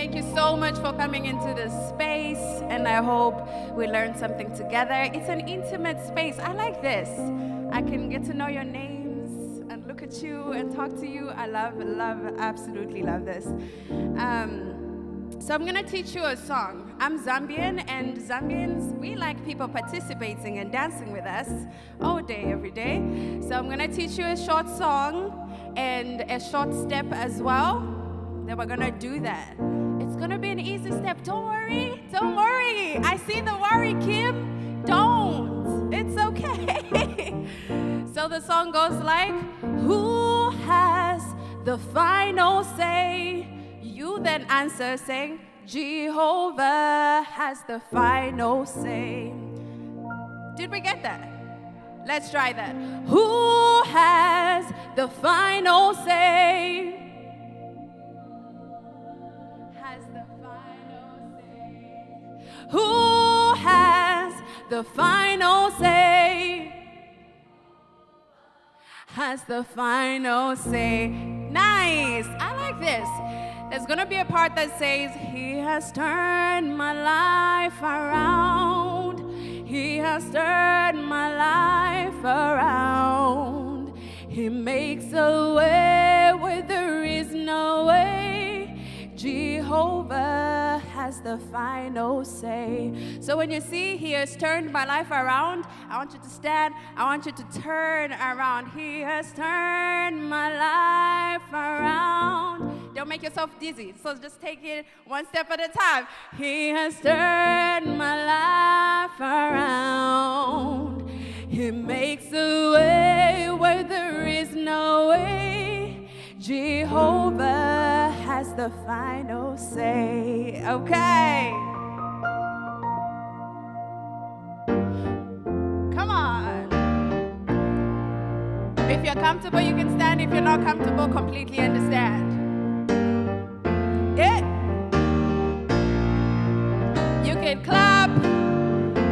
Thank you so much for coming into this space, and I hope we learn something together. It's an intimate space. I like this. I can get to know your names and look at you and talk to you. I love, absolutely love this. So I'm going to teach you a song. I'm Zambian, and Zambians, we like people participating and dancing with us all day, every day. So I'm going to teach you a short song and a short step as well. Then we're going to do that. It's going to be an easy step. Don't worry. Don't worry. I see the worry, Kim. Don't. It's okay. So the song goes like, who has the final say? You then answer saying, Jehovah has the final say. Did we get that? Let's try that. Who has the final say? Has the final say. Who has the final say? Has the final say. Nice. I like this. There's going to be a part that says, He has turned my life around. He has turned my life around. He makes a way where there is no way. Jehovah has the final say. So when you see He has turned my life around, I want you to stand. I want you to turn around. He has turned my life around. Don't make yourself dizzy. So just take it one step at a time. He has turned my life around. He makes a way where there is no way. Jehovah has the final say. Okay. Come on. If you're comfortable, you can stand. If you're not comfortable, completely understand. You can clap.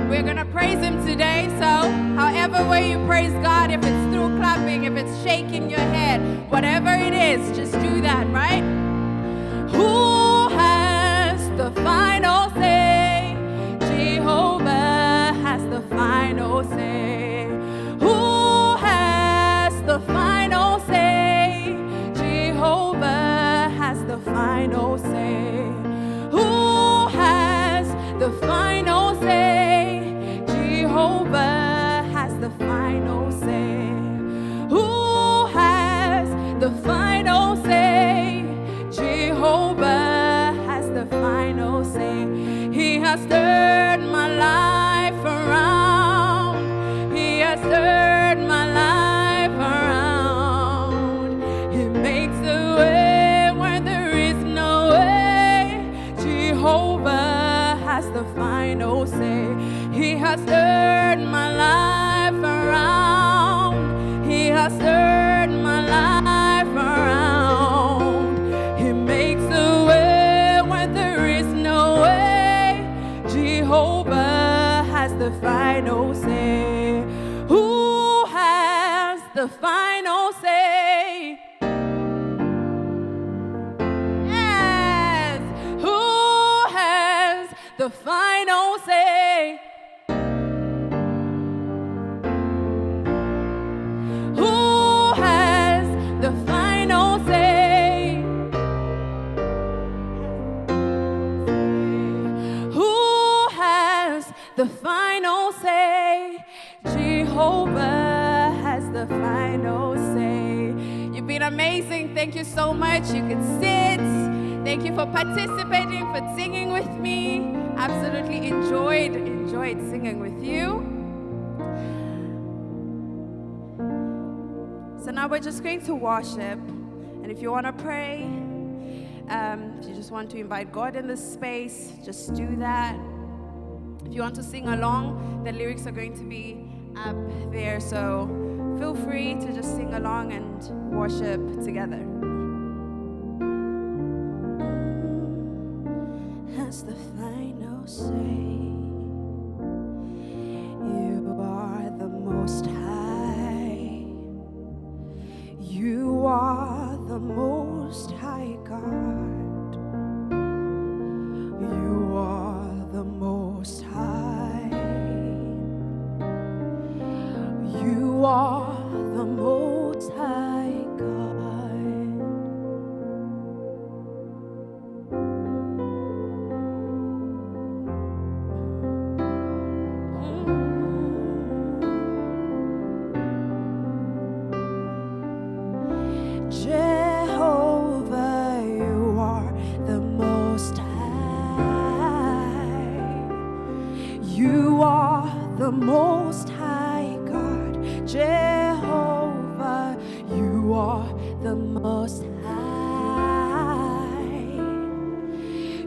We're going to praise Him today. So however way you praise God, if it's through clapping, if it's shaking your head, whatever it is, just do that, right? Who has the final say? Jehovah has the final say. Who has the final say? Jehovah has the final say. Who has the final say? Jehovah has the final say. Who has the final say? Jehovah has the final say. He has turned my life around. He has turned my life around. He makes a way where there is no way. Jehovah has the final say. He has turned my life around. He has turned my life around. He makes a way where there is no way. Jehovah has the final say. Who has the final say? Yes. Who has the final say? The final say. Who has the final say? Jehovah has the final say. You've been amazing. Thank you so much. You can sit. Thank you for participating, for singing with me. Absolutely enjoyed singing with you. So now we're just going to worship, and if you want to pray, if you just want to invite God in this space, just do that. If you want to sing along, the lyrics are going to be up there, so feel free to just sing along and worship together. Has the final say. You are the Most High. You are the Most High God. Most High. You are the Most High God, Jehovah. You are the Most High.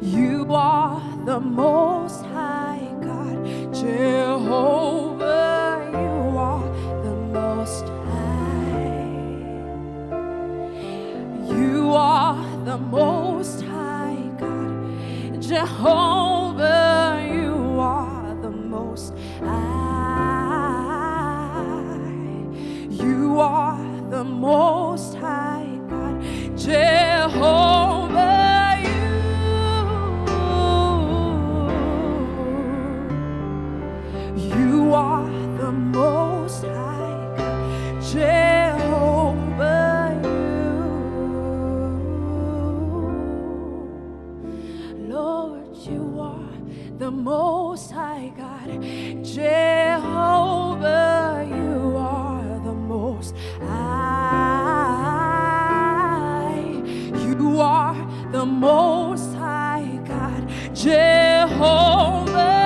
You are the Most High God, Jehovah. You are the Most High. You are the Most High God, Jehovah. You are the Most High. You are the Most High God, Jehovah. You are the Most High God, Jehovah. Lord, you are the Most High God, Jehovah. You are the Most High. You are the Most High God, Jehovah.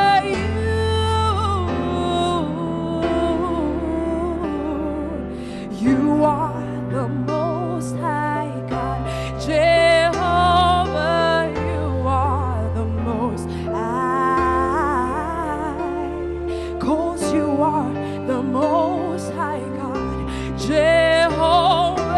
You are the Most High God, Jehovah. You are the Most High. 'Cause you are the Most High God, Jehovah.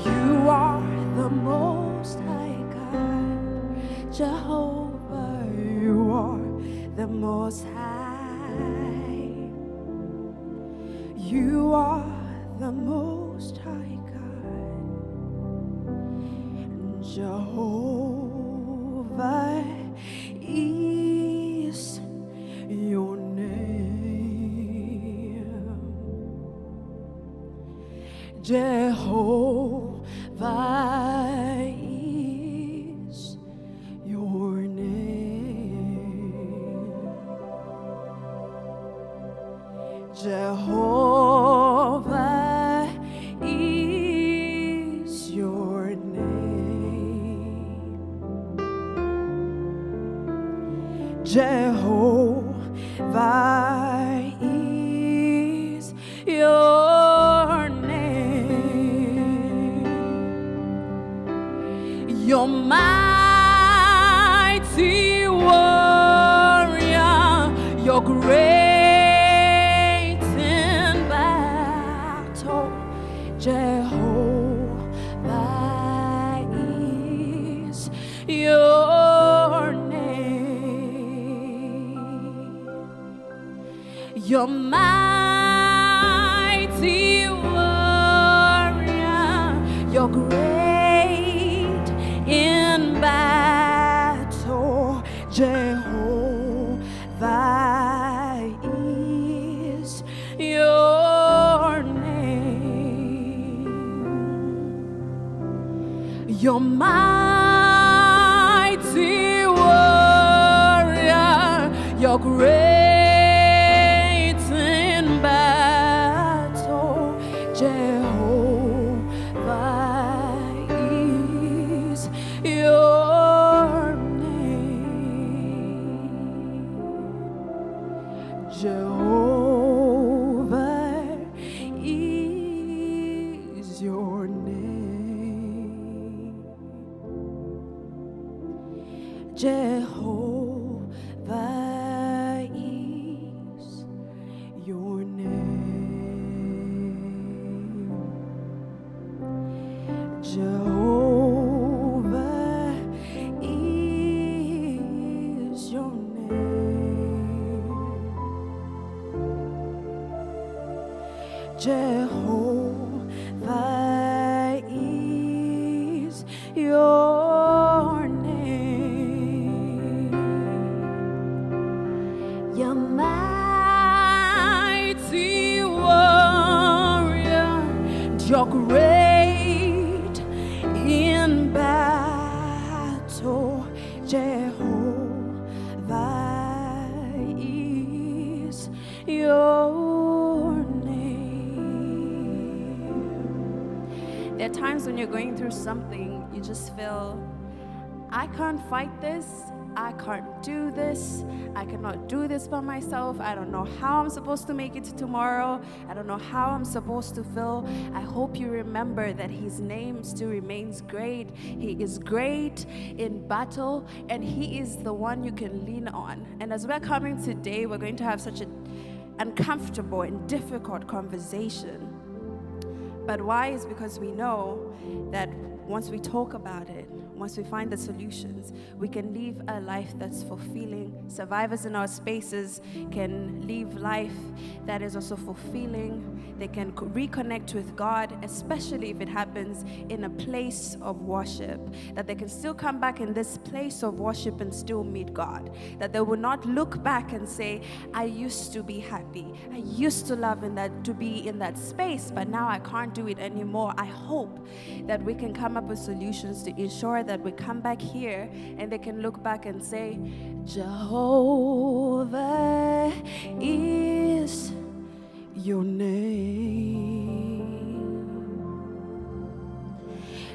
You are the Most High God, Jehovah. You are the Most High. You are the Most High God, Jehovah is your name. Jehovah is your name. Jehovah is your name. Jehovah is your name. You're mighty warrior. You're great in battle. Jehovah is your name. You're mighty warrior. You're great in battle. Jehovah is your name. You're mighty warrior. You're great in battle. Jehovah is your name. Jehovah is your name. Jehovah is your name. Jehovah is your name. Jehovah is your name. You're mighty warrior. You're great in battle. Jehovah is your name. There are times when you're going through something, you just feel, I can't fight this. I can't do this. I cannot do this by myself. I don't know how I'm supposed to make it to tomorrow. I don't know how I'm supposed to feel. I hope you remember that His name still remains great. He is great in battle, and He is the one you can lean on. And as we're coming today, we're going to have such an uncomfortable and difficult conversation. But why? Is because we know that once we talk about it, once we find the solutions, we can live a life that's fulfilling. Survivors in our spaces can live life that is also fulfilling. They can reconnect with God, especially if it happens in a place of worship. That they can still come back in this place of worship and still meet God. That they will not look back and say, I used to be happy. I used to love to be in that space, but now I can't do it anymore. I hope that we can come up with solutions to ensure that we come back here and they can look back and say, Jehovah is your name.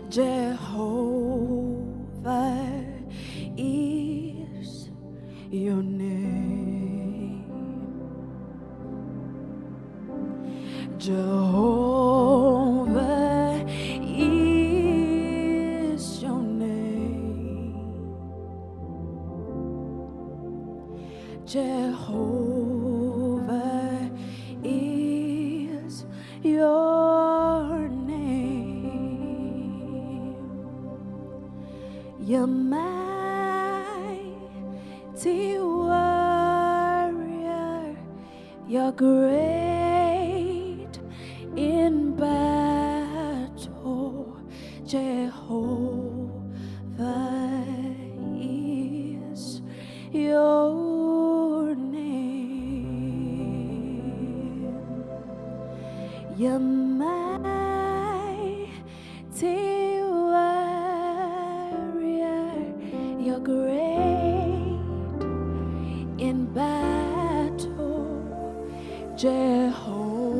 Jehovah is your name. Jehovah is your name. Jehovah is your name. You're mighty warrior. You're great in battle. Jehovah is your name. You're mighty warrior. You're great in battle. Jehovah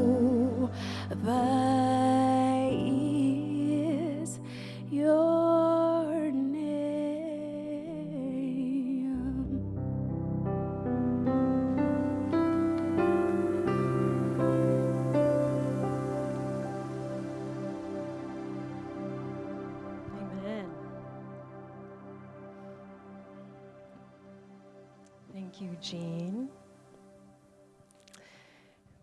is your name. Amen. Thank you, Jean.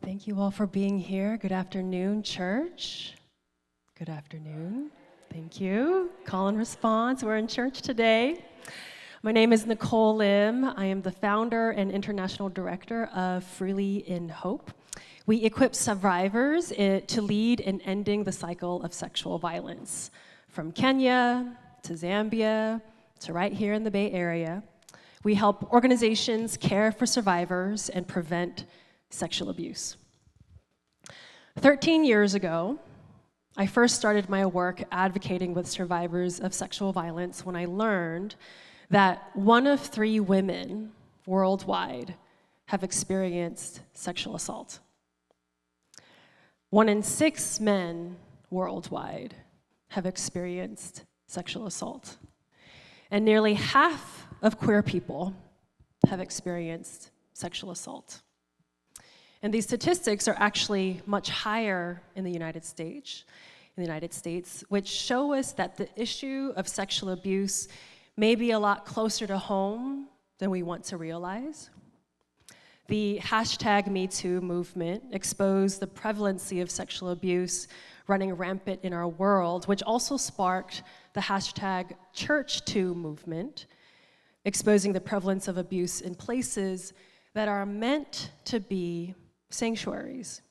Thank you all for being here. Good afternoon, church. Good afternoon. Thank you. Call and response. We're in church today. My name is Nicole Lim. I am the founder and international director of Freely in Hope. We equip survivors to lead in ending the cycle of sexual violence, from Kenya to Zambia to right here in the Bay Area. We help organizations care for survivors and prevent sexual abuse. 13 years ago, I first started my work advocating with survivors of sexual violence when I learned that 1 of 3 women worldwide have experienced sexual assault. 1 in 6 men worldwide have experienced sexual assault. And nearly half of queer people have experienced sexual assault. And these statistics are actually much higher in the United States, which show us that the issue of sexual abuse may be a lot closer to home than we want to realize. The #MeToo movement exposed the prevalency of sexual abuse running rampant in our world, which also sparked the #ChurchToo movement, exposing the prevalence of abuse in places that are meant to be sanctuaries.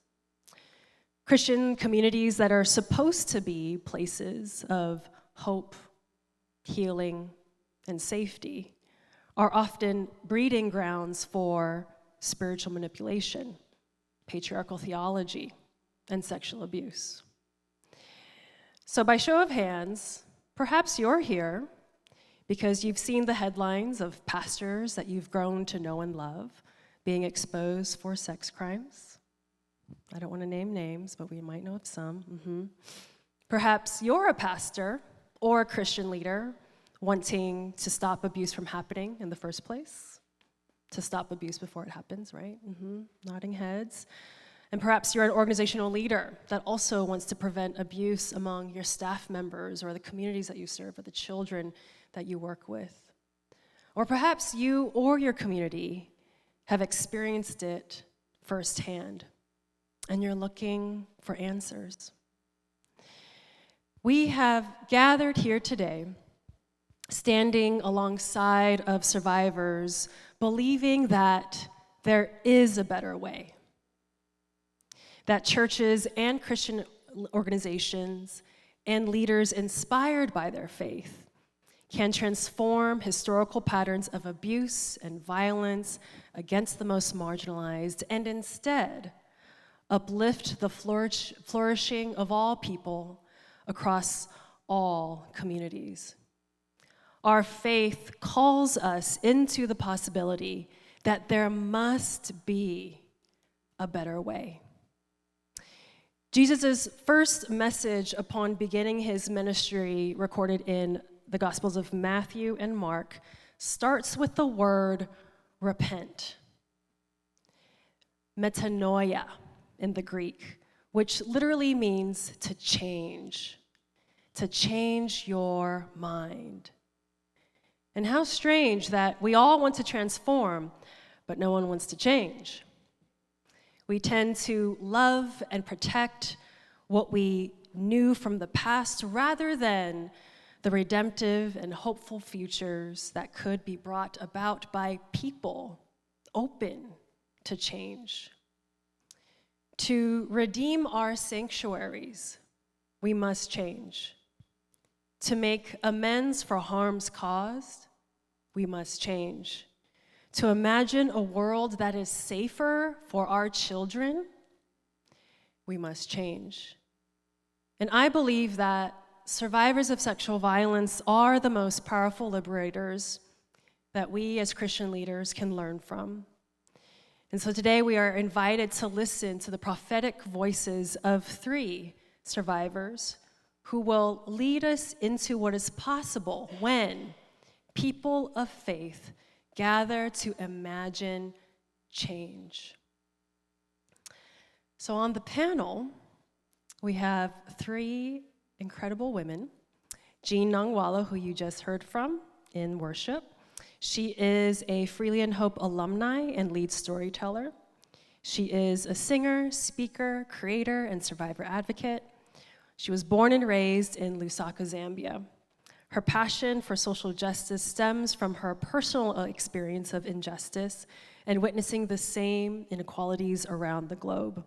Christian communities that are supposed to be places of hope, healing, and safety are often breeding grounds for spiritual manipulation, patriarchal theology, and sexual abuse. So by show of hands, perhaps you're here because you've seen the headlines of pastors that you've grown to know and love being exposed for sex crimes. I don't want to name names, but we might know of some. Perhaps you're a pastor or a Christian leader wanting to stop abuse from happening in the first place, to stop abuse before it happens, right? Nodding heads. And perhaps you're an organizational leader that also wants to prevent abuse among your staff members or the communities that you serve or the children that you work with. Or perhaps you or your community have experienced it firsthand, and you're looking for answers. We have gathered here today, standing alongside of survivors, believing that there is a better way, that churches and Christian organizations and leaders inspired by their faith can transform historical patterns of abuse and violence against the most marginalized and instead uplift the flourishing of all people across all communities. Our faith calls us into the possibility that there must be a better way. Jesus' first message upon beginning his ministry, recorded in the Gospels of Matthew and Mark, starts with the word repent. Metanoia in the Greek, which literally means to change your mind. And how strange that we all want to transform, but no one wants to change. We tend to love and protect what we knew from the past rather than the redemptive and hopeful futures that could be brought about by people open to change. To redeem our sanctuaries, we must change. To make amends for harms caused, we must change. To imagine a world that is safer for our children, we must change. And I believe that survivors of sexual violence are the most powerful liberators that we as Christian leaders can learn from. And so today we are invited to listen to the prophetic voices of 3 survivors who will lead us into what is possible when people of faith gather to imagine change. So on the panel, we have 3 incredible women. Jean Nangwala, who you just heard from in worship. She is a Freely in Hope alumni and lead storyteller. She is a singer, speaker, creator, and survivor advocate. She was born and raised in Lusaka, Zambia. Her passion for social justice stems from her personal experience of injustice and witnessing the same inequalities around the globe.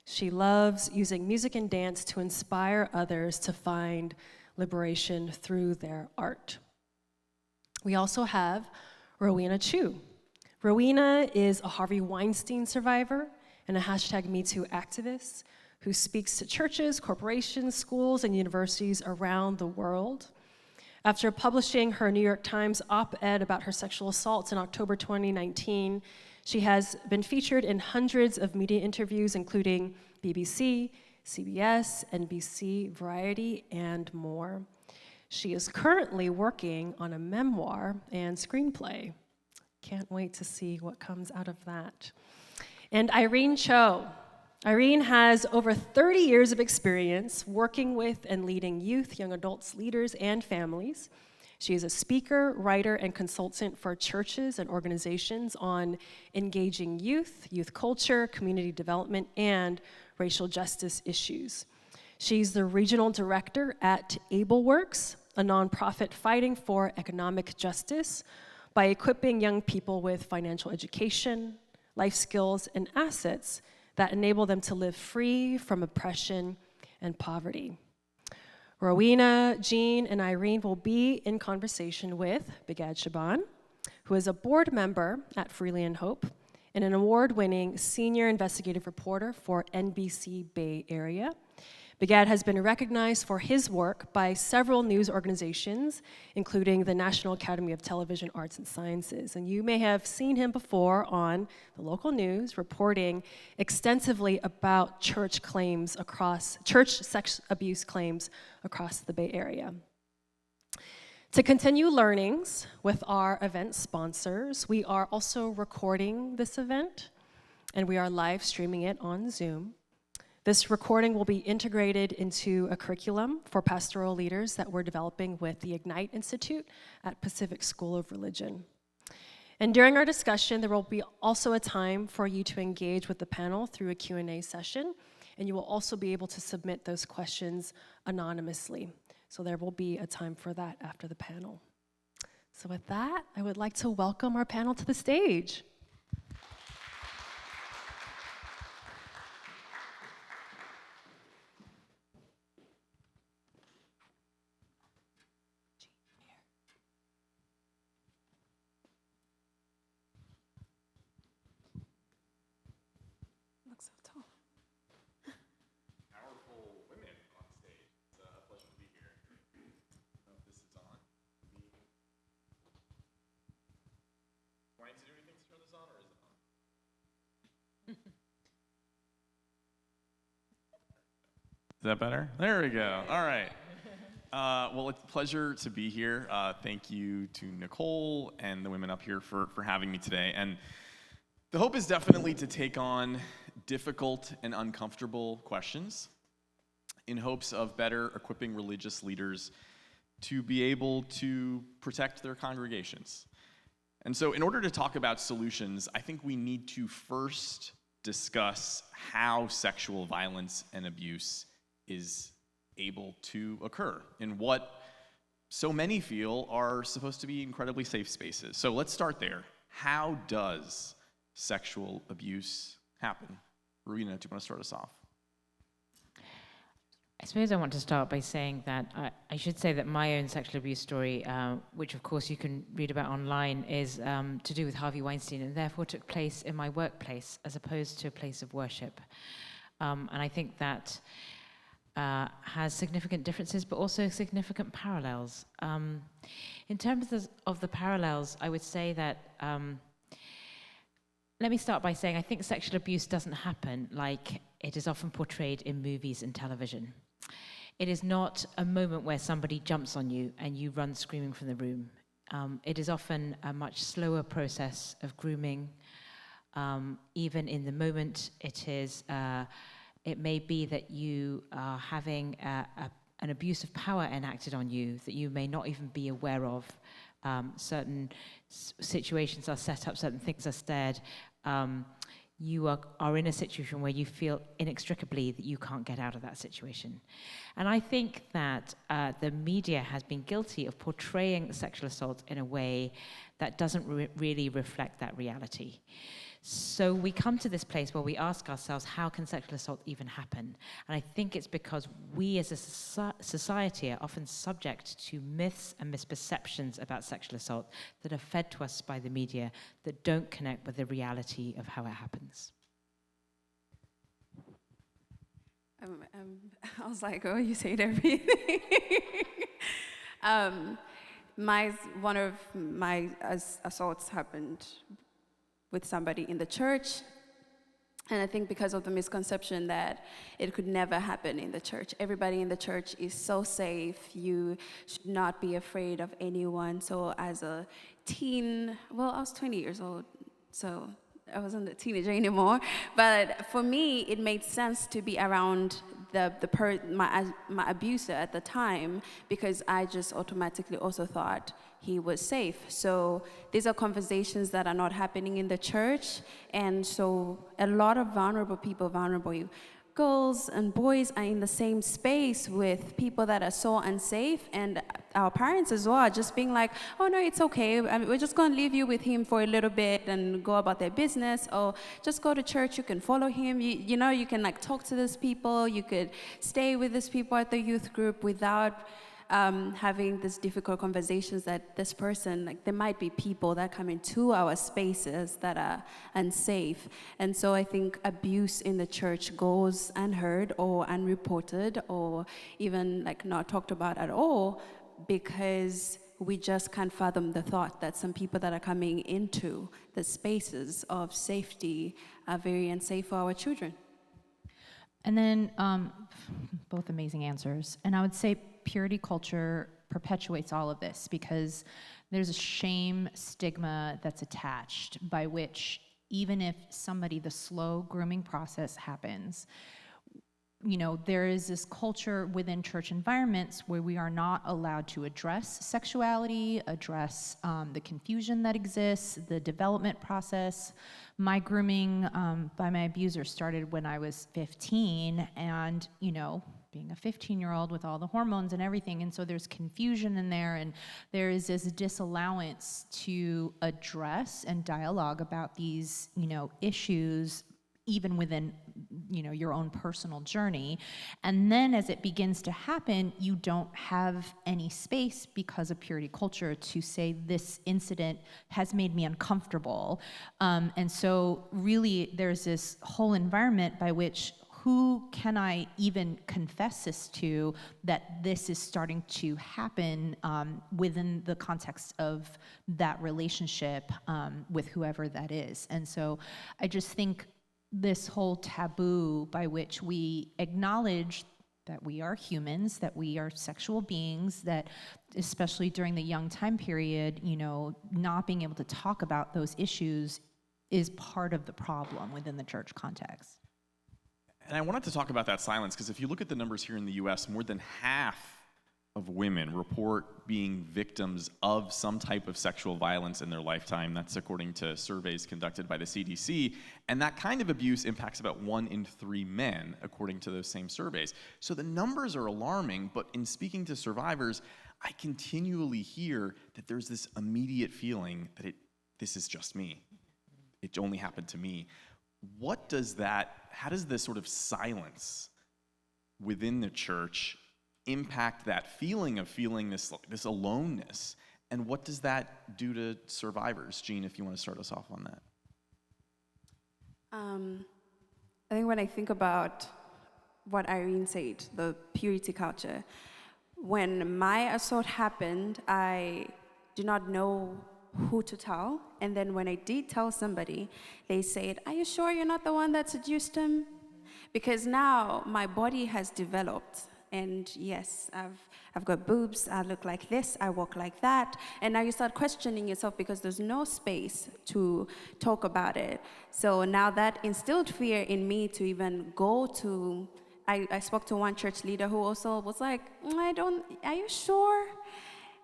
She loves using music and dance to inspire others to find liberation through their art. We also have Rowena Chu. Rowena is a Harvey Weinstein survivor and a #MeToo activist who speaks to churches, corporations, schools, and universities around the world. After publishing her New York Times op-ed about her sexual assaults in October 2019, she has been featured in hundreds of media interviews, including BBC, CBS, NBC, Variety, and more. She is currently working on a memoir and screenplay. Can't wait to see what comes out of that. And Irene Cho. Irene has over 30 years of experience working with and leading youth, young adults, leaders, and families. She is a speaker, writer, and consultant for churches and organizations on engaging youth, youth culture, community development, and racial justice issues. She's the regional director at AbleWorks, a nonprofit fighting for economic justice by equipping young people with financial education, life skills, and assets that enable them to live free from oppression and poverty. Rowena, Jean, and Irene will be in conversation with Bigad Shaban, who is a board member at Freely in Hope and an award-winning senior investigative reporter for NBC Bay Area. Begad has been recognized for his work by several news organizations, including the National Academy of Television Arts and Sciences. And you may have seen him before on the local news, reporting extensively about church sex abuse claims across the Bay Area. To continue learnings with our event sponsors, we are also recording this event, and we are live streaming it on Zoom. This recording will be integrated into a curriculum for pastoral leaders that we're developing with the Ignite Institute at Pacific School of Religion. And during our discussion, there will be also a time for you to engage with the panel through a Q&A session, and you will also be able to submit those questions anonymously. So there will be a time for that after the panel. So with that, I would like to welcome our panel to the stage. So tall. Powerful women on stage. It's a pleasure to be here. I don't know if this is on. Do I need to do anything to turn this on, or is it on? Is that better? There we go. All right. Well, it's a pleasure to be here. Thank you to Nicole and the women up here for having me today. And the hope is definitely to take on difficult and uncomfortable questions in hopes of better equipping religious leaders to be able to protect their congregations. And so in order to talk about solutions, I think we need to first discuss how sexual violence and abuse is able to occur in what so many feel are supposed to be incredibly safe spaces. So let's start there. How does sexual abuse happen? Rowena, do you want to start us off? I suppose I want to start by saying that I should say that my own sexual abuse story, which of course you can read about online, is to do with Harvey Weinstein, and therefore took place in my workplace as opposed to a place of worship. And I think that has significant differences, but also significant parallels. In terms of the parallels, I would say that let me start by saying I think sexual abuse doesn't happen like it is often portrayed in movies and television. It is not a moment where somebody jumps on you and you run screaming from the room. It is often a much slower process of grooming. Even in the moment, it may be that you are having an abuse of power enacted on you that you may not even be aware of. Certain situations are set up, certain things are said. You are in a situation where you feel inextricably that you can't get out of that situation. And I think that the media has been guilty of portraying sexual assault in a way that doesn't really reflect that reality. So we come to this place where we ask ourselves, how can sexual assault even happen? And I think it's because we as a society are often subject to myths and misperceptions about sexual assault that are fed to us by the media that don't connect with the reality of how it happens. I was like, oh, you said everything. One of my assaults happened with somebody in the church. And I think because of the misconception that it could never happen in the church. Everybody in the church is so safe. You should not be afraid of anyone. So as a teen, well, I was 20 years old, so I wasn't a teenager anymore. But for me, it made sense to be around my abuser at the time, because I just automatically also thought he was safe. So these are conversations that are not happening in the church, and so a lot of vulnerable people, vulnerable girls and boys, are in the same space with people that are so unsafe, and our parents as well are just being like, oh no, it's okay, we're just going to leave you with him for a little bit and go about their business, or just go to church, you can follow him, you know, you can like talk to these people, you could stay with these people at the youth group without having these difficult conversations that this person, like there might be people that come into our spaces that are unsafe. And so I think abuse in the church goes unheard or unreported or even like not talked about at all because we just can't fathom the thought that some people that are coming into the spaces of safety are very unsafe for our children. And then both amazing answers. And I would say purity culture perpetuates all of this because there's a shame stigma that's attached by which even if the slow grooming process happens, there is this culture within church environments where we are not allowed to address sexuality, address the confusion that exists, the development process. My grooming by my abuser started when I was 15, and, being a 15-year-old with all the hormones and everything, and so there's confusion in there, and there is this disallowance to address and dialogue about these, issues even within your own personal journey. And then as it begins to happen, you don't have any space because of purity culture to say this incident has made me uncomfortable. And so really there's this whole environment by which who can I even confess this to that this is starting to happen within the context of that relationship with whoever that is. And so I just think this whole taboo by which we acknowledge that we are humans, that we are sexual beings, that especially during the young time period, not being able to talk about those issues is part of the problem within the church context. And I wanted to talk about that silence because if you look at the numbers here in the US, more than half of women report being victims of some type of sexual violence in their lifetime. That's according to surveys conducted by the CDC. And that kind of abuse impacts about 1 in 3 men, according to those same surveys. So the numbers are alarming, but in speaking to survivors, I continually hear that there's this immediate feeling that this is just me. It only happened to me. How does this sort of silence within the church impact that feeling this aloneness, and what does that do to survivors? Jean, if you want to start us off on that. I think when I think about what Irene said, the purity culture, when my assault happened, I did not know who to tell, and then when I did tell somebody, they said, "Are you sure you're not the one that seduced him?" Because now my body has developed. And yes, I've got boobs, I look like this, I walk like that. And now you start questioning yourself because there's no space to talk about it. So now that instilled fear in me to even go to, I spoke to one church leader who also was like, are you sure?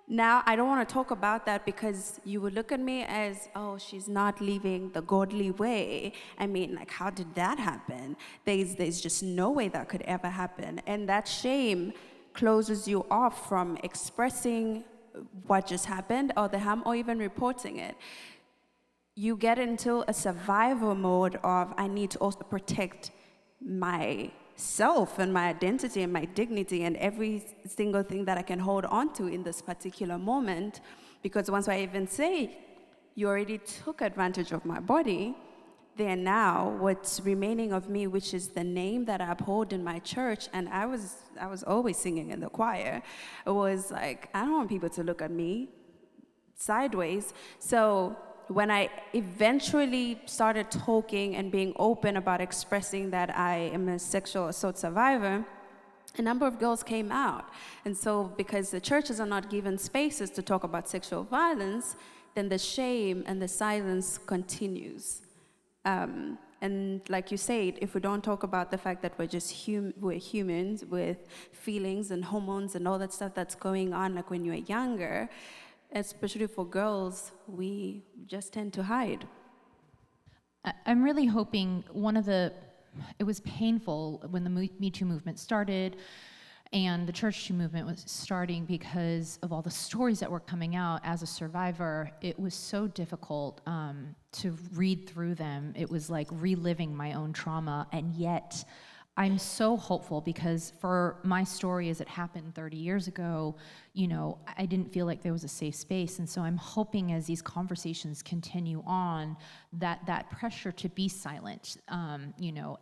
Now, I don't want to talk about that because you would look at me as, oh, she's not living the godly way. I mean, like, how did that happen? There's just no way that could ever happen. And that shame closes you off from expressing what just happened or the harm or even reporting it. You get into a survival mode of, I need to also protect myself and my identity and my dignity and every single thing that I can hold on to in this particular moment, because once I even say, you already took advantage of my body, then now what's remaining of me, which is the name that I uphold in my church, and I was always singing in the choir, it was like, I don't want people to look at me sideways. So when I eventually started talking and being open about expressing that I am a sexual assault survivor, a number of girls came out. And so because the churches are not given spaces to talk about sexual violence, then the shame and the silence continues. And like you said, if we don't talk about the fact that we're humans with feelings and hormones and all that stuff that's going on, like when you're younger, especially for girls, we just tend to hide. I'm really hoping it was painful when the Me Too movement started and the Church Too movement was starting because of all the stories that were coming out. As a survivor, it was so difficult to read through them. It was like reliving my own trauma, and yet I'm so hopeful because for my story as it happened 30 years ago, I didn't feel like there was a safe space. And so I'm hoping as these conversations continue on that pressure to be silent,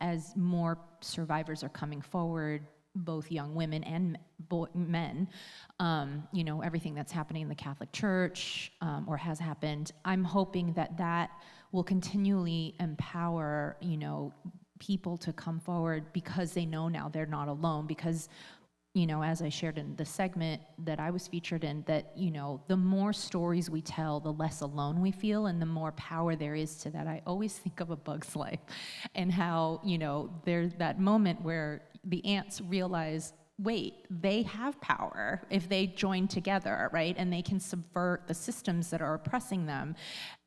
as more survivors are coming forward, both young women and men, everything that's happening in the Catholic Church or has happened, I'm hoping that will continually empower, people to come forward because they know now they're not alone. Because, as I shared in the segment that I was featured in, that, the more stories we tell, the less alone we feel and the more power there is to that. I always think of A Bug's Life and how, there's that moment where the ants realize, wait, they have power if they join together, right? And they can subvert the systems that are oppressing them.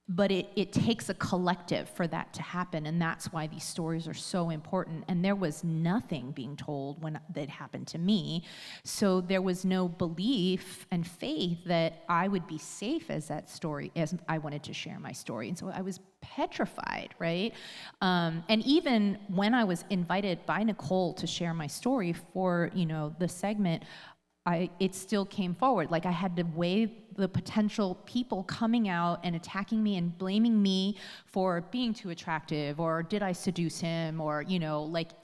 But it takes a collective for that to happen, and that's why these stories are so important. And there was nothing being told when that happened to me, so there was no belief and faith that I would be safe as that story, as I wanted to share my story. And so I was petrified, right? And even when I was invited by Nicole to share my story for, the segment, it still came forward. Like I had to weigh the potential people coming out and attacking me and blaming me for being too attractive, or did I seduce him, or,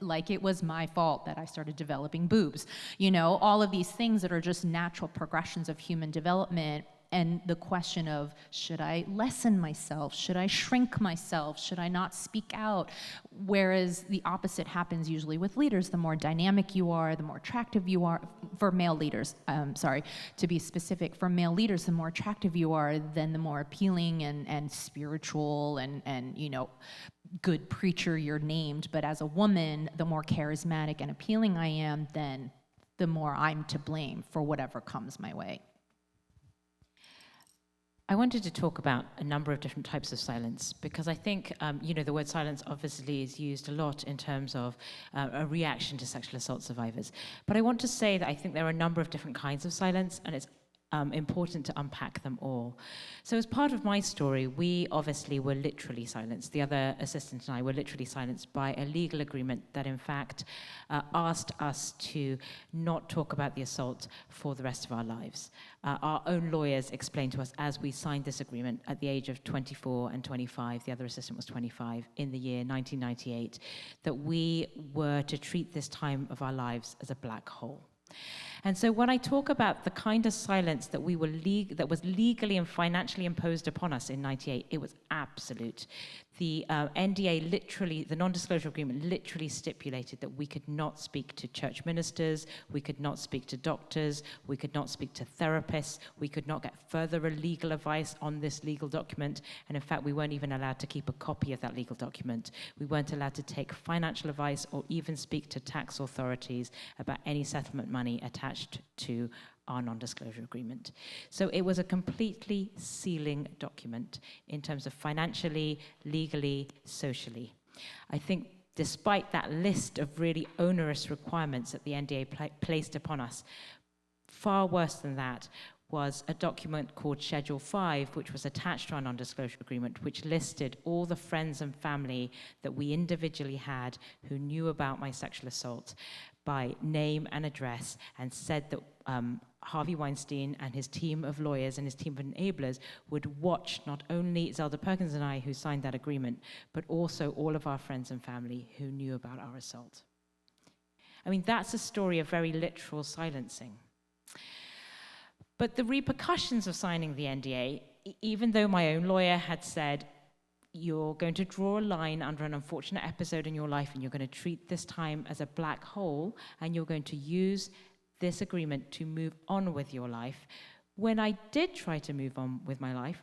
like it was my fault that I started developing boobs. All of these things that are just natural progressions of human development. And the question of, should I lessen myself? Should I shrink myself? Should I not speak out? Whereas the opposite happens usually with leaders. The more dynamic you are, the more attractive you are, for male leaders, to be specific, for male leaders, the more attractive you are, then the more appealing and spiritual and good preacher you're named. But as a woman, the more charismatic and appealing I am, then the more I'm to blame for whatever comes my way. I wanted to talk about a number of different types of silence because I think, the word silence obviously is used a lot in terms of a reaction to sexual assault survivors. But I want to say that I think there are a number of different kinds of silence, and it's important to unpack them all. So as part of my story, we obviously were literally silenced. The other assistant and I were literally silenced by a legal agreement that in fact asked us to not talk about the assault for the rest of our lives. Our own lawyers explained to us as we signed this agreement at the age of 24 and 25, the other assistant was 25, in the year 1998, that we were to treat this time of our lives as a black hole. And so when I talk about the kind of silence that that was legally and financially imposed upon us in 98, it was absolute. The NDA literally, the non-disclosure agreement literally stipulated that we could not speak to church ministers, we could not speak to doctors, we could not speak to therapists, we could not get further legal advice on this legal document, and in fact we weren't even allowed to keep a copy of that legal document. We weren't allowed to take financial advice or even speak to tax authorities about any settlement money attached to our non-disclosure agreement. So it was a completely sealing document in terms of financially, legally, socially. I think despite that list of really onerous requirements that the NDA placed upon us, far worse than that was a document called Schedule 5, which was attached to our non-disclosure agreement, which listed all the friends and family that we individually had who knew about my sexual assault by name and address, and said that Harvey Weinstein and his team of lawyers and his team of enablers would watch not only Zelda Perkins and I, who signed that agreement, but also all of our friends and family who knew about our assault. I mean, that's a story of very literal silencing. But the repercussions of signing the NDA, even though my own lawyer had said, you're going to draw a line under an unfortunate episode in your life and you're going to treat this time as a black hole and you're going to use this agreement to move on with your life. When I did try to move on with my life,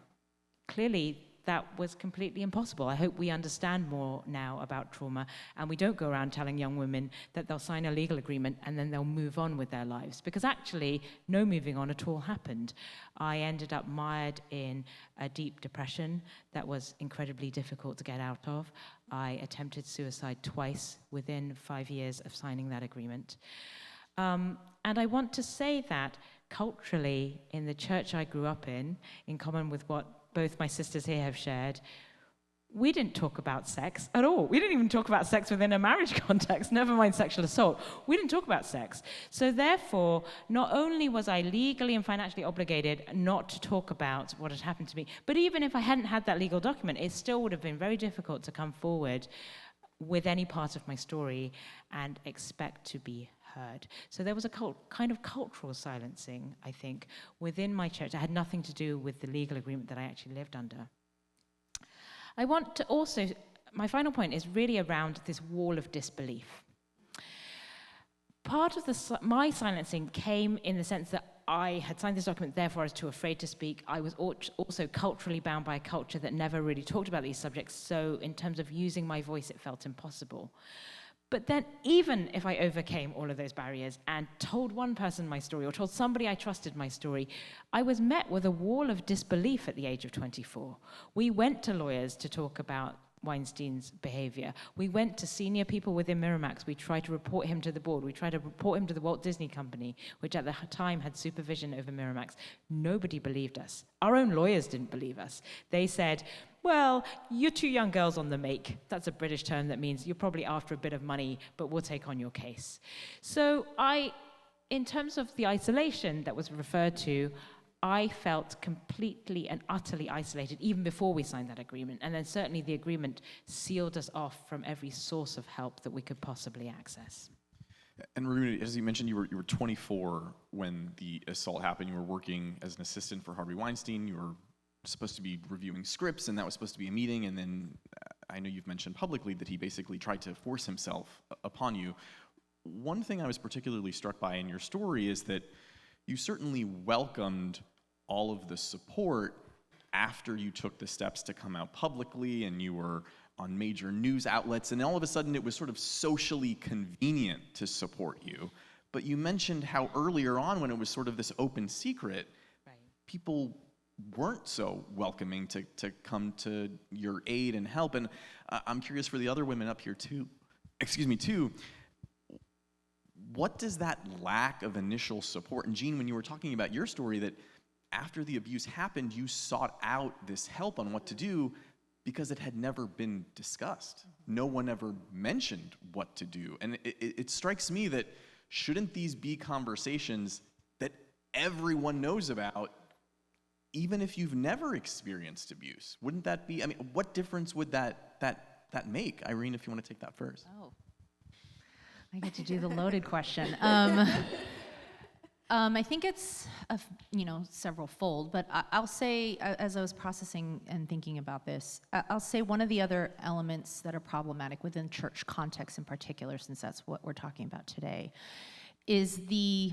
clearly that was completely impossible. I hope we understand more now about trauma and we don't go around telling young women that they'll sign a legal agreement and then they'll move on with their lives, because actually no moving on at all happened. I ended up mired in a deep depression that was incredibly difficult to get out of. I attempted suicide twice within 5 years of signing that agreement. And I want to say that culturally, in the church I grew up in common with what both my sisters here have shared, we didn't talk about sex at all. We didn't even talk about sex within a marriage context, never mind sexual assault. We didn't talk about sex. So therefore, not only was I legally and financially obligated not to talk about what had happened to me, but even if I hadn't had that legal document, it still would have been very difficult to come forward with any part of my story and expect to be heard. So there was a kind of cultural silencing, I think, within my church. It had nothing to do with the legal agreement that I actually lived under. I want to also, my final point is really around this wall of disbelief. Part of my silencing came in the sense that I had signed this document, therefore I was too afraid to speak. I was also culturally bound by a culture that never really talked about these subjects, so in terms of using my voice, it felt impossible. But then even if I overcame all of those barriers and told one person my story or told somebody I trusted my story, I was met with a wall of disbelief at the age of 24. We went to lawyers to talk about Weinstein's behavior. We went to senior people within Miramax. We tried to report him to the board. We tried to report him to the Walt Disney Company, which at the time had supervision over Miramax. Nobody believed us. Our own lawyers didn't believe us. They said, well, you're two young girls on the make. That's a British term that means you're probably after a bit of money, but we'll take on your case. So in terms of the isolation that was referred to, I felt completely and utterly isolated even before we signed that agreement. And then certainly the agreement sealed us off from every source of help that we could possibly access. And Runa, as you mentioned, you were 24 when the assault happened. You were working as an assistant for Harvey Weinstein. You were supposed to be reviewing scripts, and that was supposed to be a meeting. And then I know you've mentioned publicly that he basically tried to force himself upon you. One thing I was particularly struck by in your story is that you certainly welcomed all of the support after you took the steps to come out publicly and you were on major news outlets, and all of a sudden it was sort of socially convenient to support you. But you mentioned how earlier on, when it was sort of this open secret, Right. people weren't so welcoming to come to your aid and help. And I'm curious for the other women up here too, what does that lack of initial support? And Jean, when you were talking about your story, that after the abuse happened, you sought out this help on what to do because it had never been discussed. No one ever mentioned what to do. And it strikes me that shouldn't these be conversations that everyone knows about, even if you've never experienced abuse? Wouldn't that be, I mean, what difference would that make? Irene, if you want to take that first. Oh, I get to do the loaded question. I think it's several-fold, but I'll say, as I was processing and thinking about this, I'll say one of the other elements that are problematic within church context in particular, since that's what we're talking about today, is the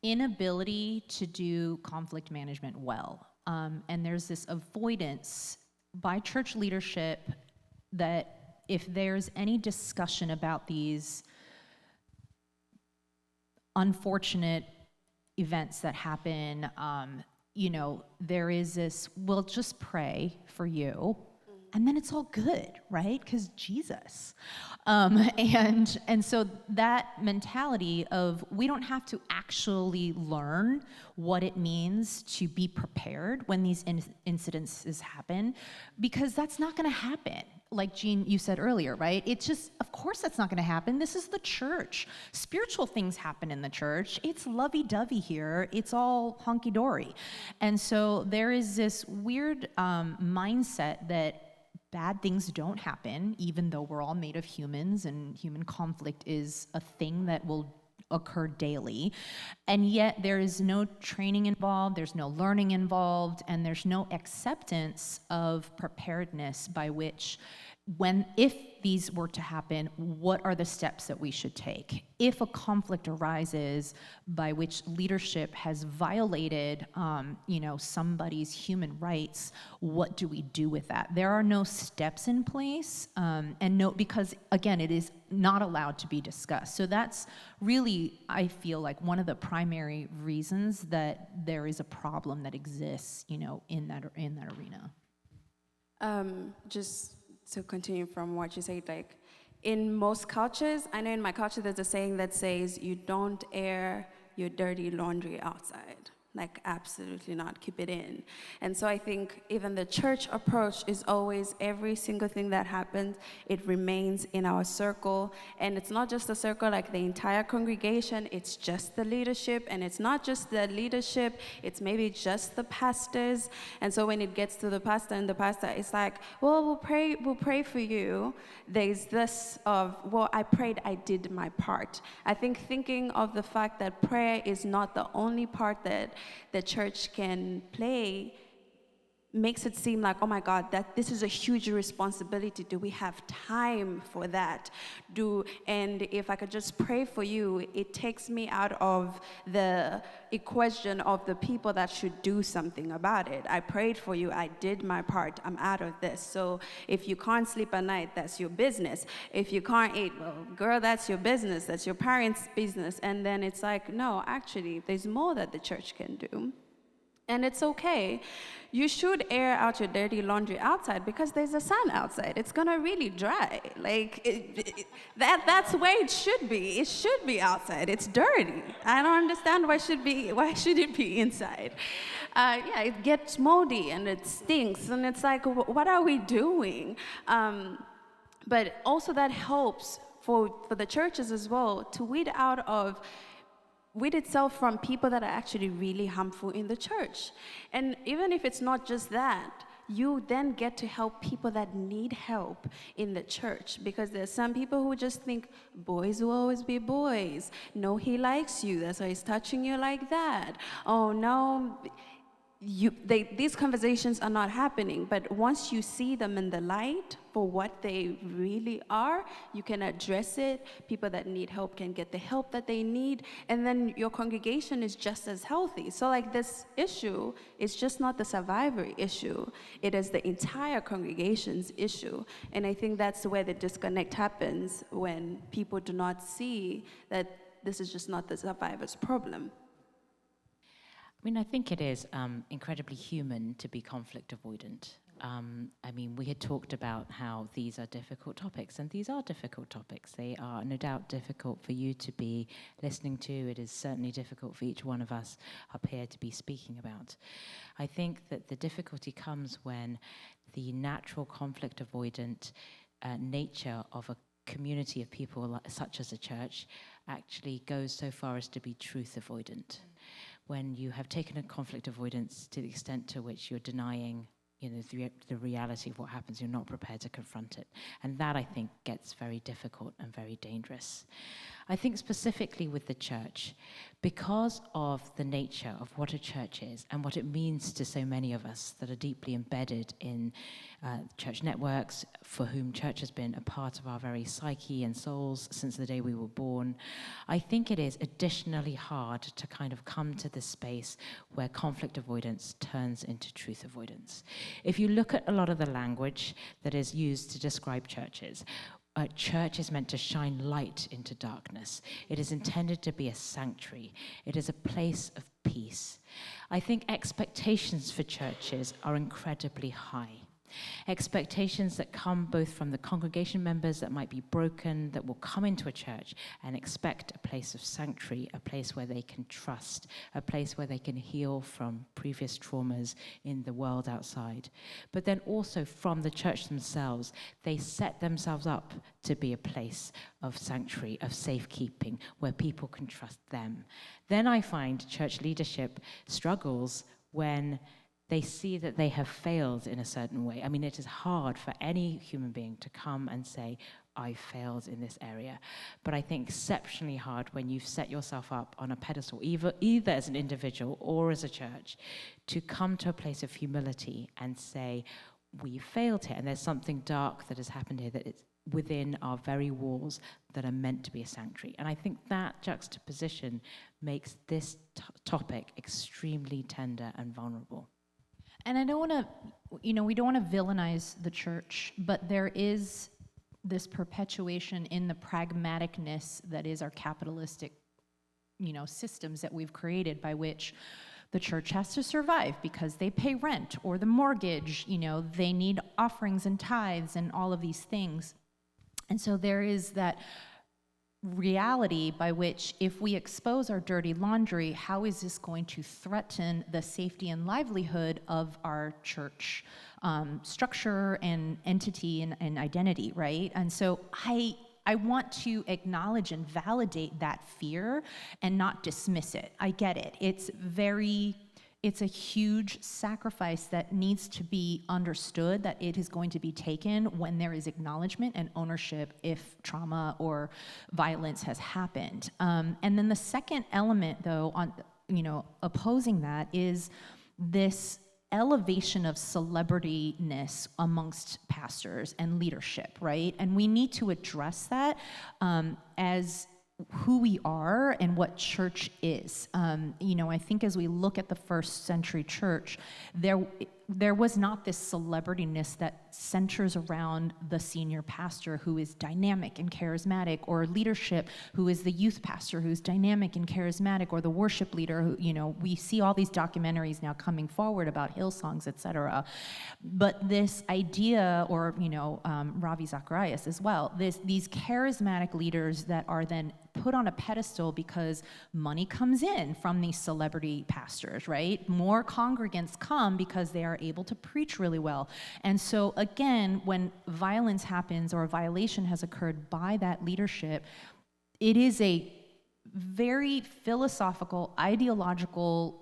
inability to do conflict management well. And there's this avoidance by church leadership that if there's any discussion about these unfortunate events that happen, there is this, we'll just pray for you, and then it's all good, right? Because Jesus. And so that mentality of we don't have to actually learn what it means to be prepared when these incidences happen, because that's not going to happen. Like Jean, you said earlier, right? It's just, of course that's not going to happen. This is the church. Spiritual things happen in the church. It's lovey-dovey here. It's all hunky-dory. And so there is this weird mindset that bad things don't happen, even though we're all made of humans and human conflict is a thing that will occur daily. And yet there is no training involved, there's no learning involved, and there's no acceptance of preparedness by which if these were to happen, what are the steps that we should take? If a conflict arises by which leadership has violated, somebody's human rights, what do we do with that? There are no steps in place, because again, it is not allowed to be discussed. So that's really, I feel like, one of the primary reasons that there is a problem that exists, in that arena. Just to continue from what you said, like in most cultures, I know in my culture there's a saying that says you don't air your dirty laundry outside. Like, absolutely not. Keep it in. And so I think even the church approach is always every single thing that happens, it remains in our circle. And it's not just a circle, like the entire congregation, it's just the leadership. And it's not just the leadership, it's maybe just the pastors. And so when it gets to the pastor and the pastor, it's like, well, we'll pray for you. There's this of, well, I prayed, I did my part. I think thinking of the fact that prayer is not the only part that the church can play makes it seem like, oh my God, that this is a huge responsibility. Do we have time for that? And if I could just pray for you, it takes me out of the equation of the people that should do something about it. I prayed for you, I did my part, I'm out of this. So if you can't sleep at night, that's your business. If you can't eat, well, girl, that's your business, that's your parents' business. And then it's like, no, actually, there's more that the church can do. And it's okay. You should air out your dirty laundry outside because there's a sun outside. It's gonna really dry. Like, that's the way it should be. It should be outside. It's dirty. I don't understand why should it be inside? Yeah, it gets moldy and it stinks. And it's like, what are we doing? But also that helps for the churches as well to weed itself from people that are actually really harmful in the church. And even if it's not just that, you then get to help people that need help in the church, because there's some people who just think boys will always be boys. No, he likes you, that's why he's touching you like that. Oh no, these conversations are not happening. But once you see them in the light for what they really are, you can address it. People that need help can get the help that they need, and then your congregation is just as healthy. So like, this issue is just not the survivor issue, it is the entire congregation's issue. And I think that's where the disconnect happens, when people do not see that this is just not the survivor's problem. I mean, I think it is incredibly human to be conflict avoidant. I mean, we had talked about how these are difficult topics, and these are difficult topics. They are no doubt difficult for you to be listening to. It is certainly difficult for each one of us up here to be speaking about. I think that the difficulty comes when the natural conflict avoidant nature of a community of people, such as a church, actually goes so far as to be truth avoidant. When you have taken a conflict avoidance to the extent to which you're denying, the reality of what happens, you're not prepared to confront it. And that, I think, gets very difficult and very dangerous. I think specifically with the church, because of the nature of what a church is and what it means to so many of us that are deeply embedded in church networks, for whom church has been a part of our very psyche and souls since the day we were born, I think it is additionally hard to kind of come to this space where conflict avoidance turns into truth avoidance. If you look at a lot of the language that is used to describe churches, a church is meant to shine light into darkness. It is intended to be a sanctuary. It is a place of peace. I think expectations for churches are incredibly high. Expectations that come both from the congregation members that might be broken, that will come into a church and expect a place of sanctuary, a place where they can trust, a place where they can heal from previous traumas in the world outside. But then also from the church themselves, they set themselves up to be a place of sanctuary, of safekeeping, where people can trust them. Then I find church leadership struggles when they see that they have failed in a certain way. I mean, it is hard for any human being to come and say, I failed in this area. But I think exceptionally hard when you've set yourself up on a pedestal, either as an individual or as a church, to come to a place of humility and say, we failed here, and there's something dark that has happened here that is within our very walls that are meant to be a sanctuary. And I think that juxtaposition makes this topic extremely tender and vulnerable. And I don't want to, we don't want to villainize the church, but there is this perpetuation in the pragmaticness that is our capitalistic, systems that we've created, by which the church has to survive because they pay rent or the mortgage, they need offerings and tithes and all of these things. And so there is that reality by which, if we expose our dirty laundry, how is this going to threaten the safety and livelihood of our church structure and entity and identity, right? And so I want to acknowledge and validate that fear and not dismiss it. I get it. It's a huge sacrifice that needs to be understood, that it is going to be taken when there is acknowledgement and ownership if trauma or violence has happened. And then the second element, though, on opposing that is this elevation of celebrityness amongst pastors and leadership, right? And we need to address that as who we are and what church is. I think as we look at the first century church, there was not this celebrityness that centers around the senior pastor who is dynamic and charismatic, or leadership who is the youth pastor who's dynamic and charismatic, or the worship leader who, we see all these documentaries now coming forward about Hillsongs, etc. But this idea, or Ravi Zacharias as well, these charismatic leaders that are then put on a pedestal because money comes in from these celebrity pastors, right? More congregants come because they are able to preach really well. And so again, when violence happens or a violation has occurred by that leadership, it is a very philosophical, ideological,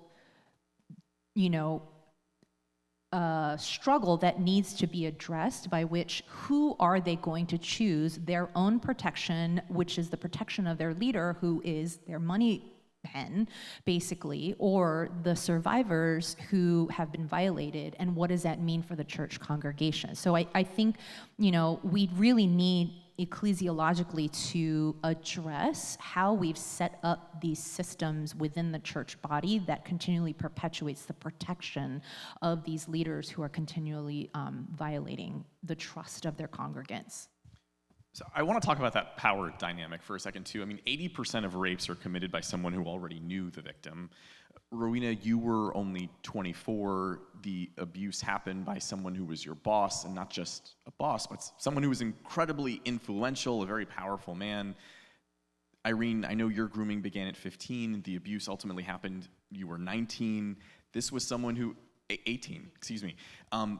struggle that needs to be addressed, by which who are they going to choose their own protection, which is the protection of their leader, who is their money pen, basically, or the survivors who have been violated, and what does that mean for the church congregation? So I think, we really need ecclesiologically to address how we've set up these systems within the church body that continually perpetuates the protection of these leaders who are continually violating the trust of their congregants. So I want to talk about that power dynamic for a second, too. I mean, 80% of rapes are committed by someone who already knew the victim. Rowena, you were only 24. The abuse happened by someone who was your boss, and not just a boss, but someone who was incredibly influential, a very powerful man. Irene, I know your grooming began at 15. The abuse ultimately happened, you were 19. This was someone who, 18, excuse me.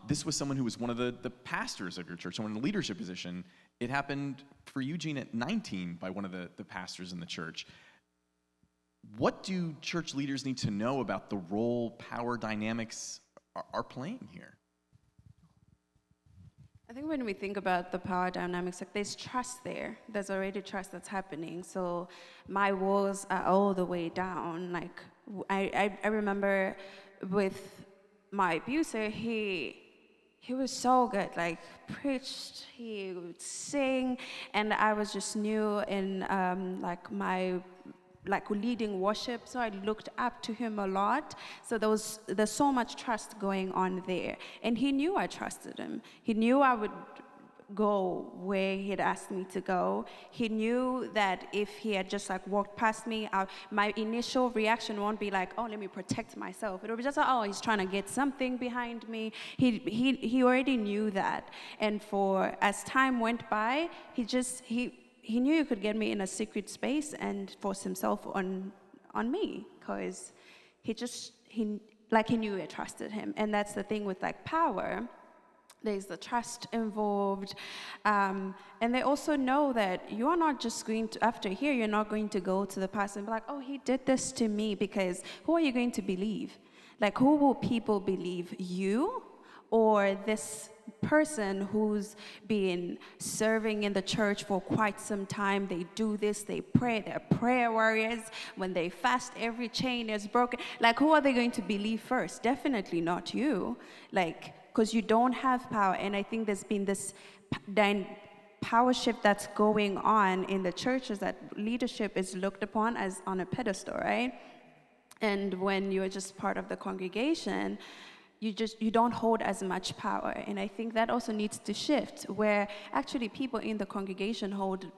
This was someone who was one of the pastors of your church, someone in a leadership position. It happened for Eugene at 19 by one of the pastors in the church. What do church leaders need to know about the role power dynamics are playing here? I think when we think about the power dynamics, there's trust there. There's already trust that's happening. So my walls are all the way down. I remember with my abuser, he was so good, preached, he would sing, and I was just new in leading worship, so I looked up to him a lot. So there's so much trust going on there. And he knew I trusted him. He knew I would go where he'd asked me to go. He knew that if he had just walked past me, my initial reaction won't be let me protect myself. It'll be just he's trying to get something behind me. He already knew that. And as time went by, he knew he could get me in a secret space and force himself on me, because he knew I trusted him. And that's the thing with power. There's the trust involved. And they also know that you are not just going to, after here, you're not going to go to the pastor and be like, oh, he did this to me, because who are you going to believe? Who will people believe? You or this person who's been serving in the church for quite some time? They do this, they pray, they're prayer warriors. When they fast, every chain is broken. Who are they going to believe first? Definitely not you. Because you don't have power. And I think there's been this power shift that's going on in the churches, that leadership is looked upon as on a pedestal, right? And when you're just part of the congregation, you don't hold as much power. And I think that also needs to shift, where actually people in the congregation hold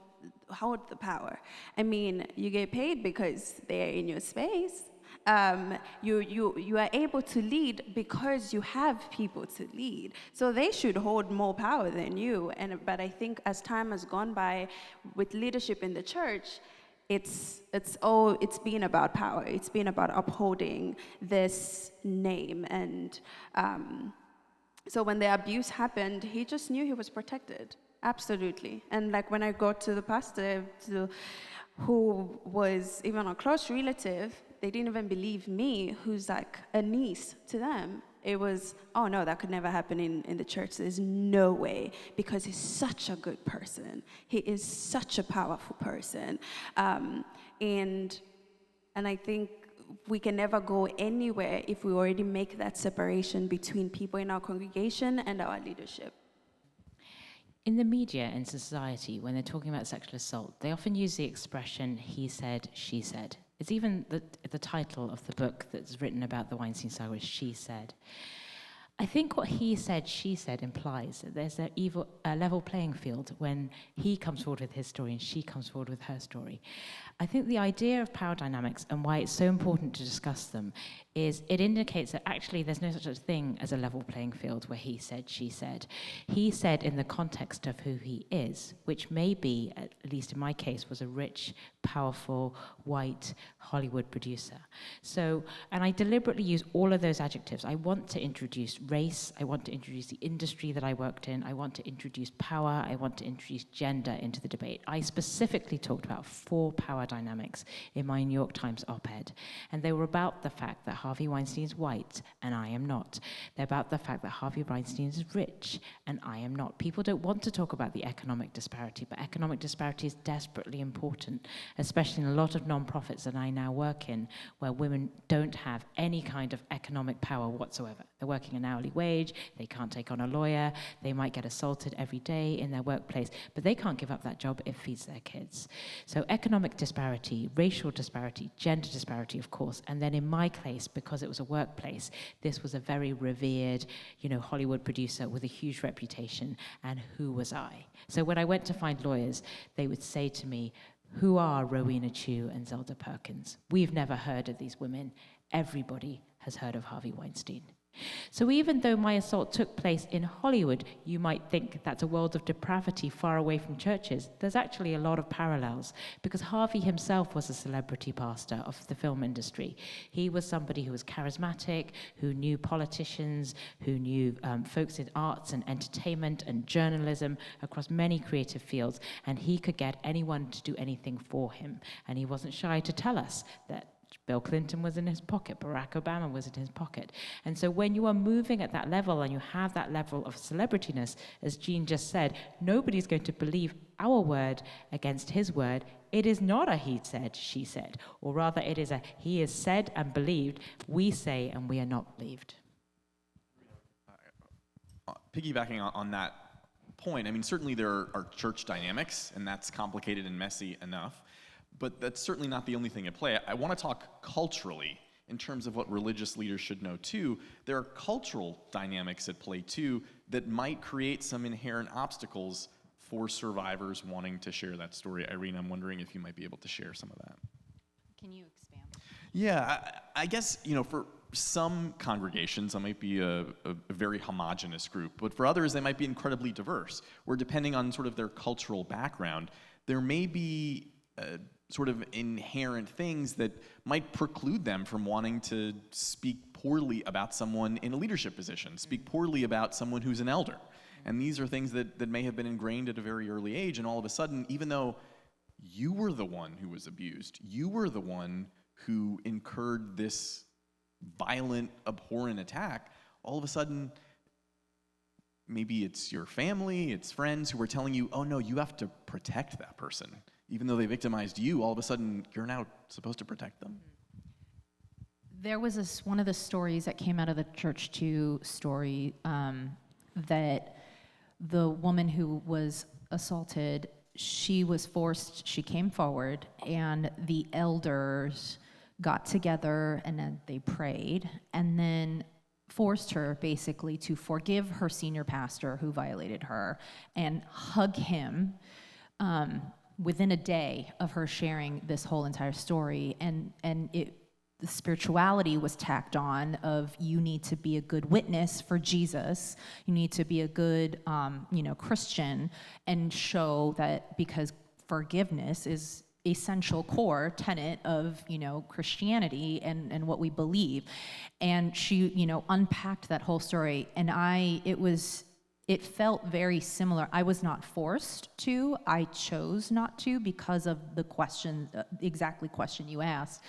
the power. I mean, you get paid because they're in your space. You are able to lead because you have people to lead. So they should hold more power than you. But I think as time has gone by with leadership in the church, it's been about power. It's been about upholding this name. And so when the abuse happened, he just knew he was protected. Absolutely. And like when I go to the pastor who was even a close relative, they didn't even believe me, who's like a niece to them. It was, oh no, that could never happen in the church. There's no way, because he's such a good person. He is such a powerful person. And I think we can never go anywhere if we already make that separation between people in our congregation and our leadership. In the media and society, when they're talking about sexual assault, they often use the expression, he said, she said. It's even the title of the book that's written about the Weinstein saga is She Said. I think what he said, she said implies that there's a level playing field when he comes forward with his story and she comes forward with her story. I think the idea of power dynamics and why it's so important to discuss them is it indicates that actually there's no such a thing as a level playing field where he said, she said. He said in the context of who he is, which maybe, at least in my case, was a rich, powerful, white Hollywood producer. So, and I deliberately use all of those adjectives. I want to introduce race, I want to introduce the industry that I worked in, I want to introduce power, I want to introduce gender into the debate. I specifically talked about 4 power dynamics in my New York Times op-ed, and they were about the fact that Harvey Weinstein is white and I am not. They're about the fact that Harvey Weinstein is rich and I am not. People don't want to talk about the economic disparity, but economic disparity is desperately important, especially in a lot of nonprofits that I now work in, where women don't have any kind of economic power whatsoever. They're working an hourly wage, they can't take on a lawyer, they might get assaulted every day in their workplace, but they can't give up that job if it feeds their kids. So economic disparity, racial disparity, gender disparity, of course, and then in my case, because it was a workplace, this was a very revered, Hollywood producer with a huge reputation, and who was I? So when I went to find lawyers, they would say to me, who are Rowena Chu and Zelda Perkins? We've never heard of these women. Everybody has heard of Harvey Weinstein. So even though my assault took place in Hollywood, you might think that's a world of depravity far away from churches. There's actually a lot of parallels, because Harvey himself was a celebrity pastor of the film industry. He was somebody who was charismatic, who knew politicians, who knew folks in arts and entertainment and journalism across many creative fields, and he could get anyone to do anything for him. And he wasn't shy to tell us that Bill Clinton was in his pocket, Barack Obama was in his pocket. And so when you are moving at that level and you have that level of celebrityness, as Jean just said, nobody's going to believe our word against his word. It is not a he said, she said, or rather it is a he is said and believed, we say and we are not believed. Piggybacking on that point, I mean, certainly there are church dynamics, and that's complicated and messy enough. But that's certainly not the only thing at play. I want to talk culturally in terms of what religious leaders should know too. There are cultural dynamics at play too that might create some inherent obstacles for survivors wanting to share that story. Irene, I'm wondering if you might be able to share some of that. Can you expand? Yeah, I guess, for some congregations, that might be a very homogenous group, but for others, they might be incredibly diverse, where depending on sort of their cultural background, there may be sort of inherent things that might preclude them from wanting to speak poorly about someone in a leadership position, speak poorly about someone who's an elder. And these are things that may have been ingrained at a very early age, and all of a sudden, even though you were the one who was abused, you were the one who incurred this violent, abhorrent attack, all of a sudden, maybe it's your family, it's friends who are telling you, oh no, you have to protect that person. Even though they victimized you, all of a sudden, you're now supposed to protect them. There was one of the stories that came out of the Church 2 story that the woman who was assaulted, she came forward, and the elders got together and then they prayed and then forced her basically to forgive her senior pastor who violated her and hug him within a day of her sharing this whole entire story. And the spirituality was tacked on of you need to be a good witness for Jesus, you need to be a good Christian, and show that because forgiveness is essential core tenet of Christianity and what we believe. And she unpacked that whole story, and it felt very similar. I was not forced to. I chose not to because of the question, exactly question you asked.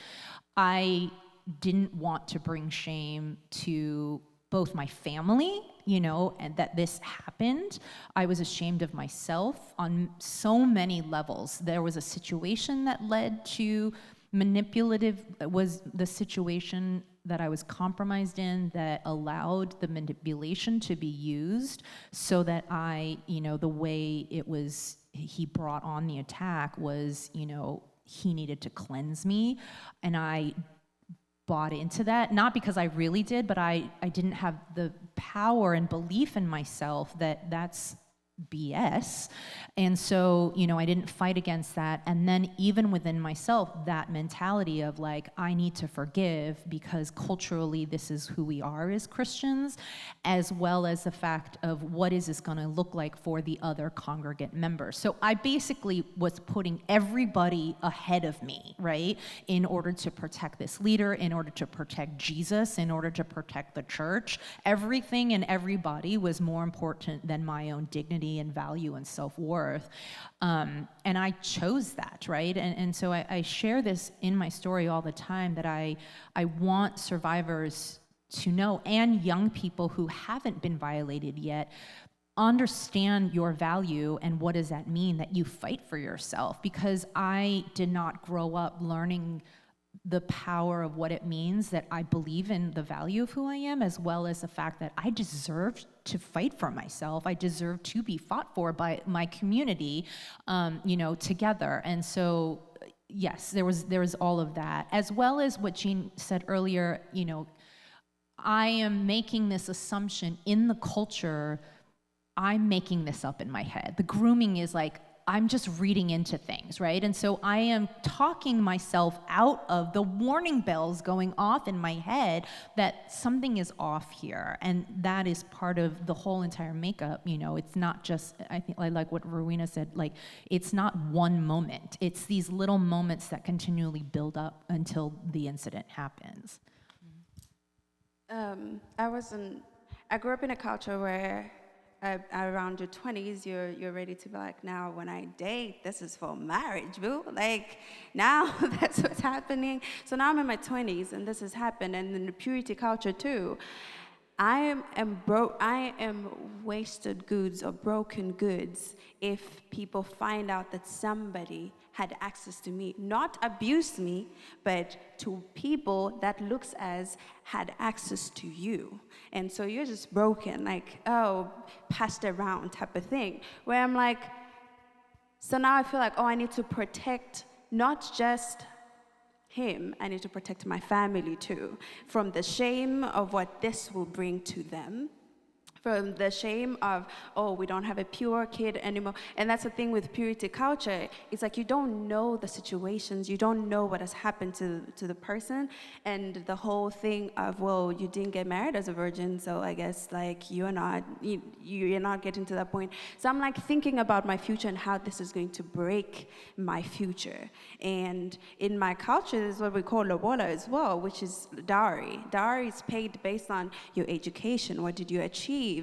I didn't want to bring shame to both my family, and that this happened. I was ashamed of myself on so many levels. There was a situation that led to was the situation that I was compromised in that allowed the manipulation to be used so that the way he brought on the attack was, he needed to cleanse me. And I bought into that, not because I really did, but I didn't have the power and belief in myself that that's BS. And so, I didn't fight against that. And then even within myself, that mentality of like, I need to forgive because culturally this is who we are as Christians, as well as the fact of what is this going to look like for the other congregant members. So I basically was putting everybody ahead of me, right? In order to protect this leader, in order to protect Jesus, in order to protect the church. Everything and everybody was more important than my own dignity and value and self-worth. And I chose that, right? And so I share this in my story all the time, that I want survivors to know, and young people who haven't been violated yet, understand your value and what does that mean that you fight for yourself. Because I did not grow up learning the power of what it means that I believe in the value of who I am, as well as the fact that I deserve to fight for myself. I deserve to be fought for by my community, together. And so, yes, there was all of that, as well as what Jean said earlier. I am making this assumption in the culture. I'm making this up in my head. The grooming is like, I'm just reading into things, right? And so I am talking myself out of the warning bells going off in my head that something is off here. And that is part of the whole entire makeup. It's not just, I think I like what Rowena said, like, it's not one moment. It's these little moments that continually build up until the incident happens. I grew up in a culture where around your 20s, you're ready to be like, now when I date, this is for marriage, boo. Like, now that's what's happening. So now I'm in my 20s, and this has happened. And in the purity culture too, I am wasted goods or broken goods if people find out that somebody had access to me, not abused me, but to people that looks as had access to you. And so you're just broken, like, oh, passed around type of thing, where I'm like, so now I feel like, oh, I need to protect not just him, I need to protect my family too, from the shame of what this will bring to them, from the shame of, oh, we don't have a pure kid anymore. And that's the thing with purity culture. It's like you don't know the situations, you don't know what has happened to the person, and the whole thing of, well, you didn't get married as a virgin, so I guess like you're not getting to that point. So I'm like thinking about my future and how this is going to break my future. And in my culture, there's what we call lobola as well, which is dowry. Dowry is paid based on your education. What did you achieve?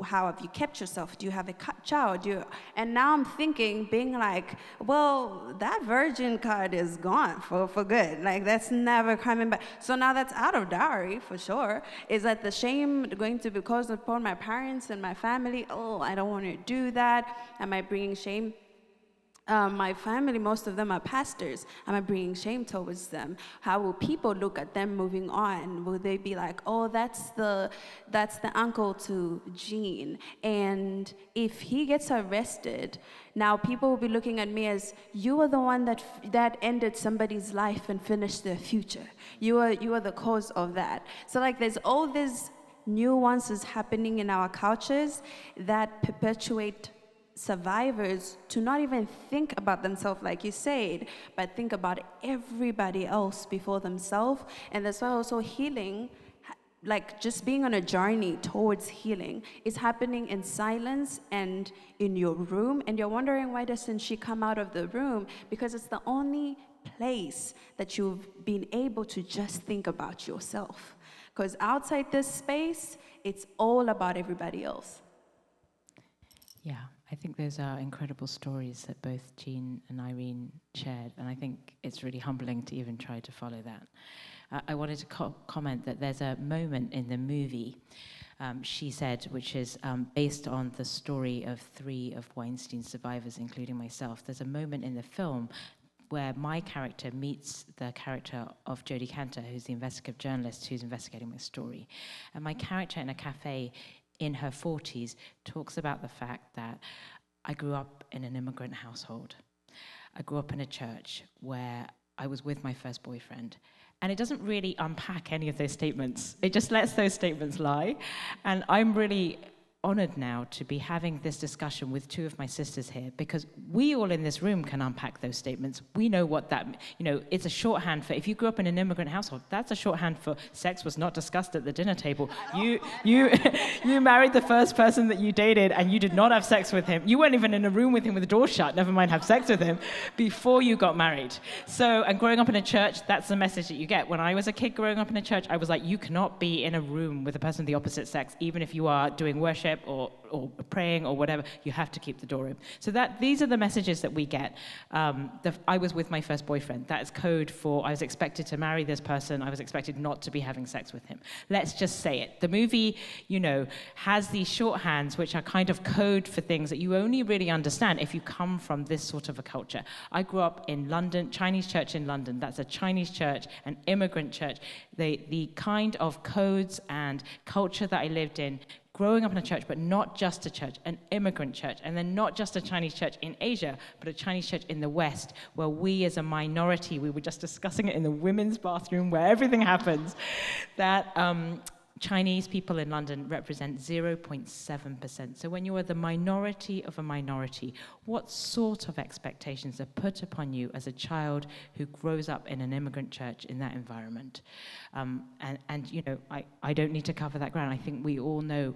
How have you kept yourself? Do you have a child? And now I'm thinking, being like, well, that virgin card is gone for good. Like, that's never coming back. So now that's out of dowry for sure. Is that the shame going to be caused upon my parents and my family? Oh, I don't want to do that. Am I bringing shame? My family, most of them are pastors. Am I bringing shame towards them? How will people look at them moving on? Will they be like, oh, that's the uncle to Jean, and if he gets arrested, now people will be looking at me as, you are the one that ended somebody's life and finished their future. You are the cause of that. So like, there's all these nuances happening in our cultures that perpetuate survivors to not even think about themselves, like you said, but think about everybody else before themselves. And that's why also healing, like just being on a journey towards healing, is happening in silence and in your room. And you're wondering, why doesn't she come out of the room? Because it's the only place that you've been able to just think about yourself. Because outside this space, it's all about everybody else. Yeah, I think those are incredible stories that both Jean and Irene shared, and I think it's really humbling to even try to follow that. I wanted to comment that there's a moment in the movie, she said, which is based on the story of 3 of Weinstein's survivors, including myself. There's a moment in the film where my character meets the character of Jodie Cantor, who's the investigative journalist who's investigating my story. And my character in a cafe in her 40s talks about the fact that I grew up in an immigrant household. I grew up in a church where I was with my first boyfriend. And it doesn't really unpack any of those statements. It just lets those statements lie. And I'm really honored now to be having this discussion with 2 of my sisters here, because we all in this room can unpack those statements. We know what that, it's a shorthand for, if you grew up in an immigrant household, that's a shorthand for sex was not discussed at the dinner table. You married the first person that you dated and you did not have sex with him. You weren't even in a room with him with the door shut, never mind have sex with him, before you got married. So, and growing up in a church, that's the message that you get. When I was a kid growing up in a church, I was like, you cannot be in a room with a person of the opposite sex, even if you are doing worship or praying or whatever, you have to keep the door open. So these are the messages that we get. I was with my first boyfriend. That is code for I was expected to marry this person. I was expected not to be having sex with him. Let's just say it. The movie, has these shorthands which are kind of code for things that you only really understand if you come from this sort of a culture. I grew up in London, Chinese church in London. That's a Chinese church, an immigrant church. The kind of codes and culture that I lived in, growing up in a church, but not just a church, an immigrant church, and then not just a Chinese church in Asia, but a Chinese church in the West, where we as a minority, we were just discussing it in the women's bathroom where everything happens, that Chinese people in London represent 0.7%. So when you are the minority of a minority, what sort of expectations are put upon you as a child who grows up in an immigrant church in that environment? I don't need to cover that ground. I think we all know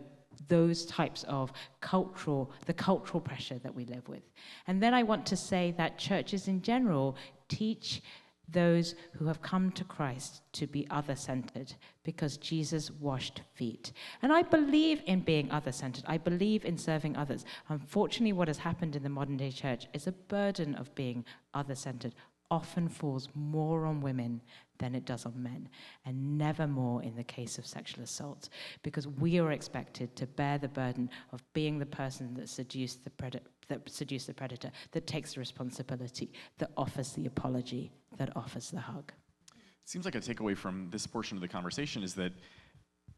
those types of the cultural pressure that we live with. And then I want to say that churches in general teach those who have come to Christ to be other-centered, because Jesus washed feet. And I believe in being other-centered. I believe in serving others. Unfortunately, what has happened in the modern-day church is a burden of being other-centered often falls more on women than it does on men, and never more in the case of sexual assault, because we are expected to bear the burden of being the person that seduced the predator, that takes the responsibility, that offers the apology, that offers the hug. It seems like a takeaway from this portion of the conversation is that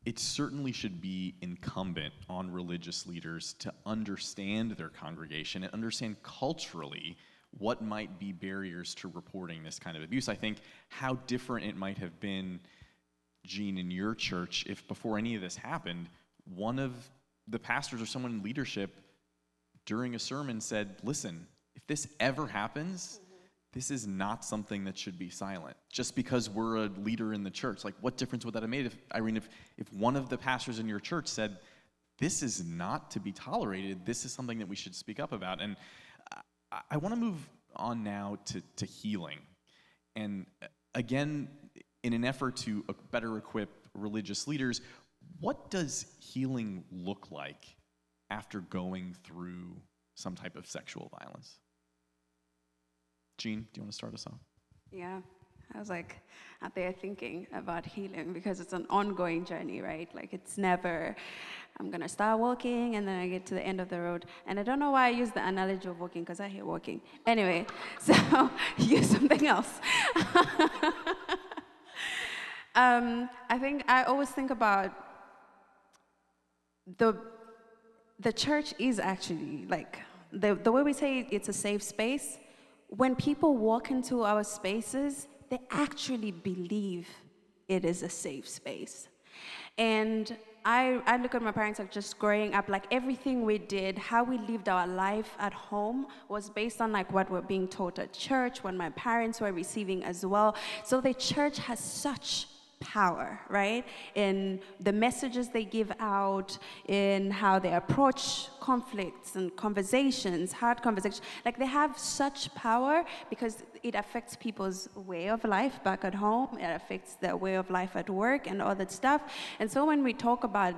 it certainly should be incumbent on religious leaders to understand their congregation and understand culturally what might be barriers to reporting this kind of abuse. I think how different it might have been, Jean, in your church, if before any of this happened, one of the pastors or someone in leadership during a sermon said, listen, if this ever happens, this is not something that should be silent. Just because we're a leader in the church, like what difference would that have made if, Irene, if one of the pastors in your church said, this is not to be tolerated, this is something that we should speak up about. And I want to move on now to healing. And again, in an effort to better equip religious leaders, what does healing look like after going through some type of sexual violence? Jean, do you want to start us off? Yeah, I was like out there thinking about healing, because it's an ongoing journey, right? Like it's never, I'm gonna start walking and then I get to the end of the road. And I don't know why I use the analogy of walking, because I hate walking. Anyway, so use something else. I think I always think about the church is actually like, the way we say it's a safe space, when people walk into our spaces, they actually believe it is a safe space. And I look at my parents like just growing up, like everything we did, how we lived our life at home was based on like what we're being taught at church, what my parents were receiving as well. So the church has such power, right? In the messages they give out, in how they approach conflicts and conversations, hard conversations. Like they have such power because it affects people's way of life back at home. It affects their way of life at work and all that stuff. And so when we talk about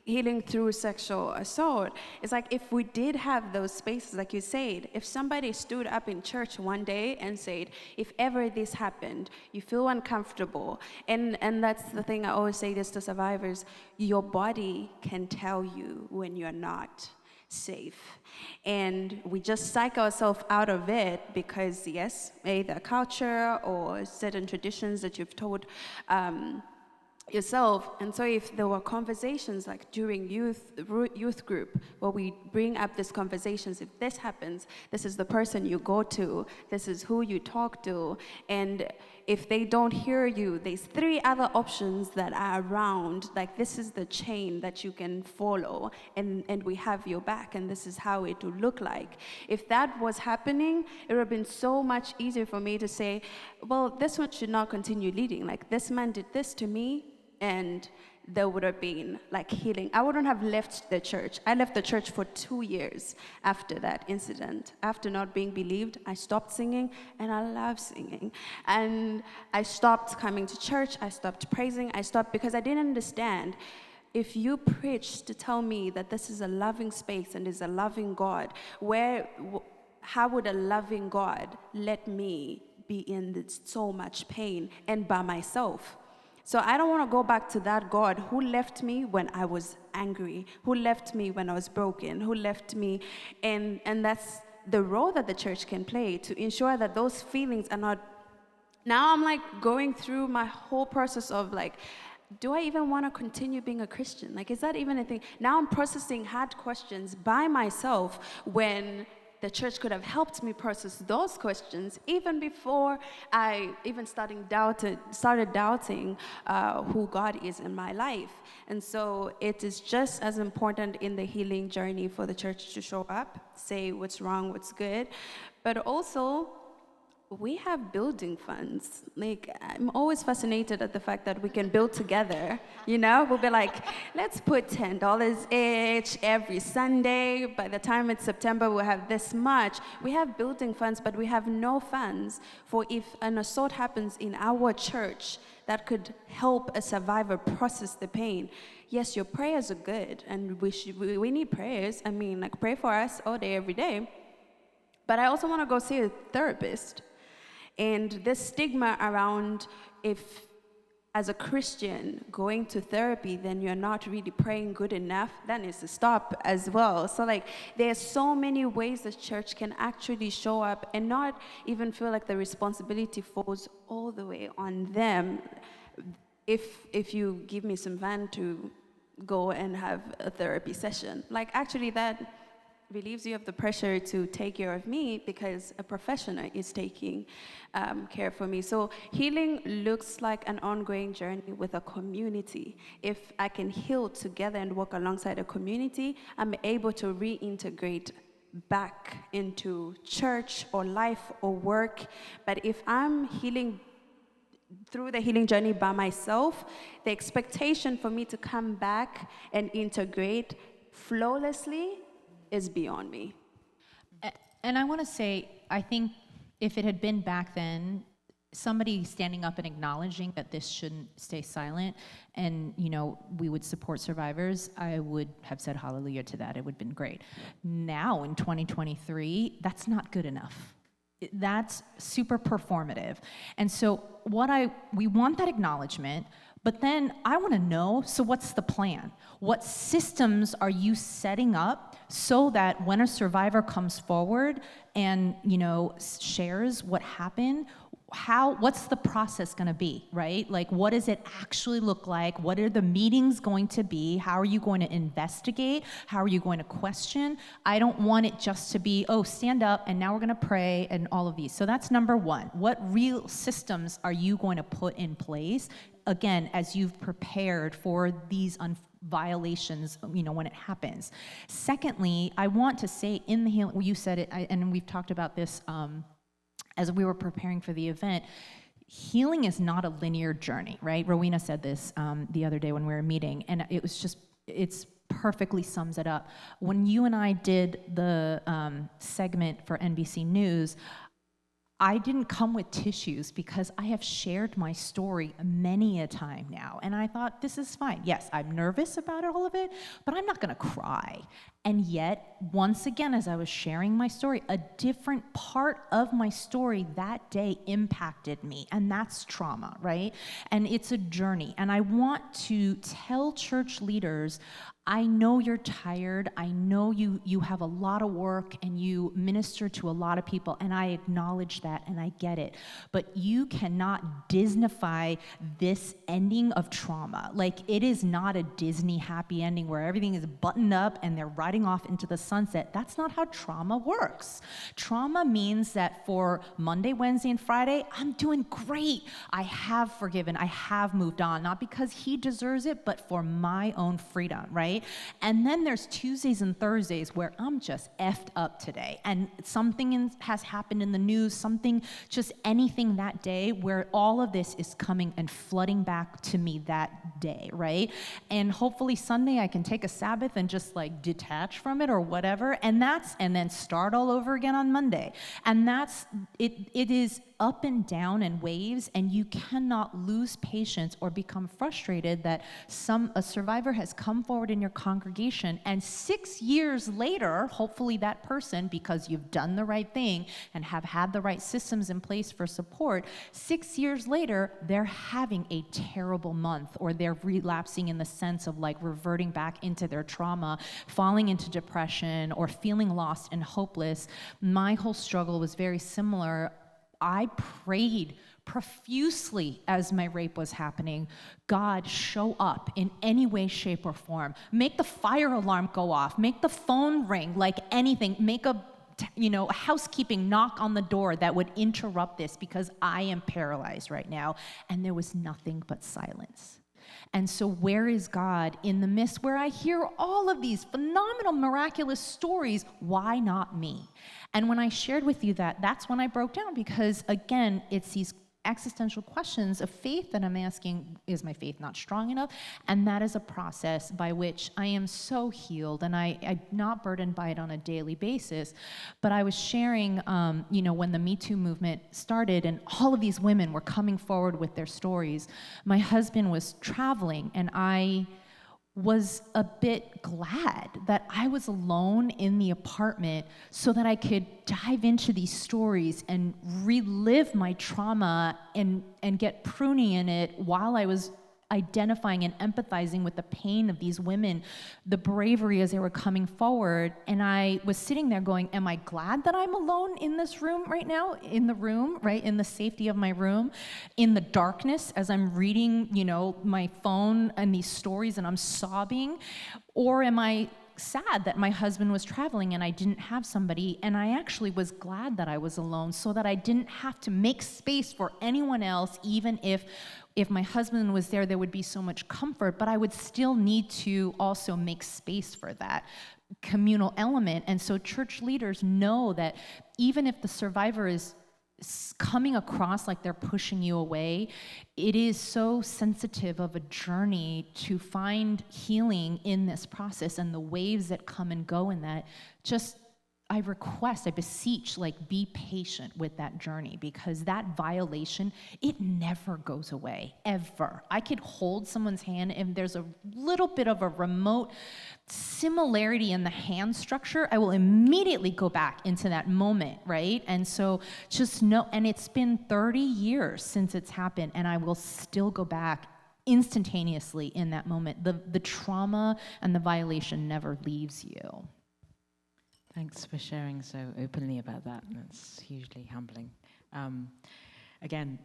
healing through sexual assault, it's like if we did have those spaces, like you said, if somebody stood up in church one day and said, if ever this happened, you feel uncomfortable, and that's the thing I always say this to survivors, your body can tell you when you're not safe. And we just psych ourselves out of it because, yes, either culture or certain traditions that you've told yourself. And so if there were conversations like during youth group where we bring up these conversations, if this happens, this is the person you go to, this is who you talk to, and if they don't hear you, there's 3 other options that are around, like this is the chain that you can follow, and we have your back, and this is how it would look like. If that was happening, it would have been so much easier for me to say, well, this one should not continue leading, like this man did this to me, and there would have been like healing. I wouldn't have left the church. I left the church for 2 years after that incident. After not being believed, I stopped singing, and I love singing. And I stopped coming to church, I stopped praising, I stopped because I didn't understand. If you preach to tell me that this is a loving space and is a loving God, how would a loving God let me be in so much pain and by myself? So I don't want to go back to that God who left me when I was angry, who left me when I was broken, who left me, and that's the role that the church can play to ensure that those feelings are not. Now I'm like going through my whole process of like, do I even want to continue being a Christian? Like, is that even a thing? Now I'm processing hard questions by myself when the church could have helped me process those questions even before I even started doubting who God is in my life. And so it is just as important in the healing journey for the church to show up, say what's wrong, what's good, but also we have building funds. Like, I'm always fascinated at the fact that we can build together, you know? We'll be like, let's put $10 each every Sunday. By the time it's September, we'll have this much. We have building funds, but we have no funds for if an assault happens in our church that could help a survivor process the pain. Yes, your prayers are good, and we need prayers. I mean, like, pray for us all day, every day. But I also want to go see a therapist. And this stigma around if, as a Christian, going to therapy, then you're not really praying good enough, that needs to stop as well. So like, there's so many ways the church can actually show up and not even feel like the responsibility falls all the way on them. If you give me some van to go and have a therapy session, like actually that relieves you of the pressure to take care of me because a professional is taking care for me. So healing looks like an ongoing journey with a community. If I can heal together and work alongside a community, I'm able to reintegrate back into church or life or work. But if I'm healing through the healing journey by myself, the expectation for me to come back and integrate flawlessly is beyond me. And I want to say, I think if it had been back then, somebody standing up and acknowledging that this shouldn't stay silent and, you know, we would support survivors, I would have said hallelujah to that. It would have been great. Now in 2023, that's not good enough. That's super performative. And so we want that acknowledgement, but then I want to know, so what's the plan? What systems are you setting up so that when a survivor comes forward and, you know, shares what happened, what's the process going to be, right? Like, what does it actually look like? What are the meetings going to be? How are you going to investigate? How are you going to question? I don't want it just to be, oh, stand up and now we're going to pray and all of these. So that's number one. What real systems are you going to put in place again, as you've prepared for these violations, when it happens. Secondly, I want to say in the healing, you said it, and we've talked about this as we were preparing for the event. Healing is not a linear journey, right? Rowena said this the other day when we were meeting, and it's perfectly sums it up. When you and I did the segment for NBC News, I didn't come with tissues because I have shared my story many a time now. And I thought, this is fine. Yes, I'm nervous about all of it, but I'm not gonna cry. And yet, once again, as I was sharing my story, a different part of my story that day impacted me, and that's trauma, right? And it's a journey. And I want to tell church leaders, I know you're tired. I know you have a lot of work and you minister to a lot of people, and I acknowledge that and I get it. But you cannot Disneyfy this ending of trauma. Like, it is not a Disney happy ending where everything is buttoned up and they're riding off into the sunset. That's not how trauma works. Trauma means that for Monday, Wednesday, and Friday, I'm doing great. I have forgiven. I have moved on, not because he deserves it, but for my own freedom, right? And then there's Tuesdays and Thursdays where I'm just effed up today. And something has happened in the news, just anything that day where all of this is coming and flooding back to me that day, right? And hopefully Sunday I can take a Sabbath and just like detach from it or whatever, and then start all over again on Monday. And that's it. It is up and down and waves, and you cannot lose patience or become frustrated that a survivor has come forward in your congregation, and 6 years later, hopefully that person, because you've done the right thing and have had the right systems in place for support, 6 years later, they're having a terrible month, or they're relapsing in the sense of like reverting back into their trauma, falling into depression, or feeling lost and hopeless. My whole struggle was very similar. I prayed profusely as my rape was happening. God, show up in any way, shape, or form. Make the fire alarm go off. Make the phone ring, like anything. Make a housekeeping knock on the door that would interrupt this, because I am paralyzed right now. And there was nothing but silence. And so where is God in the midst where I hear all of these phenomenal, miraculous stories? Why not me? And when I shared with you that's when I broke down, because again, it's these existential questions of faith that I'm asking, is my faith not strong enough? And that is a process by which I am so healed, and I'm not burdened by it on a daily basis. But I was sharing, when the Me Too movement started and all of these women were coming forward with their stories, my husband was traveling, and I was a bit glad that I was alone in the apartment so that I could dive into these stories and relive my trauma and get pruny in it while I was identifying and empathizing with the pain of these women, the bravery as they were coming forward. And I was sitting there going, am I glad that I'm alone in this room right now, in the room, right, in the safety of my room, in the darkness as I'm reading, my phone and these stories and I'm sobbing? Or am I sad that my husband was traveling and I didn't have somebody, and I actually was glad that I was alone so that I didn't have to make space for anyone else, even if my husband was there would be so much comfort, but I would still need to also make space for that communal element. And so church leaders know that even if the survivor is coming across like they're pushing you away, it is so sensitive of a journey to find healing in this process, and the waves that come and go in that. I beseech, be patient with that journey, because that violation, it never goes away, ever. I could hold someone's hand and there's a little bit of a remote similarity in the hand structure, I will immediately go back into that moment, right? And so just know, and it's been 30 years since it's happened, and I will still go back instantaneously in that moment. The trauma and the violation never leaves you. Thanks for sharing so openly about that. That's hugely humbling. Again,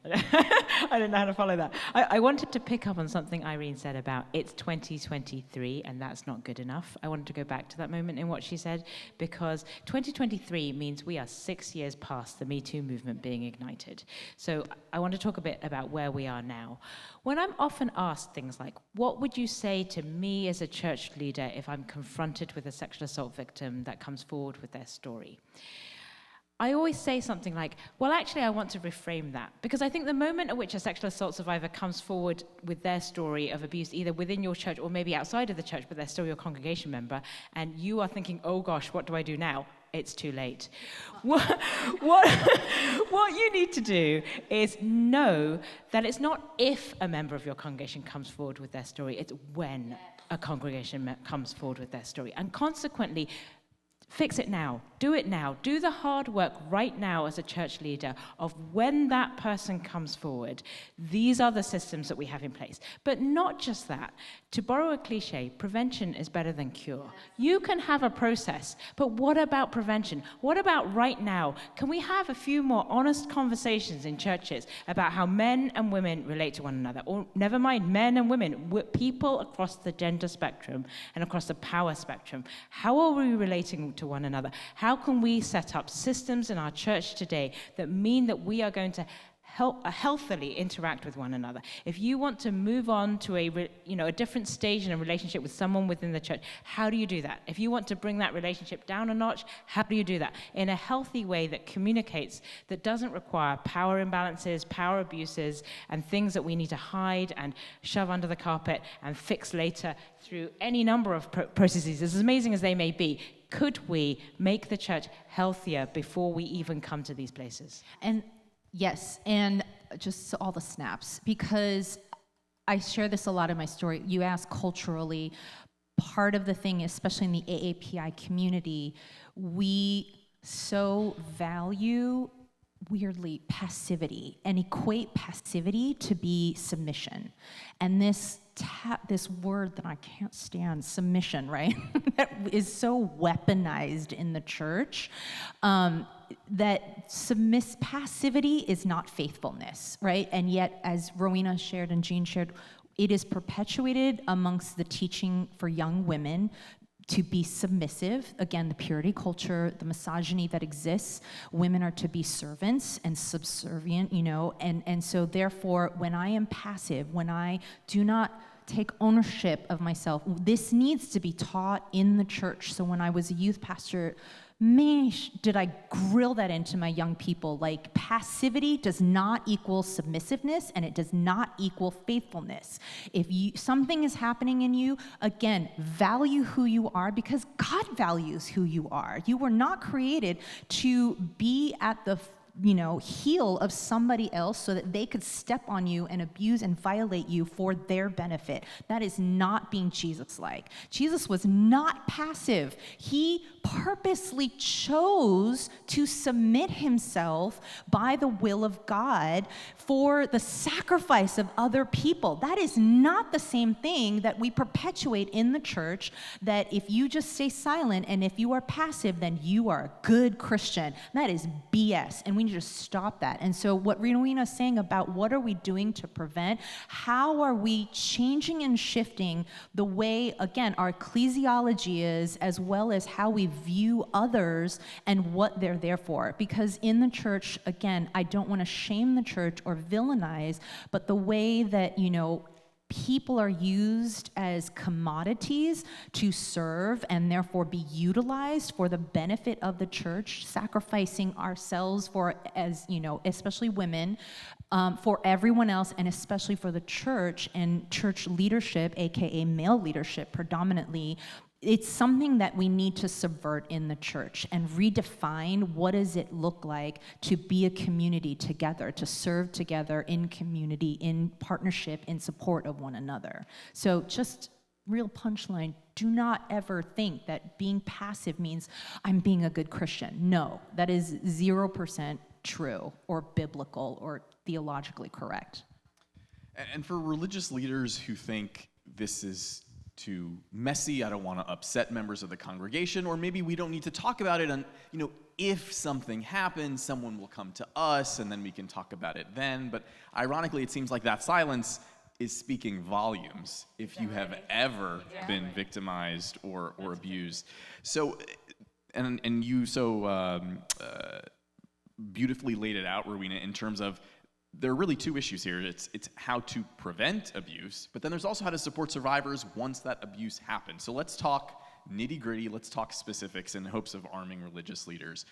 I don't know how to follow that. I wanted to pick up on something Irene said about it's 2023 and that's not good enough. I wanted to go back to that moment in what she said, because 2023 means we are 6 years past the Me Too movement being ignited. So I want to talk a bit about where we are now. When I'm often asked things like, what would you say to me as a church leader if I'm confronted with a sexual assault victim that comes forward with their story? I always say something like, well, actually, I want to reframe that. Because I think the moment at which a sexual assault survivor comes forward with their story of abuse, either within your church or maybe outside of the church, but they're still your congregation member, and you are thinking, oh gosh, what do I do now? It's too late. What you need to do is know that it's not if a member of your congregation comes forward with their story, it's when a congregation comes forward with their story. And consequently, fix it now. Do it now. Do the hard work right now as a church leader of when that person comes forward, these are the systems that we have in place. But not just that. To borrow a cliche, prevention is better than cure. You can have a process, but what about prevention? What about right now? Can we have a few more honest conversations in churches about how men and women relate to one another? Or never mind men and women, people across the gender spectrum and across the power spectrum. How are we relating to one another? How can we set up systems in our church today that mean that we are going to healthily interact with one another? If you want to move on to a different stage in a relationship with someone within the church, how do you do that? If you want to bring that relationship down a notch, how do you do that? In a healthy way that communicates, that doesn't require power imbalances, power abuses, and things that we need to hide and shove under the carpet and fix later through any number of processes, as amazing as they may be. Could we make the church healthier before we even come to these places? And yes, and just all the snaps, because I share this a lot in my story. You ask culturally, part of the thing, especially in the AAPI community, we so value, weirdly, passivity and equate passivity to be submission. And this word that I can't stand, submission, right? That is so weaponized in the church, that passivity is not faithfulness, right? And yet, as Rowena shared and Jean shared, it is perpetuated amongst the teaching for young women to be submissive. Again, the purity culture, the misogyny that exists, women are to be servants and subservient, and so therefore, when I am passive, when I do not take ownership of myself, this needs to be taught in the church. So when I was a youth pastor, man, did I grill that into my young people. Like, passivity does not equal submissiveness, and it does not equal faithfulness. If something is happening in you, again, value who you are, because God values who you are. You were not created to be at the heel of somebody else so that they could step on you and abuse and violate you for their benefit. That is not being Jesus-like. Jesus was not passive. He purposely chose to submit himself by the will of God for the sacrifice of other people. That is not the same thing that we perpetuate in the church, that if you just stay silent and if you are passive, then you are a good Christian. That is BS, and we need to stop that. And so what Rowena is saying about what are we doing to prevent, how are we changing and shifting the way, again, our ecclesiology is, as well as how we view others and what they're there for. Because in the church, again, I don't want to shame the church or villainize, but the way that, people are used as commodities to serve and therefore be utilized for the benefit of the church, sacrificing ourselves for, especially women, for everyone else, and especially for the church and church leadership, aka male leadership predominantly. It's something that we need to subvert in the church and redefine what does it look like to be a community together, to serve together in community, in partnership, in support of one another. So just real punchline, do not ever think that being passive means I'm being a good Christian. No, that is 0% true or biblical or theologically correct. And for religious leaders who think this is too messy, I don't want to upset members of the congregation, or maybe we don't need to talk about it, and if something happens, someone will come to us, and then we can talk about it then. But ironically, it seems like that silence is speaking volumes if you have ever been victimized or abused. So, and you so beautifully laid it out, Rowena, in terms of there are really two issues here. It's how to prevent abuse, but then there's also how to support survivors once that abuse happens. So let's talk nitty-gritty, let's talk specifics in hopes of arming religious leaders.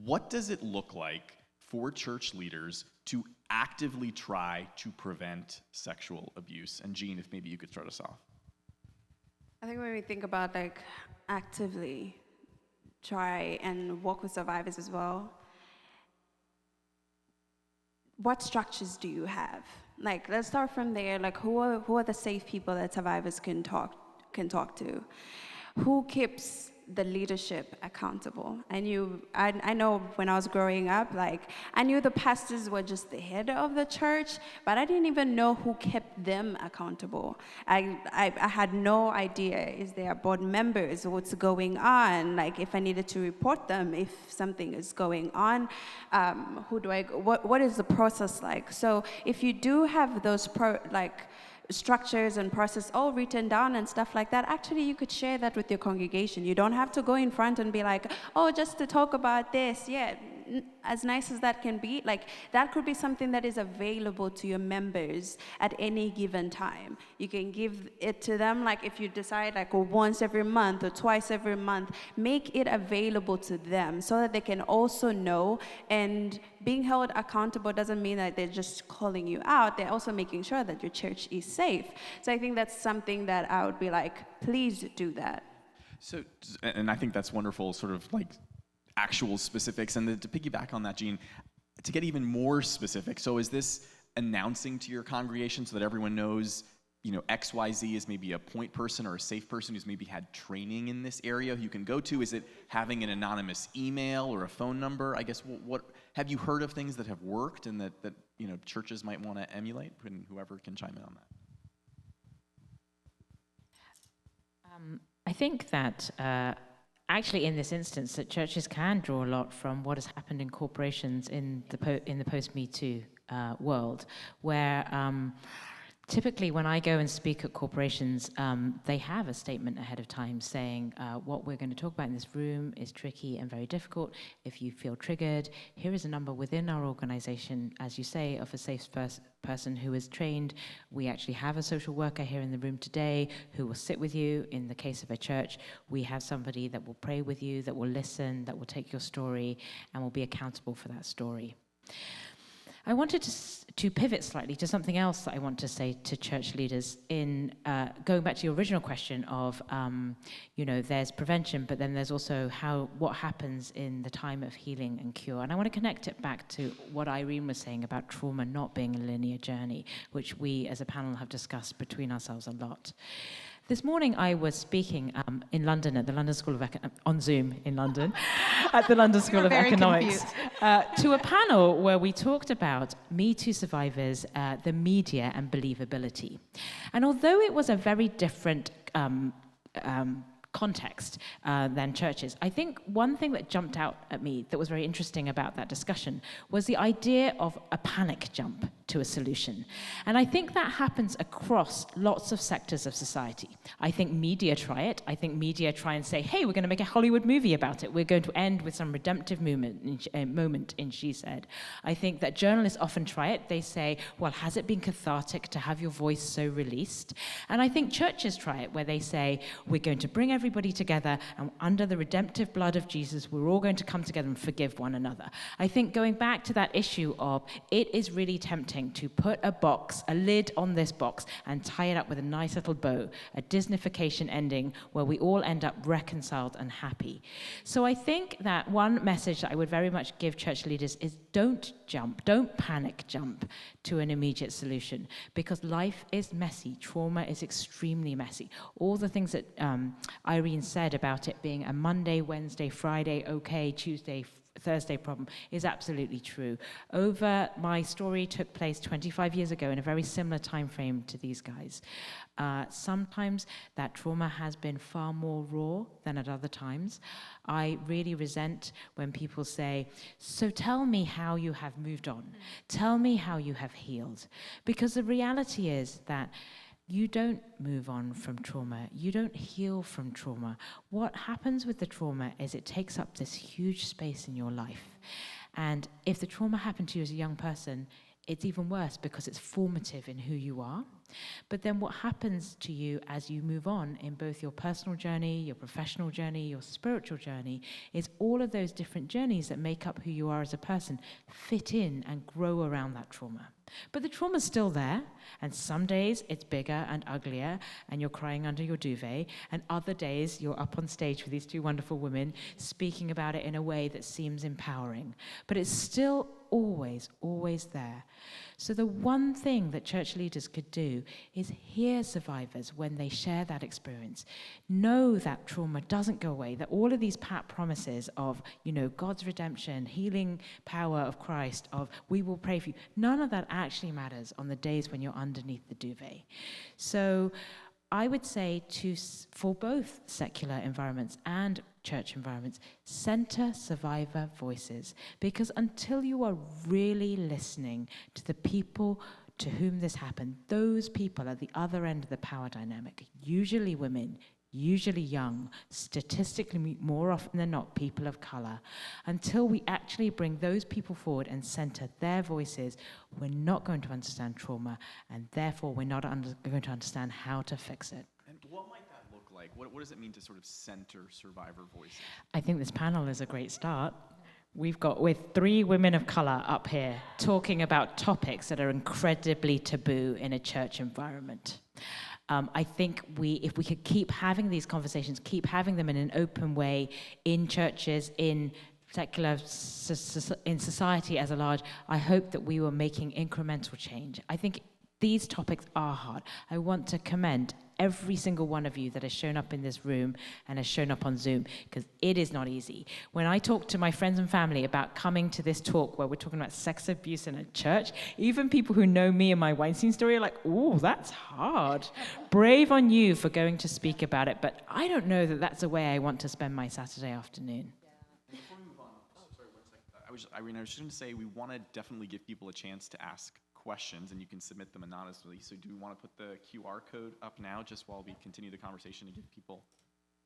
What does it look like for church leaders to actively try to prevent sexual abuse? And Jean, if maybe you could start us off. I think when we think about like actively try and work with survivors as well, what structures do you have? Like, let's start from there. Like, who are the safe people that survivors can talk to? Who keeps the leadership accountable? I know when I was growing up, like, I knew the pastors were just the head of the church, but I didn't even know who kept them accountable. I had no idea. Is there board members? What's going on? Like, if I needed to report them, if something is going on, who do I go? What is the process like? So if you do have those structures and process all written down and stuff like that, actually you could share that with your congregation. You don't have to go in front and be like, oh, just to talk about this. Yeah, as nice as that can be, like, that could be something that is available to your members at any given time. You can give it to them, like, if you decide, like, once every month or twice every month, make it available to them so that they can also know. And being held accountable doesn't mean that they're just calling you out. They're also making sure that your church is safe. So I think that's something that I would be like, please do that. So, and I think that's wonderful, sort of like actual specifics. And to piggyback on that, Jean, to get even more specific, so is this announcing to your congregation so that everyone knows, XYZ is maybe a point person or a safe person who's maybe had training in this area who you can go to? Is it having an anonymous email or a phone number? I guess, what have you heard of things that have worked and that churches might want to emulate? And whoever can chime in on that. I think that actually, in this instance, that churches can draw a lot from what has happened in corporations in the post-Me Too world, where typically when I go and speak at corporations, they have a statement ahead of time saying what we're going to talk about in this room is tricky and very difficult. If you feel triggered, here is a number within our organization, as you say, of a safe person who is trained. We actually have a social worker here in the room today who will sit with you. In the case of a church, we have somebody that will pray with you, that will listen, that will take your story and will be accountable for that story. I wanted to pivot slightly to something else that I want to say to church leaders in going back to your original question of, there's prevention, but then there's also what happens in the time of healing and cure. And I want to connect it back to what Irene was saying about trauma not being a linear journey, which we as a panel have discussed between ourselves a lot. This morning I was speaking in London at the London School of on Zoom in London at the London School of Economics to a panel where we talked about Me Too survivors, the media and believability. And although it was a very different context than churches, I think one thing that jumped out at me that was very interesting about that discussion was the idea of a panic jump to a solution. And I think that happens across lots of sectors of society. I think media try it. I think media try and say, hey, we're going to make a Hollywood movie about it. We're going to end with some redemptive moment in She Said. I think that journalists often try it. They say, well, has it been cathartic to have your voice so released? And I think churches try it, where they say, we're going to bring everybody together, and under the redemptive blood of Jesus, we're all going to come together and forgive one another. I think going back to that issue of, it is really tempting to put a lid on this box and tie it up with a nice little bow, a Disneyfication ending where we all end up reconciled and happy. So I think that one message that I would very much give church leaders is don't panic jump to an immediate solution, because life is messy. Trauma is extremely messy. All the things that Irene said about it being a Monday, Wednesday, Friday, okay, Tuesday, Thursday problem is absolutely true. My story took place 25 years ago in a very similar time frame to these guys. Sometimes that trauma has been far more raw than at other times. I really resent when people say, so tell me how you have moved on. Tell me how you have healed. Because the reality is that you don't move on from trauma. You don't heal from trauma. What happens with the trauma is it takes up this huge space in your life. And if the trauma happened to you as a young person, it's even worse because it's formative in who you are. But then what happens to you as you move on in both your personal journey, your professional journey, your spiritual journey, is all of those different journeys that make up who you are as a person fit in and grow around that trauma. But the trauma's still there, and some days it's bigger and uglier, and you're crying under your duvet, and other days you're up on stage with these two wonderful women speaking about it in a way that seems empowering. But it's still always, always there. So the one thing that church leaders could do is hear survivors when they share that experience. Know that trauma doesn't go away, that all of these pat promises of, God's redemption, healing power of Christ, of we will pray for you, none of that actually matters on the days when you're underneath the duvet. So I would say for both secular environments and church environments, center survivor voices. Because until you are really listening to the people to whom this happened, those people at the other end of the power dynamic, usually women, usually young, statistically more often than not people of color, until we actually bring those people forward and center their voices, we're not going to understand trauma, and therefore we're not going to understand how to fix it. And what might that look like? What does it mean to sort of center survivor voices? I think this panel is a great start. With 3 women of color up here talking about topics that are incredibly taboo in a church environment. I think if we could keep having these conversations, keep having them in an open way in churches, in secular, in society as a large, I hope that we were making incremental change. I think these topics are hard. I want to commend every single one of you that has shown up in this room and has shown up on Zoom, because it is not easy. When I talk to my friends and family about coming to this talk where we're talking about sex abuse in a church, even people who know me and my Weinstein story are like, ooh, that's hard. Brave on you for going to speak about it, but I don't know that that's the way I want to spend my Saturday afternoon. And before we move on, sorry, 1 second. I was just going to say we want to definitely give people a chance to ask questions, and you can submit them anonymously. So do we want to put the QR code up now just while we continue the conversation to give people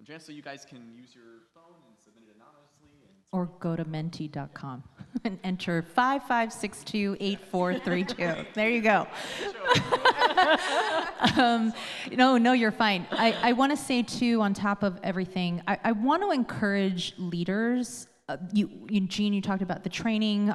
a chance so you guys can use your phone and submit it anonymously? Or go to menti.com and enter 55628432. There you go. No, you're fine. I want to say, too, on top of everything, I want to encourage leaders. Eugene, you talked about the training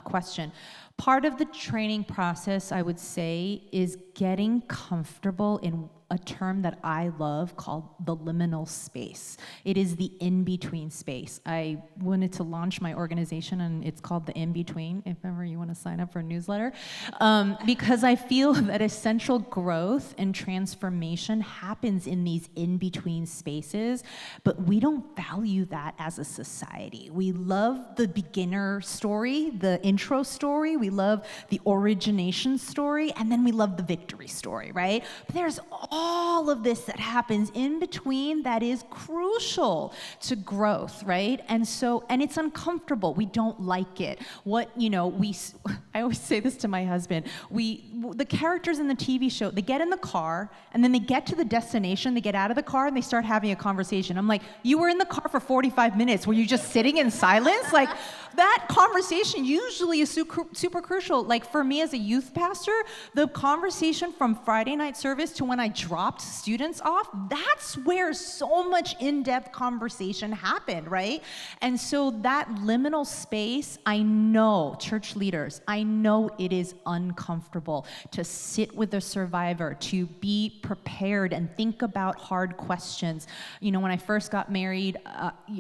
question. Part of the training process, I would say, is getting comfortable in a term that I love called the liminal space. It is the in-between space. I wanted to launch my organization, and it's called the In-Between, if ever you want to sign up for a newsletter, because I feel that essential growth and transformation happens in these in-between spaces, but we don't value that as a society. We love the beginner story, the intro story, we love the origination story, and then we love the victory story, right? But there's all of this that happens in between that is crucial to growth, right? And it's uncomfortable. We don't like it. I always say this to my husband. The characters in the TV show, they get in the car, and then they get to the destination, they get out of the car, and they start having a conversation. I'm like, you were in the car for 45 minutes. Were you just sitting in silence? Like, that conversation usually is super crucial. Like, for me as a youth pastor, the conversation from Friday night service to when I dropped students off, that's where so much in-depth conversation happened, right? And so that liminal space, I know, church leaders, I know it is uncomfortable to sit with a survivor, to be prepared and think about hard questions. When I first got married,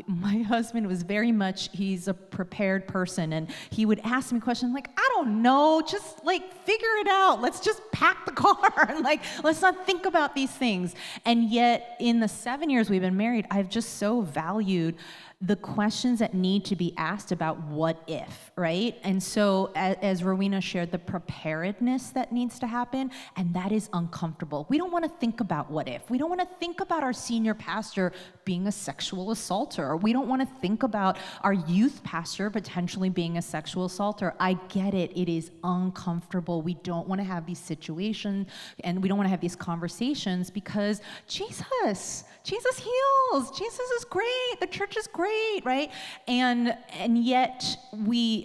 my husband was very much, he's a prepared person, and he would ask me questions like, I don't know, just figure it out. Let's just pack the car and let's not think about these things. And yet in the 7 years we've been married, I've just so valued the questions that need to be asked about what if, right? And so as Rowena shared, the preparedness that needs to happen, and that is uncomfortable. We don't want to think about what if. We don't want to think about our senior pastor being a sexual assaulter. We don't want to think about our youth pastor potentially being a sexual assaulter. I get it. It is uncomfortable. We don't want to have these situations, and we don't want to have these conversations because Jesus heals. Jesus is great. The church is great, right? And yet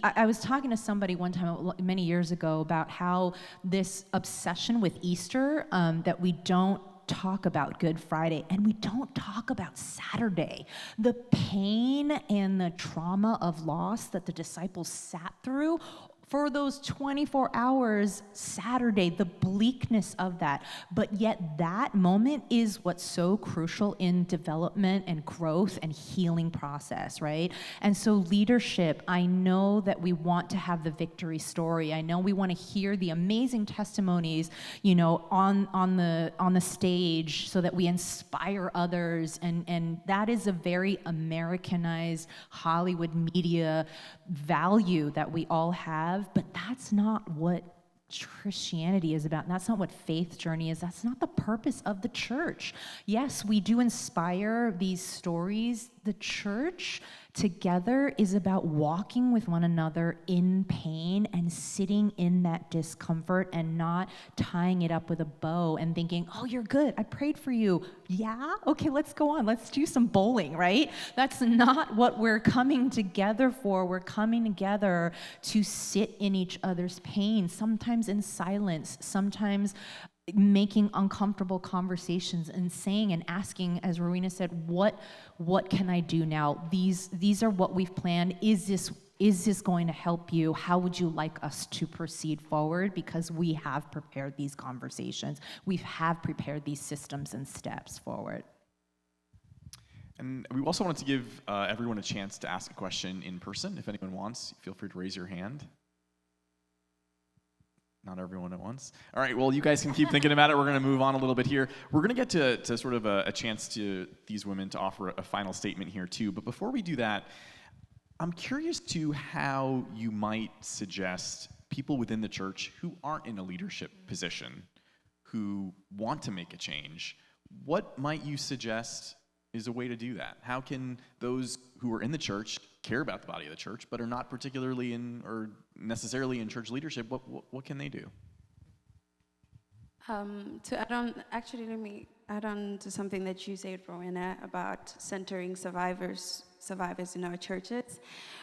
I was talking to somebody one time many years ago about how this obsession with Easter, that we don't talk about Good Friday and we don't talk about Saturday. The pain and the trauma of loss that the disciples sat through for those 24 hours Saturday, the bleakness of that. But yet that moment is what's so crucial in development and growth and healing process, right? And so leadership, I know that we want to have the victory story. I know we want to hear the amazing testimonies, on the stage so that we inspire others. And that is a very Americanized Hollywood media value that we all have. But that's not what Christianity is about. And that's not what faith journey is. That's not the purpose of the church. Yes, we do inspire these stories. The church together is about walking with one another in pain and sitting in that discomfort and not tying it up with a bow and thinking, oh, you're good. I prayed for you. Yeah? Okay, let's go on. Let's do some bowling, right? That's not what we're coming together for. We're coming together to sit in each other's pain, sometimes in silence, sometimes making uncomfortable conversations and saying and asking, as Rowena said, what can I do now? These are what we've planned. Is this going to help you? How would you like us to proceed forward? Because we have prepared these conversations. We have prepared these systems and steps forward. And we also wanted to give everyone a chance to ask a question in person. If anyone wants, feel free to raise your hand. Not everyone at once. All right, well, you guys can keep thinking about it. We're going to move on a little bit here. We're going to get to sort of a chance to these women to offer a final statement here too. But before we do that, I'm curious to how you might suggest people within the church who aren't in a leadership position, who want to make a change, what might you suggest is a way to do that? How can those who are in the church care about the body of the church, but are not particularly in or necessarily in church leadership, what can they do? Let me add on to something that you said, Rowena, about centering survivors in our churches.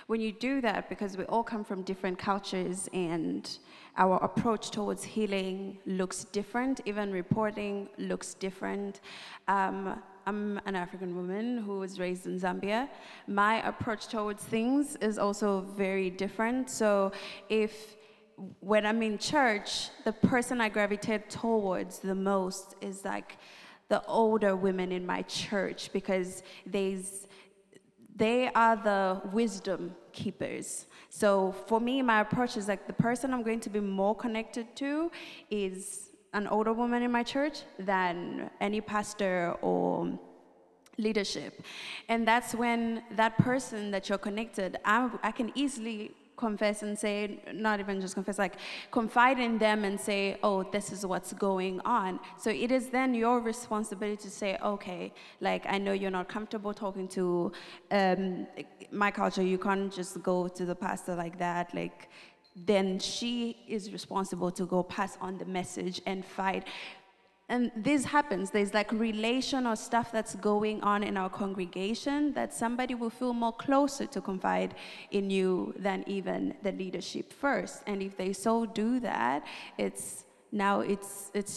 When you do that, because we all come from different cultures and our approach towards healing looks different, even reporting looks different. I'm an African woman who was raised in Zambia. My approach towards things is also very different. So when I'm in church, the person I gravitate towards the most is like the older women in my church, because they are the wisdom keepers. So for me, my approach is like the person I'm going to be more connected to is an older woman in my church than any pastor or leadership. And that's when that person that you're connected, I can easily confess and say, not even just confess, like confide in them and say, oh, this is what's going on. So it is then your responsibility to say, okay, like I know you're not comfortable talking to my culture, you can't just go to the pastor like that, like then she is responsible to go pass on the message and fight. And this happens. There's like relational stuff that's going on in our congregation that somebody will feel more closer to confide in you than even the leadership first. And if they so do that, it's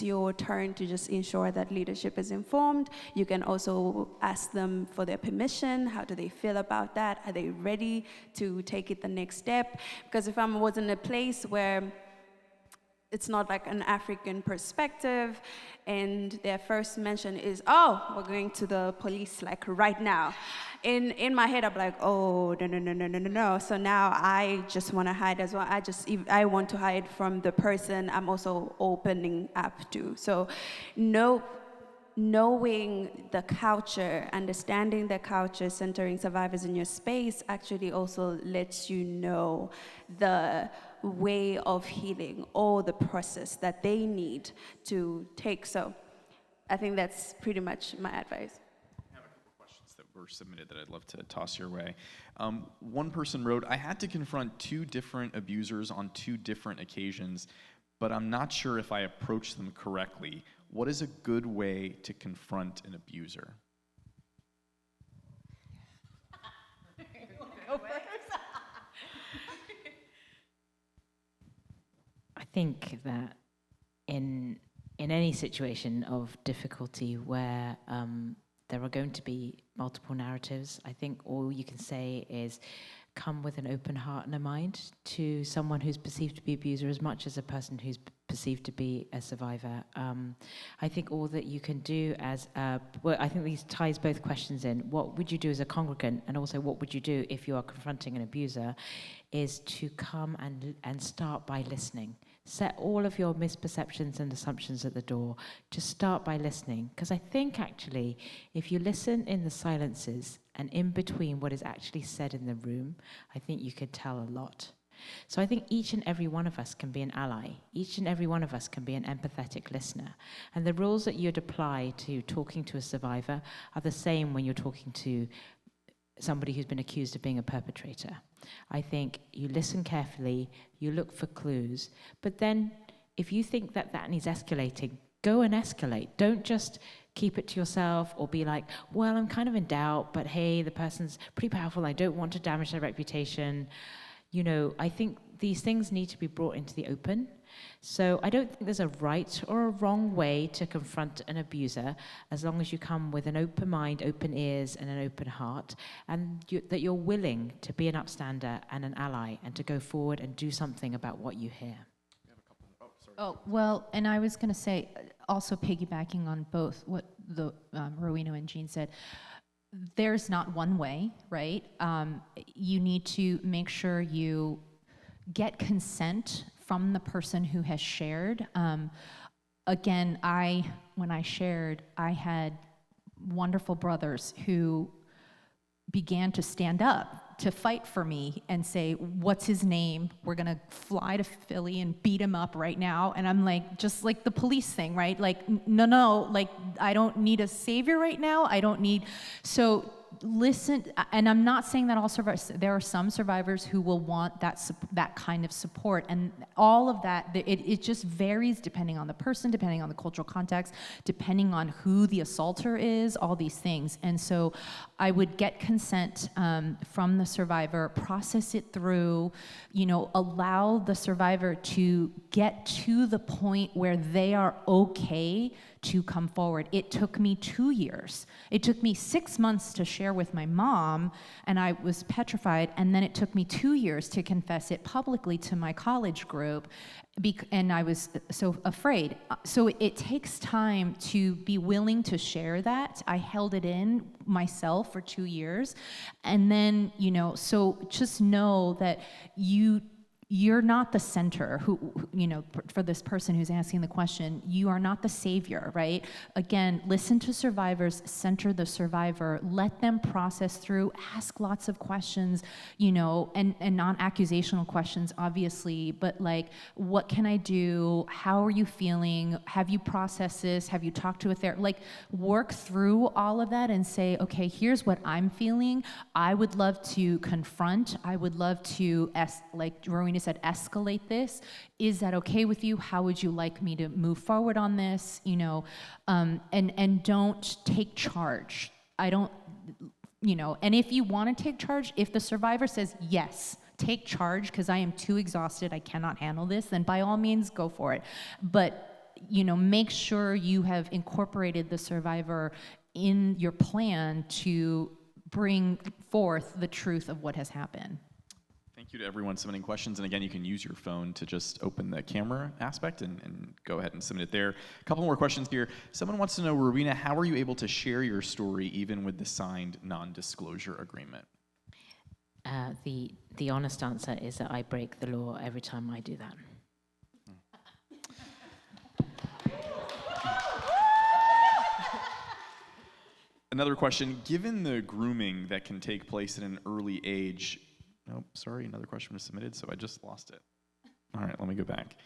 your turn to just ensure that leadership is informed. You can also ask them for their permission. How do they feel about that? Are they ready to take it the next step? Because if I was in a place where it's not like an African perspective, and their first mention is, oh, we're going to the police like right now. In my head, I'm like, oh, no. So now I just want to hide as well. I want to hide from the person I'm also opening up to. So no, knowing the culture, understanding the culture, centering survivors in your space actually also lets you know the way of healing or the process that they need to take. So I think that's pretty much my advice. I have a couple questions that were submitted that I'd love to toss your way. One person wrote, I had to confront 2 different abusers on 2 different occasions, but I'm not sure if I approached them correctly. What is a good way to confront an abuser? I think that in any situation of difficulty where there are going to be multiple narratives, I think all you can say is come with an open heart and a mind to someone who's perceived to be abuser as much as a person who's perceived to be a survivor. I think all that you can do as well, I think these ties both questions in. What would you do as a congregant, and also what would you do if you are confronting an abuser, is to come and start by listening. Set all of your misperceptions and assumptions at the door. Just start by listening. Because I think actually, if you listen in the silences and in between what is actually said in the room, I think you could tell a lot. So I think each and every one of us can be an ally. Each and every one of us can be an empathetic listener. And the rules that you'd apply to talking to a survivor are the same when you're talking to somebody who's been accused of being a perpetrator. I think you listen carefully, you look for clues, but then if you think that needs escalating, go and escalate. Don't just keep it to yourself or be like, well, I'm kind of in doubt, but hey, the person's pretty powerful, I don't want to damage their reputation. You know, I think these things need to be brought into the open. So I don't think there's a right or a wrong way to confront an abuser, as long as you come with an open mind, open ears, and an open heart, and that you're willing to be an upstander and an ally, and to go forward and do something about what you hear. Oh, well, and I was going to say, also piggybacking on both what the Rowena and Jean said, there's not one way, right? You need to make sure you get consent from the person who has shared. Again, when I shared, I had wonderful brothers who began to stand up to fight for me and say, what's his name? We're gonna fly to Philly and beat him up right now. And I'm like, just like the police thing, right? Like, no, like, I don't need a savior right now. So listen, and I'm not saying that all survivors, there are some survivors who will want that kind of support, and all of that, it just varies depending on the person, depending on the cultural context, depending on who the assaulter is, all these things. And so I would get consent from the survivor, process it through, allow the survivor to get to the point where they are okay to come forward. It took me 2 years. It took me 6 months to share with my mom, and I was petrified, and then it took me 2 years to confess it publicly to my college group, and I was so afraid. So it takes time to be willing to share that. I held it in myself for 2 years, and then, so just know that you're not the center for this person who's asking the question. You are not the savior, right? Again, listen to survivors, center the survivor, let them process through, ask lots of questions, and non-accusational questions, obviously, but like, what can I do? How are you feeling? Have you processed this? Have you talked to a therapist? Like, work through all of that and say, okay, here's what I'm feeling. I would love to confront. I would love to, like Rowena said, escalate this. Is that okay with you? How would you like me to move forward on this? And don't take charge. And if you want to take charge, if the survivor says, yes, take charge because I am too exhausted, I cannot handle this, then by all means go for it. But, make sure you have incorporated the survivor in your plan to bring forth the truth of what has happened. Thank you to everyone submitting questions. And again, you can use your phone to just open the camera aspect and go ahead and submit it there. A couple more questions here. Someone wants to know, Rowena, how are you able to share your story even with the signed non-disclosure agreement? The honest answer is that I break the law every time I do that. Another question, given the grooming that can take place at an early age, another question was submitted, so I just lost it. All right, let me go back.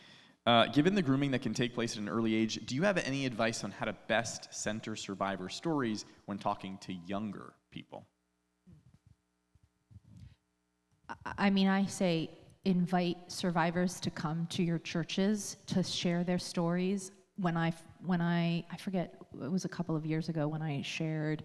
Given the grooming that can take place at an early age, do you have any advice on how to best center survivor stories when talking to younger people? I mean, I say invite survivors to come to your churches to share their stories. When I forget, it was a couple of years ago when I shared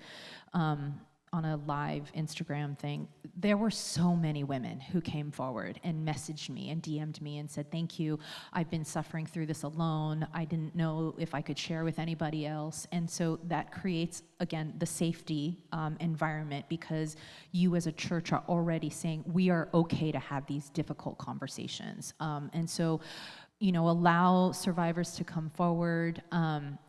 on a live Instagram thing, there were so many women who came forward and messaged me and DM'd me and said, thank you, I've been suffering through this alone. I didn't know if I could share with anybody else. And so that creates, again, the safety environment, because you as a church are already saying, we are okay to have these difficult conversations. And so, allow survivors to come forward.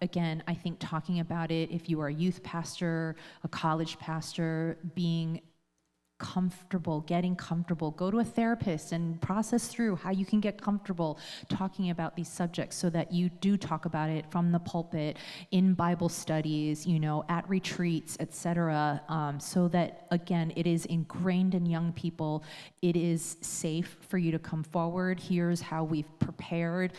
Again, I think talking about it, if you are a youth pastor, a college pastor, being comfortable, getting comfortable, go to a therapist and process through how you can get comfortable talking about these subjects so that you do talk about it from the pulpit, in Bible studies, at retreats, etc. So that, again, it is ingrained in young people. It is safe for you to come forward. Here's how we've prepared.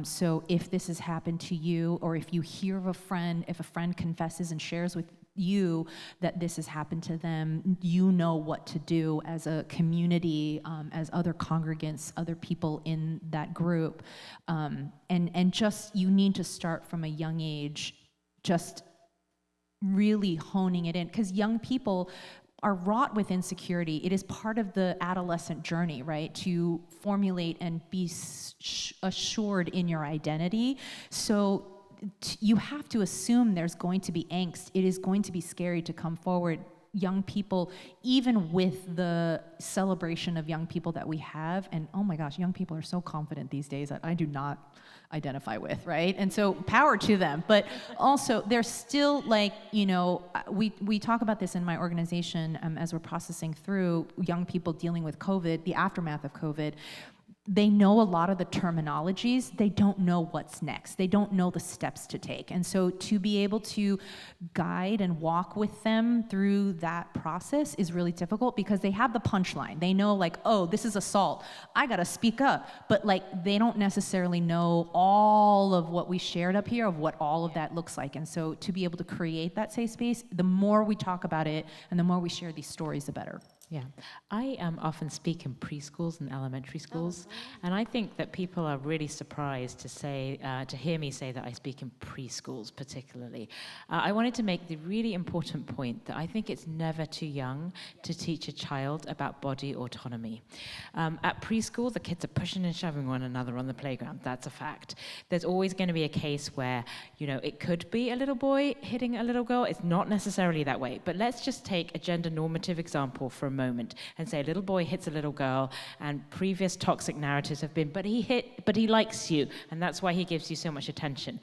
So if this has happened to you, or if you hear of a friend, if a friend confesses and shares with you that this has happened to them, you know what to do as a community, as other congregants, other people in that group. And just, you need to start from a young age, just really honing it in, because young people are wrought with insecurity. It is part of the adolescent journey, right? To formulate and be assured in your identity. So you have to assume there's going to be angst. It is going to be scary to come forward. Young people, even with the celebration of young people that we have, and oh my gosh, young people are so confident these days that I do not identify with, right? And so power to them. But also, they're still like, we talk about this in my organization as we're processing through young people dealing with COVID, the aftermath of COVID. They know a lot of the terminologies. They don't know what's next. They don't know the steps to take. And so to be able to guide and walk with them through that process is really difficult, because they have the punchline. They know, like, oh, this is assault. I got to speak up. But they don't necessarily know all of what we shared up here, of what all of that looks like. And so to be able to create that safe space, the more we talk about it and the more we share these stories, the better. Yeah, I often speak in preschools and elementary schools, and I think that people are really surprised to hear me say that I speak in preschools particularly. I wanted to make the really important point that I think it's never too young to teach a child about body autonomy. At preschool, the kids are pushing and shoving one another on the playground. That's a fact. There's always going to be a case where, it could be a little boy hitting a little girl. It's not necessarily that way, but let's just take a gender normative example for a moment and say a little boy hits a little girl, and previous toxic narratives have been, but he likes you, and that's why he gives you so much attention.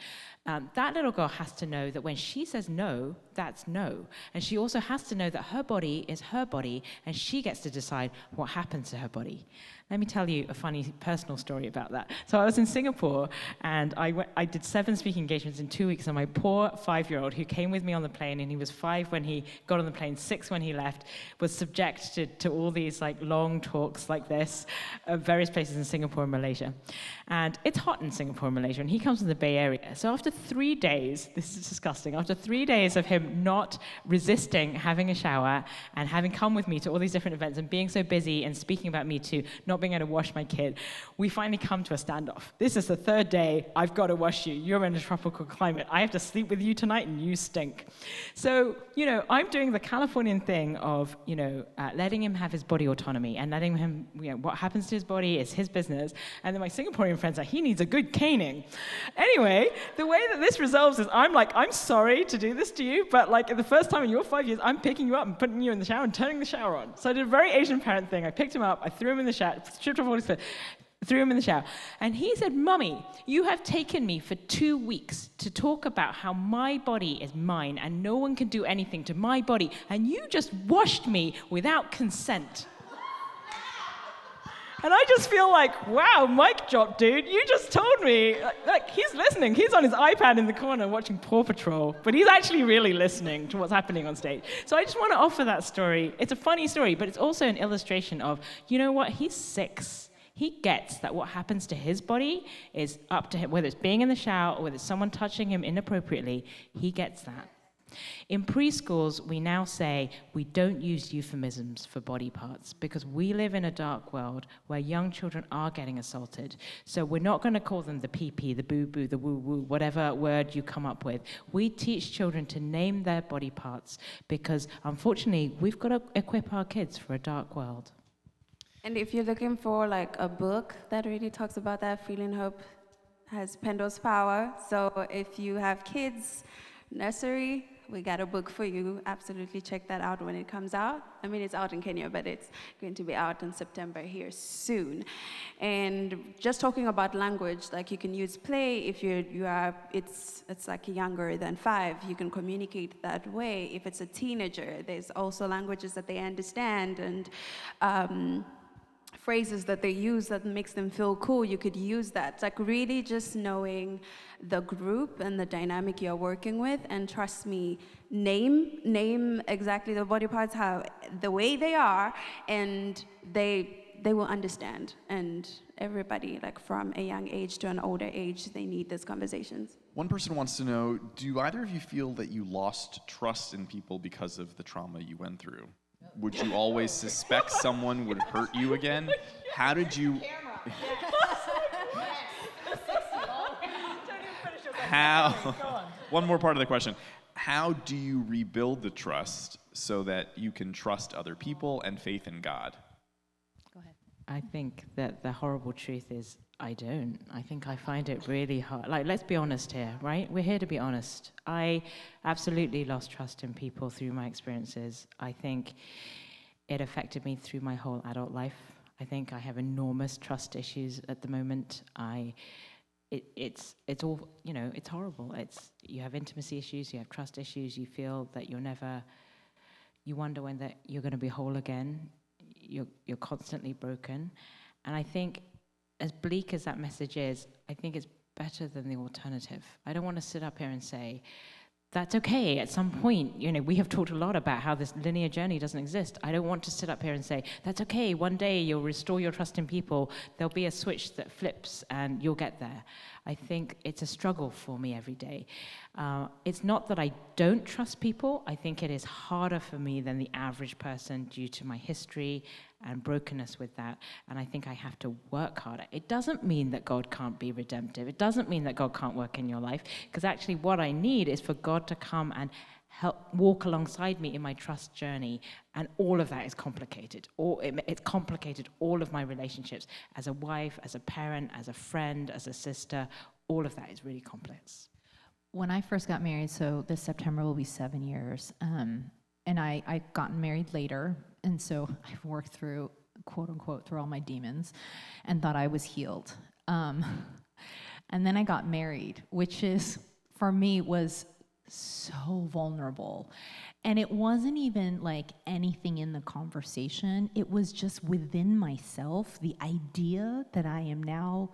That little girl has to know that when she says no, that's no. And she also has to know that her body is her body, and she gets to decide what happens to her body. Let me tell you a funny personal story about that. So I was in Singapore, and I did 7 speaking engagements in 2 weeks, and my poor 5-year-old, who came with me on the plane, and he was 5 when he got on the plane, 6 when he left, was subjected to all these long talks like this at various places in Singapore and Malaysia. And it's hot in Singapore and Malaysia, and he comes from the Bay Area. So after 3 days, this is disgusting, after 3 days of him not resisting having a shower and having come with me to all these different events and being so busy and speaking about Me Too, not being able to wash my kid, we finally come to a standoff. This is the 3rd day. I've got to wash you. You're in a tropical climate. I have to sleep with you tonight, and you stink. So, I'm doing the Californian thing of, letting him have his body autonomy and letting him, what happens to his body is his business. And then my Singaporean friends are, he needs a good caning. Anyway, the way that this resolves is I'm sorry to do this to you, but the first time in your 5 years, I'm picking you up and putting you in the shower and turning the shower on. So I did a very Asian parent thing. I picked him up, I threw him in the shower, stripped off all his clothes, threw him in the shower. And he said, "Mummy, you have taken me for 2 weeks to talk about how my body is mine and no one can do anything to my body, and you just washed me without consent." And I just feel like, wow, mic drop, dude. You just told me. Like, he's listening. He's on his iPad in the corner watching Paw Patrol, but he's actually really listening to what's happening on stage. So I just want to offer that story. It's a funny story, but it's also an illustration of, you know what, he's 6. He gets that what happens to his body is up to him, whether it's being in the shower or whether it's someone touching him inappropriately, he gets that. In preschools, we now say we don't use euphemisms for body parts because we live in a dark world where young children are getting assaulted. So we're not going to call them the pee-pee, the boo-boo, the woo-woo, whatever word you come up with. We teach children to name their body parts because, unfortunately, we've got to equip our kids for a dark world. And if you're looking for like a book that really talks about that, Feeling Hope has Pendo's Power. So if you have kids, nursery, we got a book for you. Absolutely check that out when it comes out. I mean, it's out in Kenya, but it's going to be out in September here soon. And just talking about language, like you can use play if it's like younger than 5. You can communicate that way. If it's a teenager, there's also languages that they understand and phrases that they use that makes them feel cool. You could use that. It's like really just knowing the group and the dynamic you're working with, and trust me, name exactly the body parts how the way they are, and they will understand. And everybody, like from a young age to an older age, they need these conversations. One person wants to know, do either of you feel that you lost trust in people because of the trauma you went through? Would you always suspect someone would hurt you again? How did you... How... One more part of the question. How do you rebuild the trust so that you can trust other people and faith in God? Go ahead. I think that the horrible truth is I don't. I think I find it really hard. Like, let's be honest here, right? We're here to be honest. I absolutely lost trust in people through my experiences. I think it affected me through my whole adult life. I think I have enormous trust issues at the moment. It's all, you know, it's horrible. You have intimacy issues, you have trust issues, you feel that you wonder when that you're going to be whole again. You're constantly broken. And I think, as bleak as that message is, I think it's better than the alternative. I don't want to sit up here and say, that's okay, at some point, you know, we have talked a lot about how this linear journey doesn't exist. I don't want to sit up here and say, that's okay, one day you'll restore your trust in people, there'll be a switch that flips and you'll get there. I think it's a struggle for me every day. It's not that I don't trust people, I think it is harder for me than the average person due to my history and brokenness with that, and I think I have to work harder. It doesn't mean that God can't be redemptive. It doesn't mean that God can't work in your life, because actually what I need is for God to come and help walk alongside me in my trust journey, and all of that is complicated. It's complicated all of my relationships as a wife, as a parent, as a friend, as a sister. All of that is really complex. When I first got married, so this September will be 7 years, and I gotten married later, and so I've worked through, quote unquote, through all my demons, and thought I was healed. And then I got married, which is, for me, was so vulnerable. And it wasn't even like anything in the conversation. It was just within myself, the idea that I am now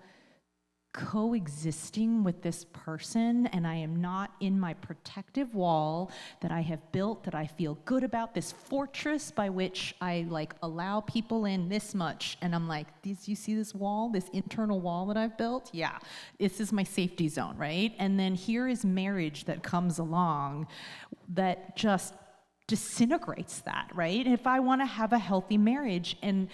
coexisting with this person, and I am not in my protective wall that I have built, that I feel good about, this fortress by which I like allow people in this much, and I'm like, you see this wall, this internal wall that I've built? Yeah, this is my safety zone, right? And then here is marriage that comes along that just disintegrates that, right? If I want to have a healthy marriage, and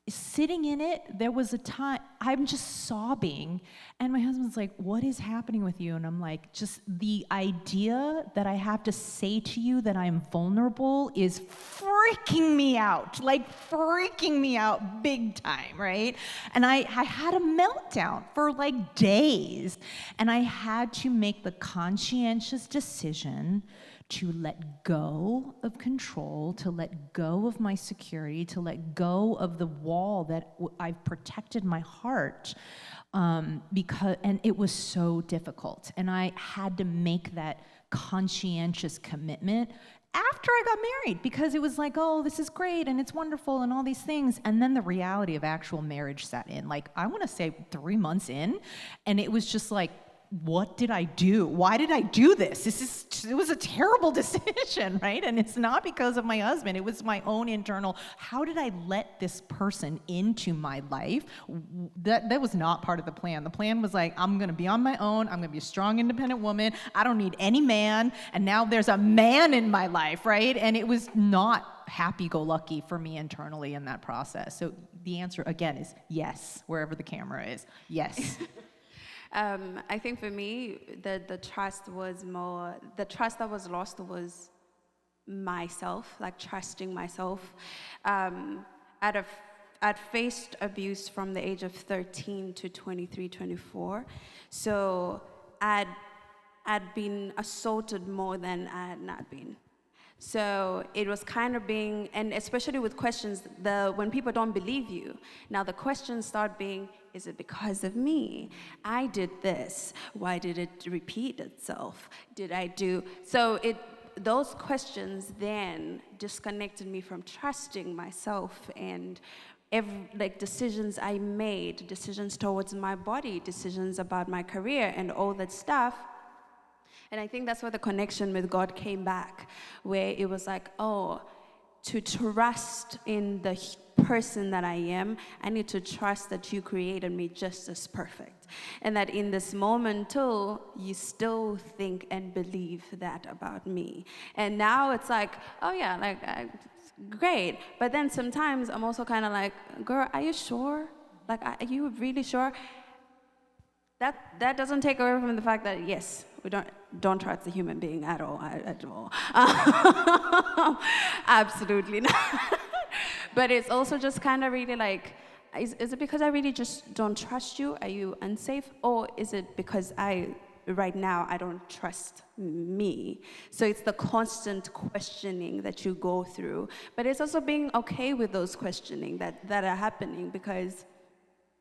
sitting in it, there was a time I'm just sobbing, and my husband's like, what is happening with you? And I'm like, just the idea that I have to say to you that I'm vulnerable is freaking me out, like freaking me out big time, right? And I had a meltdown for like days, and I had to make the conscientious decision to let go of control, to let go of my security, to let go of the wall that I've protected my heart, and it was so difficult. And I had to make that conscientious commitment after I got married, because it was like, oh, this is great and it's wonderful and all these things. And then the reality of actual marriage set in. Like, I want to say 3 months in, and it was just like, what did I do? Why did I do this? It was a terrible decision, right? And it's not because of my husband. It was my own internal, how did I let this person into my life? That was not part of the plan. The plan was like, I'm going to be on my own. I'm going to be a strong, independent woman. I don't need any man. And now there's a man in my life, right? And it was not happy-go-lucky for me internally in that process. So the answer, again, is yes, wherever the camera is. Yes. I think for me, the trust that was lost was myself, like trusting myself. I'd faced abuse from the age of 13 to 23, 24. So I'd been assaulted more than I had not been. So it was kind of being, and especially with questions, when people don't believe you, now the questions start being, is it because of me? I did this. Why did it repeat itself? Did I do? So those questions then disconnected me from trusting myself and decisions I made, decisions towards my body, decisions about my career and all that stuff. And I think that's where the connection with God came back, where it was like, oh, to trust in the person that I am, I need to trust that you created me just as perfect. And that in this moment too, you still think and believe that about me. And now it's like, oh yeah, great. But then sometimes I'm also kind of like, girl, are you sure? Like, are you really sure? That doesn't take away from the fact that, yes, we don't trust the human being at all. Absolutely not. But it's also just kind of really like, is it because I really just don't trust you? Are you unsafe? Or is it because right now I don't trust me? So it's the constant questioning that you go through. But it's also being okay with those questioning that are happening, because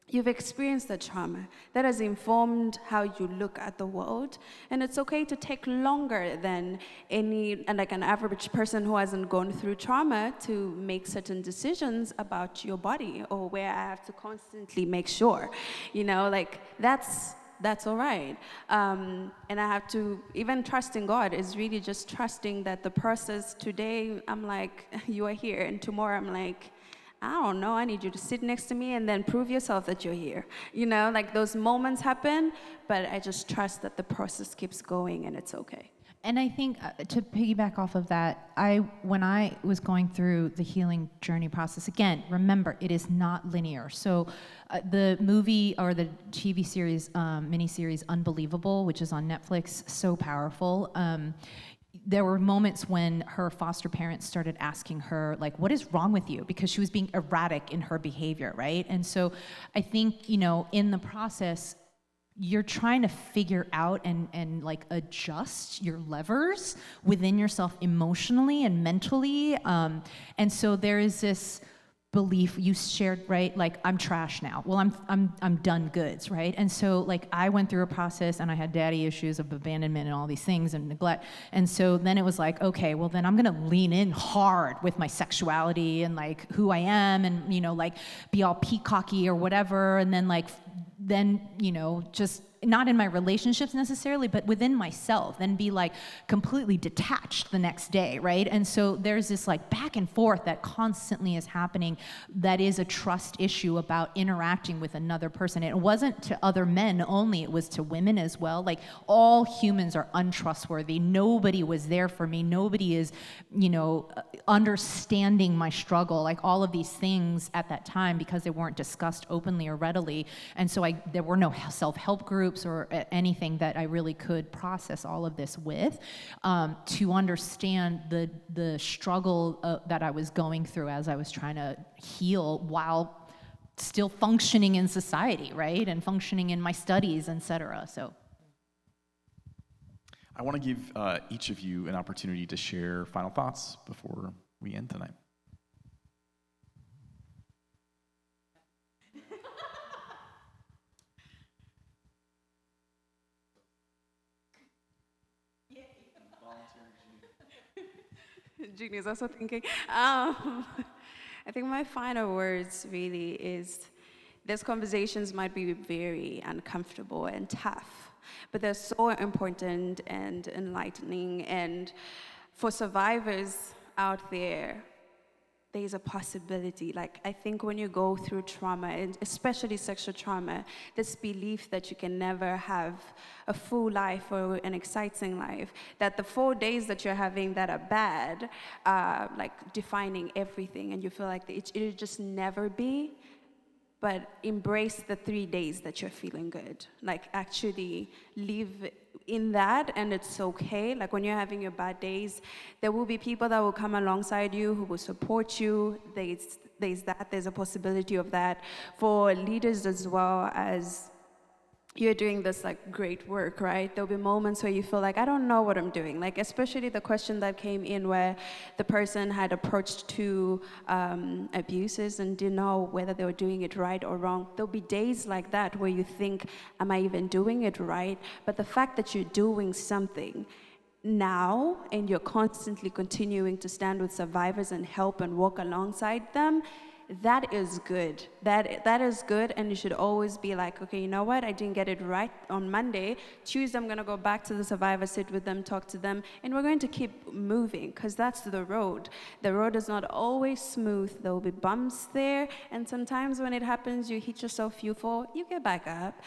you've experienced the trauma that has informed how you look at the world, and it's okay to take longer than an average person who hasn't gone through trauma to make certain decisions about your body, or where I have to constantly make sure, that's all right. And I have to, even trusting God is really just trusting that the process today, I'm like, you are here, and tomorrow I'm like, I don't know, I need you to sit next to me and then prove yourself that you're here. Those moments happen, but I just trust that the process keeps going and it's okay. And I think to piggyback off of that, when I was going through the healing journey process, again, remember, it is not linear. So the movie or the TV series, miniseries Unbelievable, which is on Netflix, so powerful. There were moments when her foster parents started asking her, like, what is wrong with you? Because she was being erratic in her behavior, right? And so I think, in the process, you're trying to figure out and adjust your levers within yourself emotionally and mentally. And so there is this belief you shared, right? Like, I'm trash now. Well, I'm done goods, right? And so I went through a process, and I had daddy issues of abandonment and all these things and neglect. And so then it was like, okay, well then I'm gonna lean in hard with my sexuality and who I am, and be all peacocky or whatever. And then just not in my relationships necessarily, but within myself, then be completely detached the next day, right? And so there's this back and forth that constantly is happening, that is a trust issue about interacting with another person. It wasn't to other men only, it was to women as well. All humans are untrustworthy. Nobody was there for me. Nobody is, understanding my struggle, all of these things at that time, because they weren't discussed openly or readily. And so there were no self-help groups or anything that I really could process all of this with, to understand the struggle that I was going through as I was trying to heal while still functioning in society, right? And functioning in my studies, etc. So I want to give each of you an opportunity to share final thoughts before we end tonight. Jeannie is also thinking. I think my final words really is these conversations might be very uncomfortable and tough, but they're so important and enlightening. And for survivors out there, there's a possibility. Like, I think when you go through trauma, and especially sexual trauma, this belief that you can never have a full life or an exciting life, that the 4 days that you're having that are bad, like defining everything, and you feel like it'll just never be. But embrace the 3 days that you're feeling good. Like, actually live in that, and it's okay. Like, when you're having your bad days, there will be people that will come alongside you who will support you. There's a possibility of that. For leaders as well, as you're doing this like great work, right? There'll be moments where you feel like, I don't know what I'm doing. Like, especially the question that came in where the person had approached 2 abuses and didn't know whether they were doing it right or wrong. There'll be days like that where you think, am I even doing it right? But the fact that you're doing something now and you're constantly continuing to stand with survivors and help and walk alongside them, that is good. That is good, and you should always be like, okay, you know what? I didn't get it right on Monday. Tuesday, I'm going to go back to the survivor, sit with them, talk to them, and we're going to keep moving, because that's the road. The road is not always smooth. There will be bumps there, and sometimes when it happens, you hit yourself, you fall, you get back up.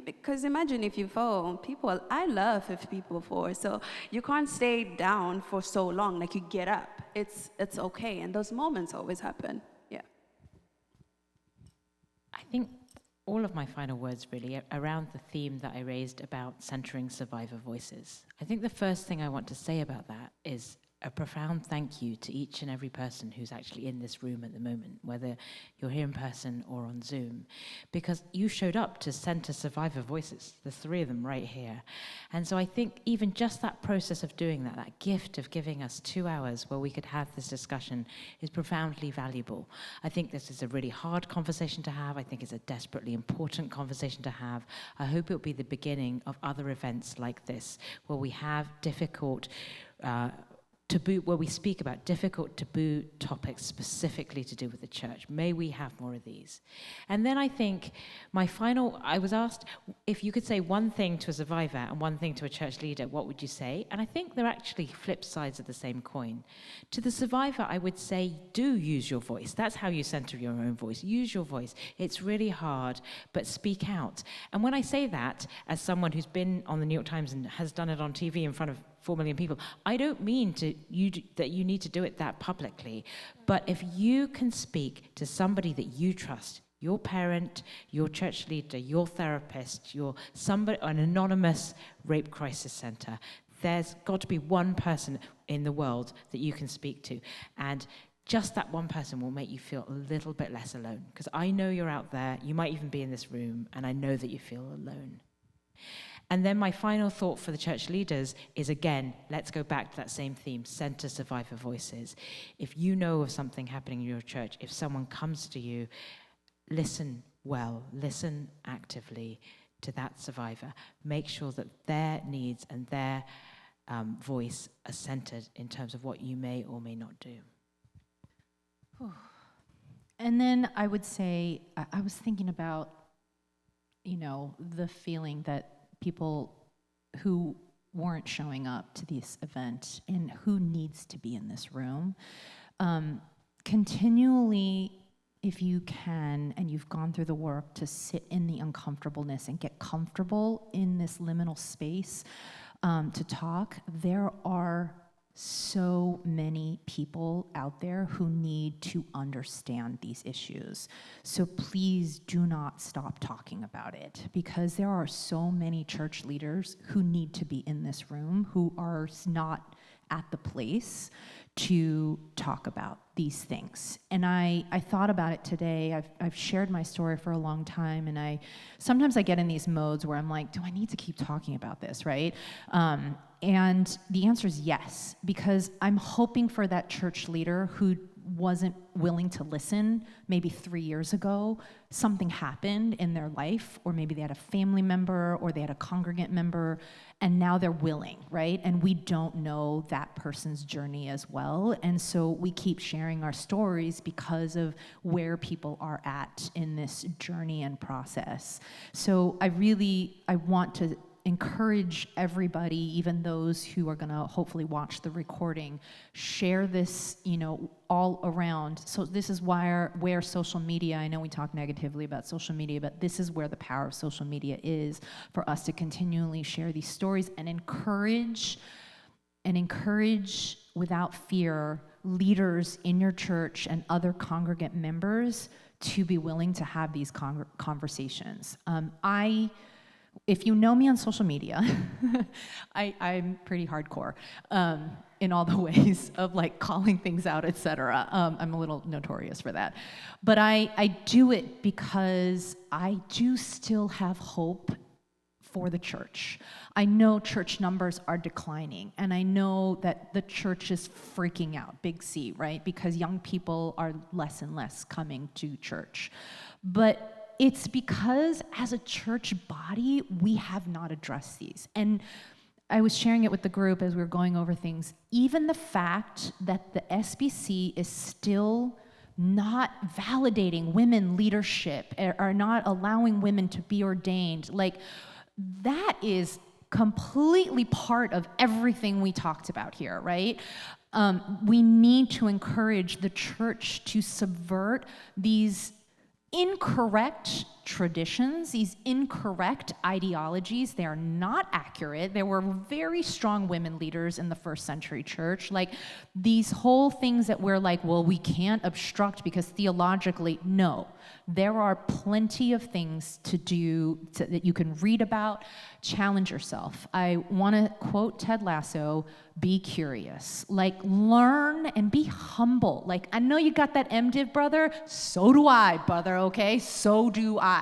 Because imagine if you fall. I love if people fall, so you can't stay down for so long. Like, you get up. It's okay, and those moments always happen. I think all of my final words really are around the theme that I raised about centering survivor voices. I think the first thing I want to say about that is a profound thank you to each and every person who's actually in this room at the moment, whether you're here in person or on Zoom, because you showed up to center survivor voices, the 3 of them right here. And so I think even just that process of doing that, that gift of giving us 2 hours where we could have this discussion, is profoundly valuable. I think this is a really hard conversation to have. I think it's a desperately important conversation to have. I hope it'll be the beginning of other events like this, where we have difficult where we speak about difficult taboo topics specifically to do with the church. May we have more of these. And then I think I was asked if you could say one thing to a survivor and one thing to a church leader, what would you say? And I think they're actually flip sides of the same coin. To the survivor, I would say, do use your voice. That's how you center your own voice. Use your voice. It's really hard, but speak out. And when I say that, as someone who's been on the New York Times and has done it on TV in front of 4 million people, I don't mean that you need to do it that publicly, but if you can speak to somebody that you trust, your parent, your church leader, your therapist, an anonymous rape crisis center, there's got to be one person in the world that you can speak to, and just that one person will make you feel a little bit less alone, because I know you're out there, you might even be in this room, and I know that you feel alone. And then my final thought for the church leaders is, again, let's go back to that same theme, center survivor voices. If you know of something happening in your church, if someone comes to you, listen well, listen actively to that survivor. Make sure that their needs and their voice are centered in terms of what you may or may not do. And then I would say, I was thinking about, the feeling that people who weren't showing up to this event and who needs to be in this room, continually, if you can, and you've gone through the work to sit in the uncomfortableness and get comfortable in this liminal space to talk, there are so many people out there who need to understand these issues. So please do not stop talking about it, because there are so many church leaders who need to be in this room who are not at the place to talk about these things. And I thought about it today. I've shared my story for a long time, and sometimes I get in these modes where I'm like, do I need to keep talking about this, right? And the answer is yes, because I'm hoping for that church leader who wasn't willing to listen maybe 3 years ago. Something happened in their life, or maybe they had a family member or they had a congregant member, and now they're willing, right? And we don't know that person's journey as well. And so we keep sharing our stories because of where people are at in this journey and process. So I want to encourage everybody, even those who are going to hopefully watch the recording, share this, all around. So this is where social media, I know we talk negatively about social media, but this is where the power of social media is for us to continually share these stories and encourage without fear leaders in your church and other congregant members to be willing to have these conversations. If you know me on social media, I'm pretty hardcore in all the ways of like calling things out, etc. I'm a little notorious for that. But I do it because I do still have hope for the church. I know church numbers are declining, and I know that the church is freaking out, big C, right? Because young people are less and less coming to church. But it's because as a church body, we have not addressed these. And I was sharing it with the group as we were going over things. Even the fact that the SBC is still not validating women leadership, or not allowing women to be ordained, like that is completely part of everything we talked about here, right? We need to encourage the church to subvert these incorrect traditions, these incorrect ideologies. They are not accurate. There were very strong women leaders in the first century church. Like these whole things that we're like, well, we can't obstruct because theologically, no. There are plenty of things to do that you can read about, challenge yourself. I want to quote Ted Lasso, be curious. Like learn and be humble. Like I know you got that MDiv, brother. So do I, brother, okay? So do I.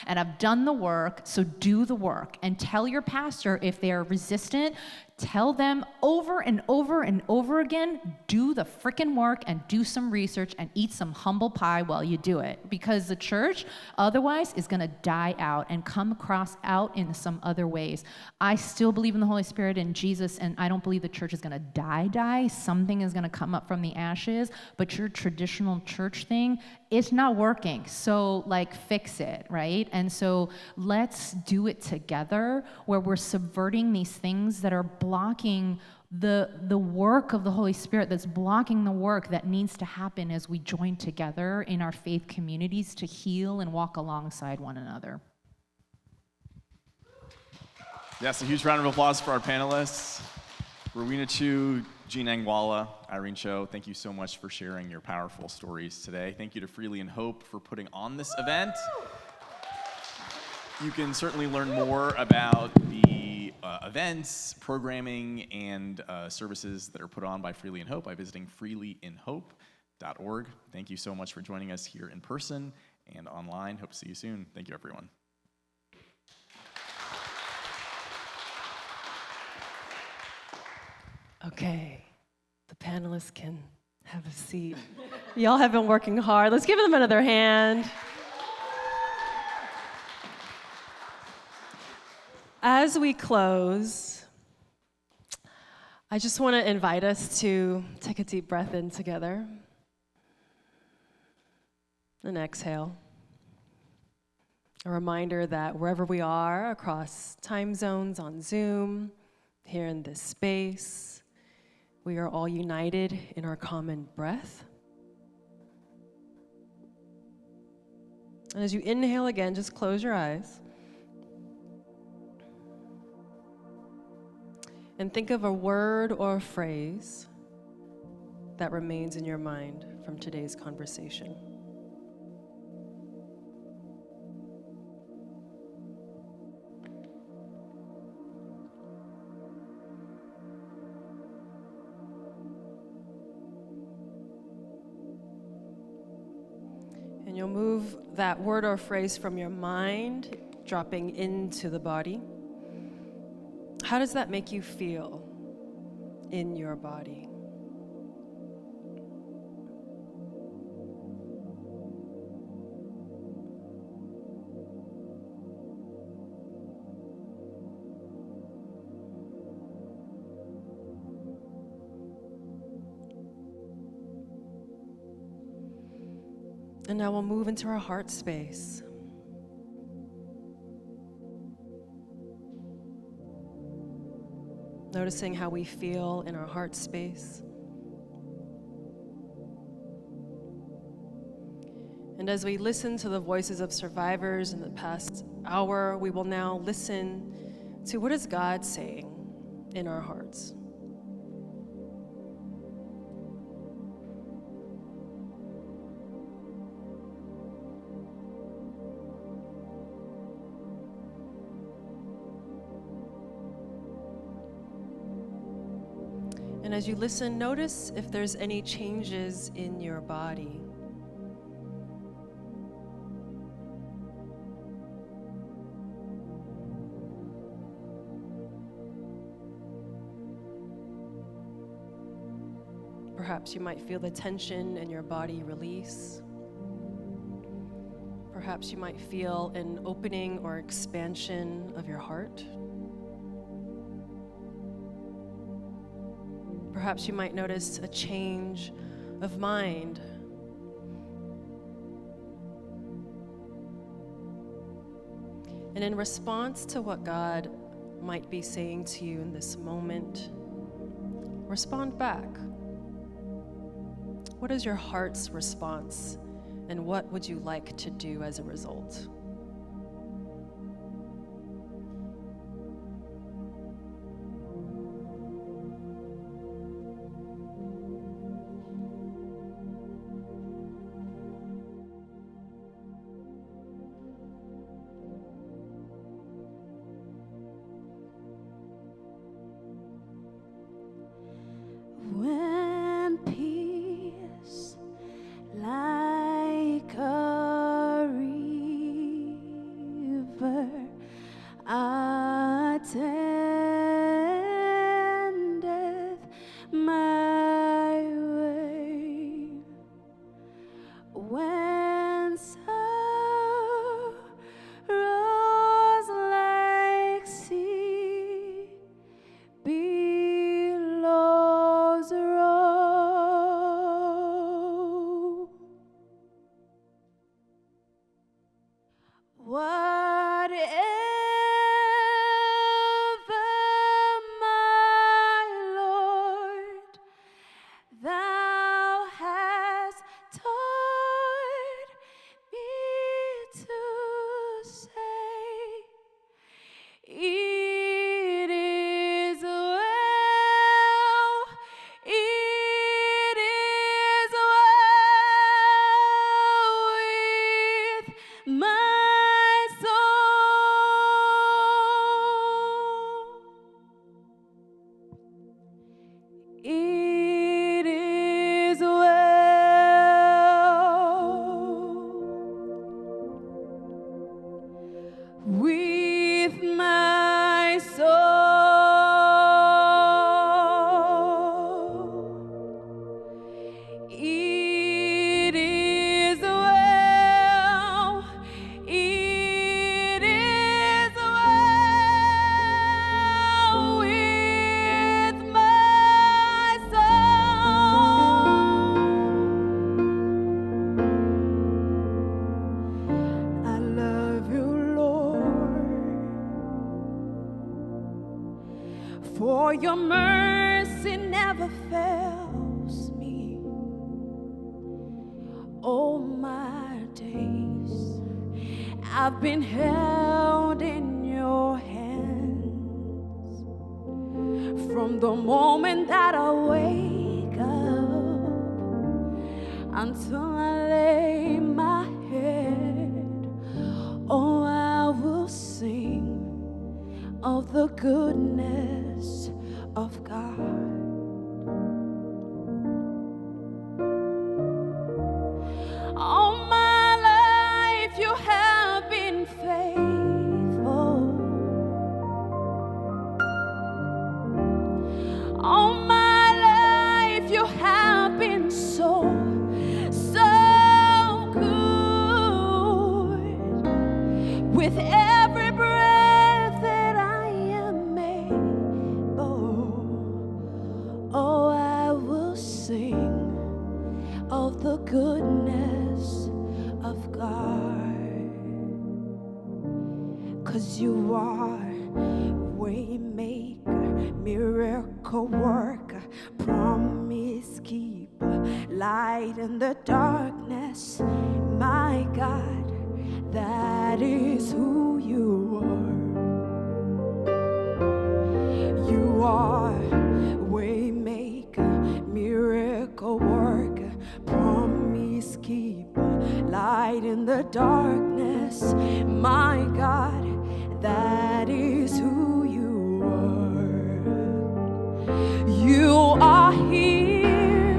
And I've done the work, so do the work. And tell your pastor if they are resistant, tell them over and over and over again, do the freaking work and do some research and eat some humble pie while you do it. Because the church otherwise is going to die out and come across out in some other ways. I still believe in the Holy Spirit and Jesus, and I don't believe the church is going to die. Something is going to come up from the ashes, but your traditional church thing, it's not working. So like fix it, right? And so let's do it together where we're subverting these things that are blocking the work of the Holy Spirit, that's blocking the work that needs to happen as we join together in our faith communities to heal and walk alongside one another. Yes, a huge round of applause for our panelists. Rowena Chu, Jean Angwala, Irene Cho, thank you so much for sharing your powerful stories today. Thank you to Freely in Hope for putting on this event. You can certainly learn more about the events, programming, and services that are put on by Freely in Hope by visiting freelyinhope.org. Thank you so much for joining us here in person and online. Hope to see you soon. Thank you, everyone. Okay, the panelists can have a seat. Y'all have been working hard. Let's give them another hand. As we close, I just want to invite us to take a deep breath in together and exhale. A reminder that wherever we are across time zones on Zoom, here in this space, we are all united in our common breath. And as you inhale again, just close your eyes. And think of a word or a phrase that remains in your mind from today's conversation. And you'll move that word or phrase from your mind, dropping into the body. How does that make you feel in your body? And now we'll move into our heart space. Noticing how we feel in our heart space. And as we listen to the voices of survivors in the past hour, we will now listen to what is God saying in our hearts. And as you listen, notice if there's any changes in your body. Perhaps you might feel the tension in your body release. Perhaps you might feel an opening or expansion of your heart. Perhaps you might notice a change of mind. And in response to what God might be saying to you in this moment, respond back. What is your heart's response, and what would you like to do as a result? When peace like a river attendeth my way, when sorrows like sea billows roll, whatever, my Lord, thou hast taught me to say, it is well, it is well with my soul. It is well with my soul. It is well, it is well with my soul. I love you, Lord, for your mercy never fails me. All my days I've been held in your hands. From the moment that I wake up until I lay my head, oh, I will sing of the goodness of God. All my life you have been faithful. All my life you have been so good. With every breath that I am able, oh, I will sing of the goodness 'cause you are waymaker, miracle worker, promise keeper, light in the darkness. My God, that is who you are. You are waymaker, miracle worker, promise keeper, light in the darkness. My God, that is who you are. You are here,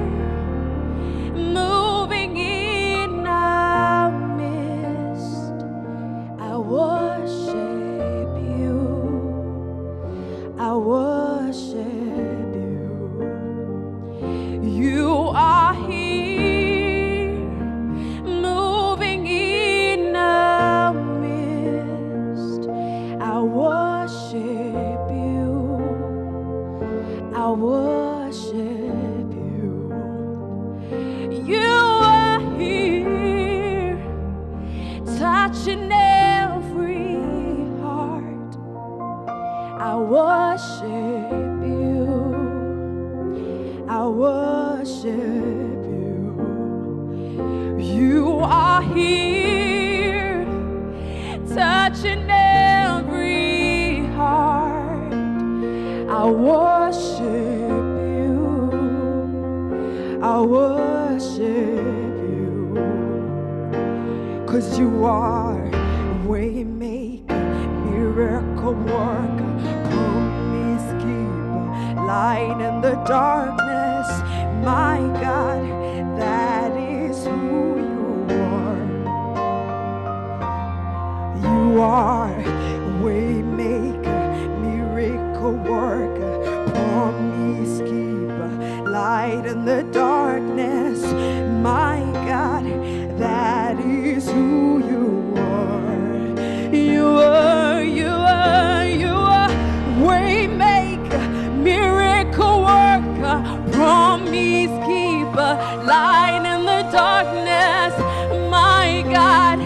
moving in our midst. I worship you. I worship you. You are here, moving in our midst. I worship you. I worship you. You are here, touching every heart. I worship you. I worship you. You are here, touching every heart. I worship you. I worship you. 'Cause you are waymaker, miracle worker, promise keeper, light in the darkness. My God, that is who you are. You are waymaker, miracle worker, promise keeper, light in the darkness. My God, that is who you are. You are, you are, you are waymaker, miracle worker, promise keeper, light in the darkness. My God,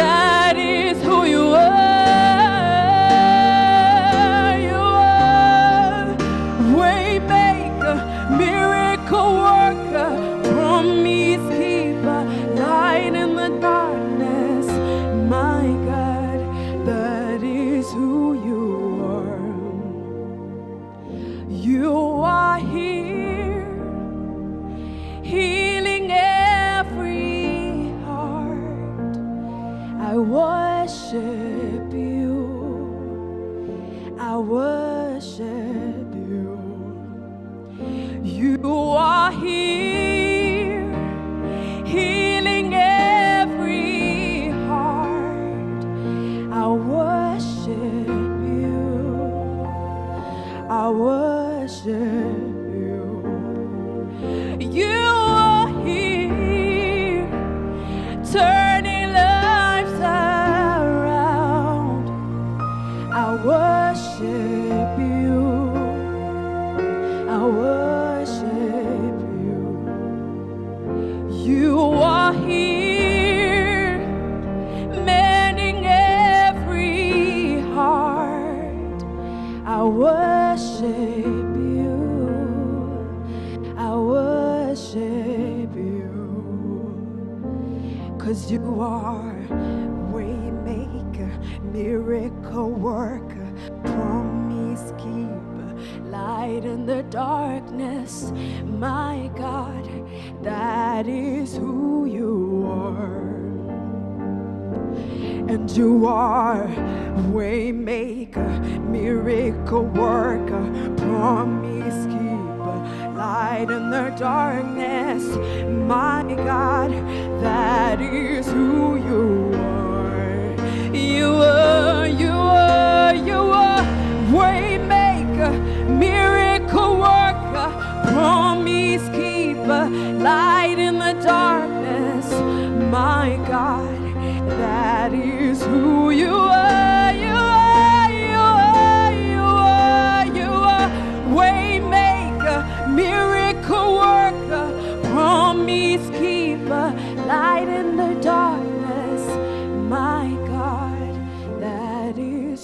that is who you are. You are waymaker, miracle worker, promise keeper, light in the darkness. My God, that is who you are. You are here, healing every heart. I worship you. I worship you. You are here, healing every heart. I worship you. I worship you. You are here, turning lives around. I worship you. I worship you. You are here, mending every heart. I worship you. I worship you. 'Cause you are waymaker, miracle worker, promise keeper, light in the darkness. My God, that is who you are. And you are waymaker, miracle worker, promise keeper, light in the darkness. My God, that is who you are. You are, you are, you are waymaker, miracle worker, promise keeper, light in the darkness. My God, that is who you are. You are, you are, you are, you are waymaker, miracle worker, promise keeper, light in the darkness. My God, that is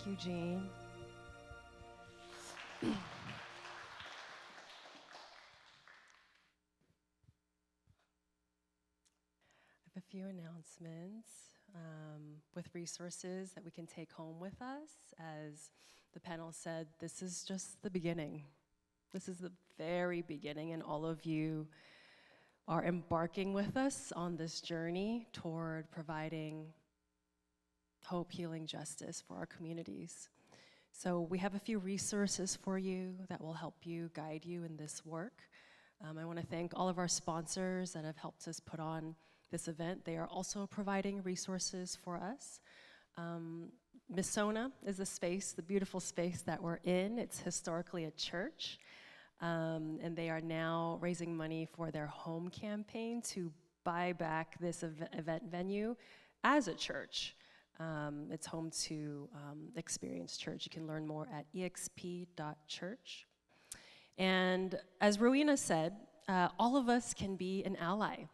Thank you, Jean. A few announcements with resources that we can take home with us. As the panel said, this is just the beginning. This is the very beginning, and all of you are embarking with us on this journey toward providing hope, healing, justice for our communities. So we have a few resources for you that will help you, guide you in this work. I want to thank all of our sponsors that have helped us put on this event. They are also providing resources for us. Missona is the space, the beautiful space that we're in. It's historically a church, and they are now raising money for their home campaign to buy back this event venue as a church. It's home to Experience Church. You can learn more at exp.church. And as Rowena said, all of us can be an ally.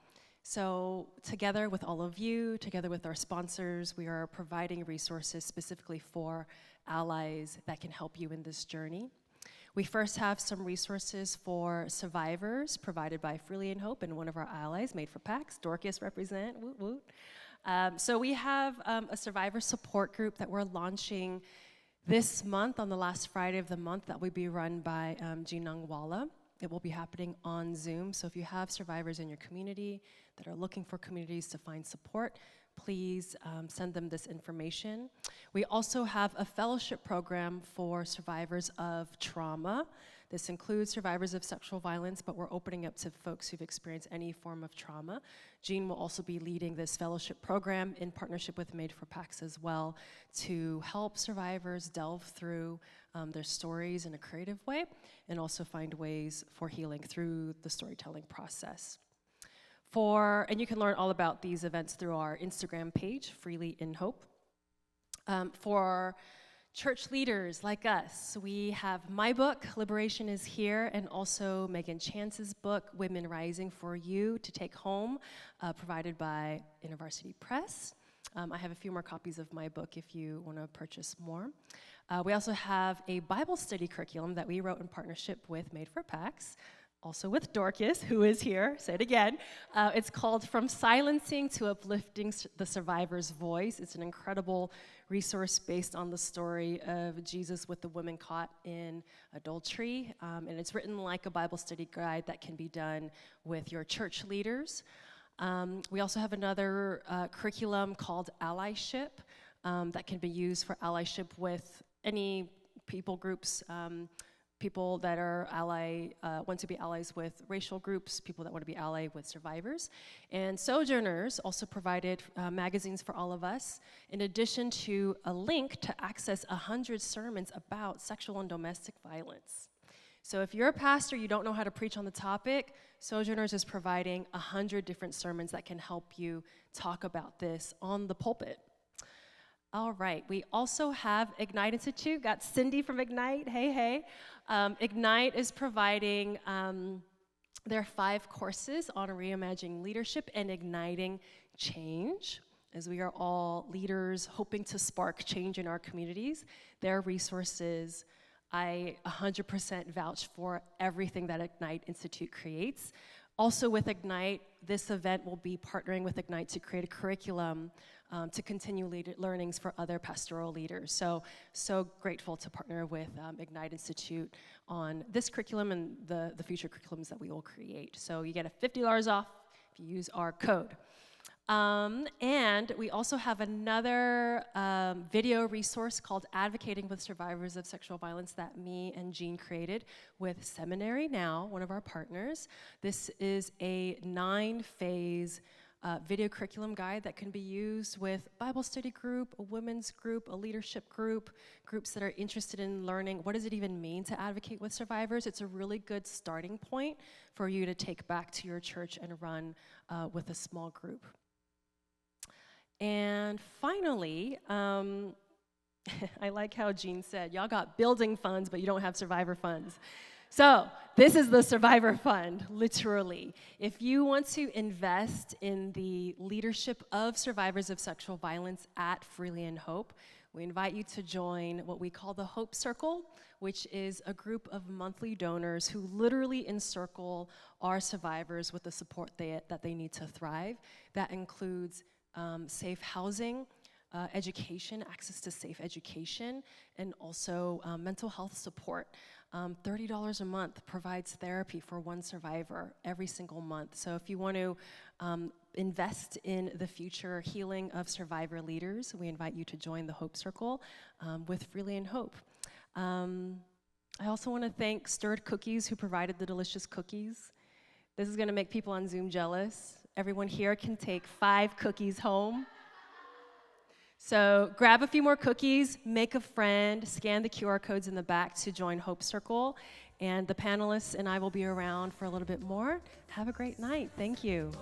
So together with all of you, together with our sponsors, we are providing resources specifically for allies that can help you in this journey. We first have some resources for survivors provided by Freely in Hope and one of our allies, Made for PAX, Dorcas represent, woot woot. So we have a survivor support group that we're launching this month on the last Friday of the month that will be run by Jinung Wala. It will be happening on Zoom. So if you have survivors in your community that are looking for communities to find support, please send them this information. We also have a fellowship program for survivors of trauma. This includes survivors of sexual violence, but we're opening up to folks who've experienced any form of trauma. Jean will also be leading this fellowship program in partnership with Made for PAX as well to help survivors delve through their stories in a creative way and also find ways for healing through the storytelling process. And you can learn all about these events through our Instagram page, Freely in Hope. For church leaders like us, we have my book, Liberation is Here, and also Megan Chance's book, Women Rising, for you to take home, provided by University Press. I have a few more copies of my book if you want to purchase more. We also have a Bible study curriculum that we wrote in partnership with Made for PAX, also with Dorcas, who is here, say it again. It's called From Silencing to Uplifting the Survivor's Voice. It's an incredible resource based on the story of Jesus with the woman caught in adultery. And it's written like a Bible study guide that can be done with your church leaders. We also have another curriculum called Allyship that can be used for allyship with any people groups, people that are want to be allies with racial groups, people that want to be allied with survivors. And Sojourners also provided magazines for all of us, in addition to a link to access 100 sermons about sexual and domestic violence. So if you're a pastor, you don't know how to preach on the topic, Sojourners is providing 100 different sermons that can help you talk about this on the pulpit. All right, we also have Ignite Institute, got Cindy from Ignite, hey. Ignite is providing their 5 courses on reimagining leadership and igniting change, as we are all leaders hoping to spark change in our communities. Their resources, I 100% vouch for everything that Ignite Institute creates. Also with Ignite, this event will be partnering with Ignite to create a curriculum to continue learnings for other pastoral leaders. So grateful to partner with Ignite Institute on this curriculum and the future curriculums that we will create. So you get a $50 off if you use our code. And we also have another video resource called Advocating with Survivors of Sexual Violence that me and Jean created with Seminary Now, one of our partners. This is a 9-phase video curriculum guide that can be used with Bible study group, a women's group, a leadership group, groups that are interested in learning what does it even mean to advocate with survivors. It's a really good starting point for you to take back to your church and run with a small group. And finally, I like how Jean said, y'all got building funds, but you don't have survivor funds. So this is the Survivor Fund, literally. If you want to invest in the leadership of survivors of sexual violence at Freely in Hope, we invite you to join what we call the Hope Circle, which is a group of monthly donors who literally encircle our survivors with the support that they need to thrive. That includes safe housing, education, access to safe education, and also mental health support. $30 a month provides therapy for one survivor every single month. So if you want to invest in the future healing of survivor leaders, we invite you to join the Hope Circle with Freely in Hope. I also want to thank Stirred Cookies, who provided the delicious cookies. This is going to make people on Zoom jealous. Everyone here can take 5 cookies home. So grab a few more cookies, make a friend, scan the QR codes in the back to join Hope Circle, and the panelists and I will be around for a little bit more. Have a great night. Thank you.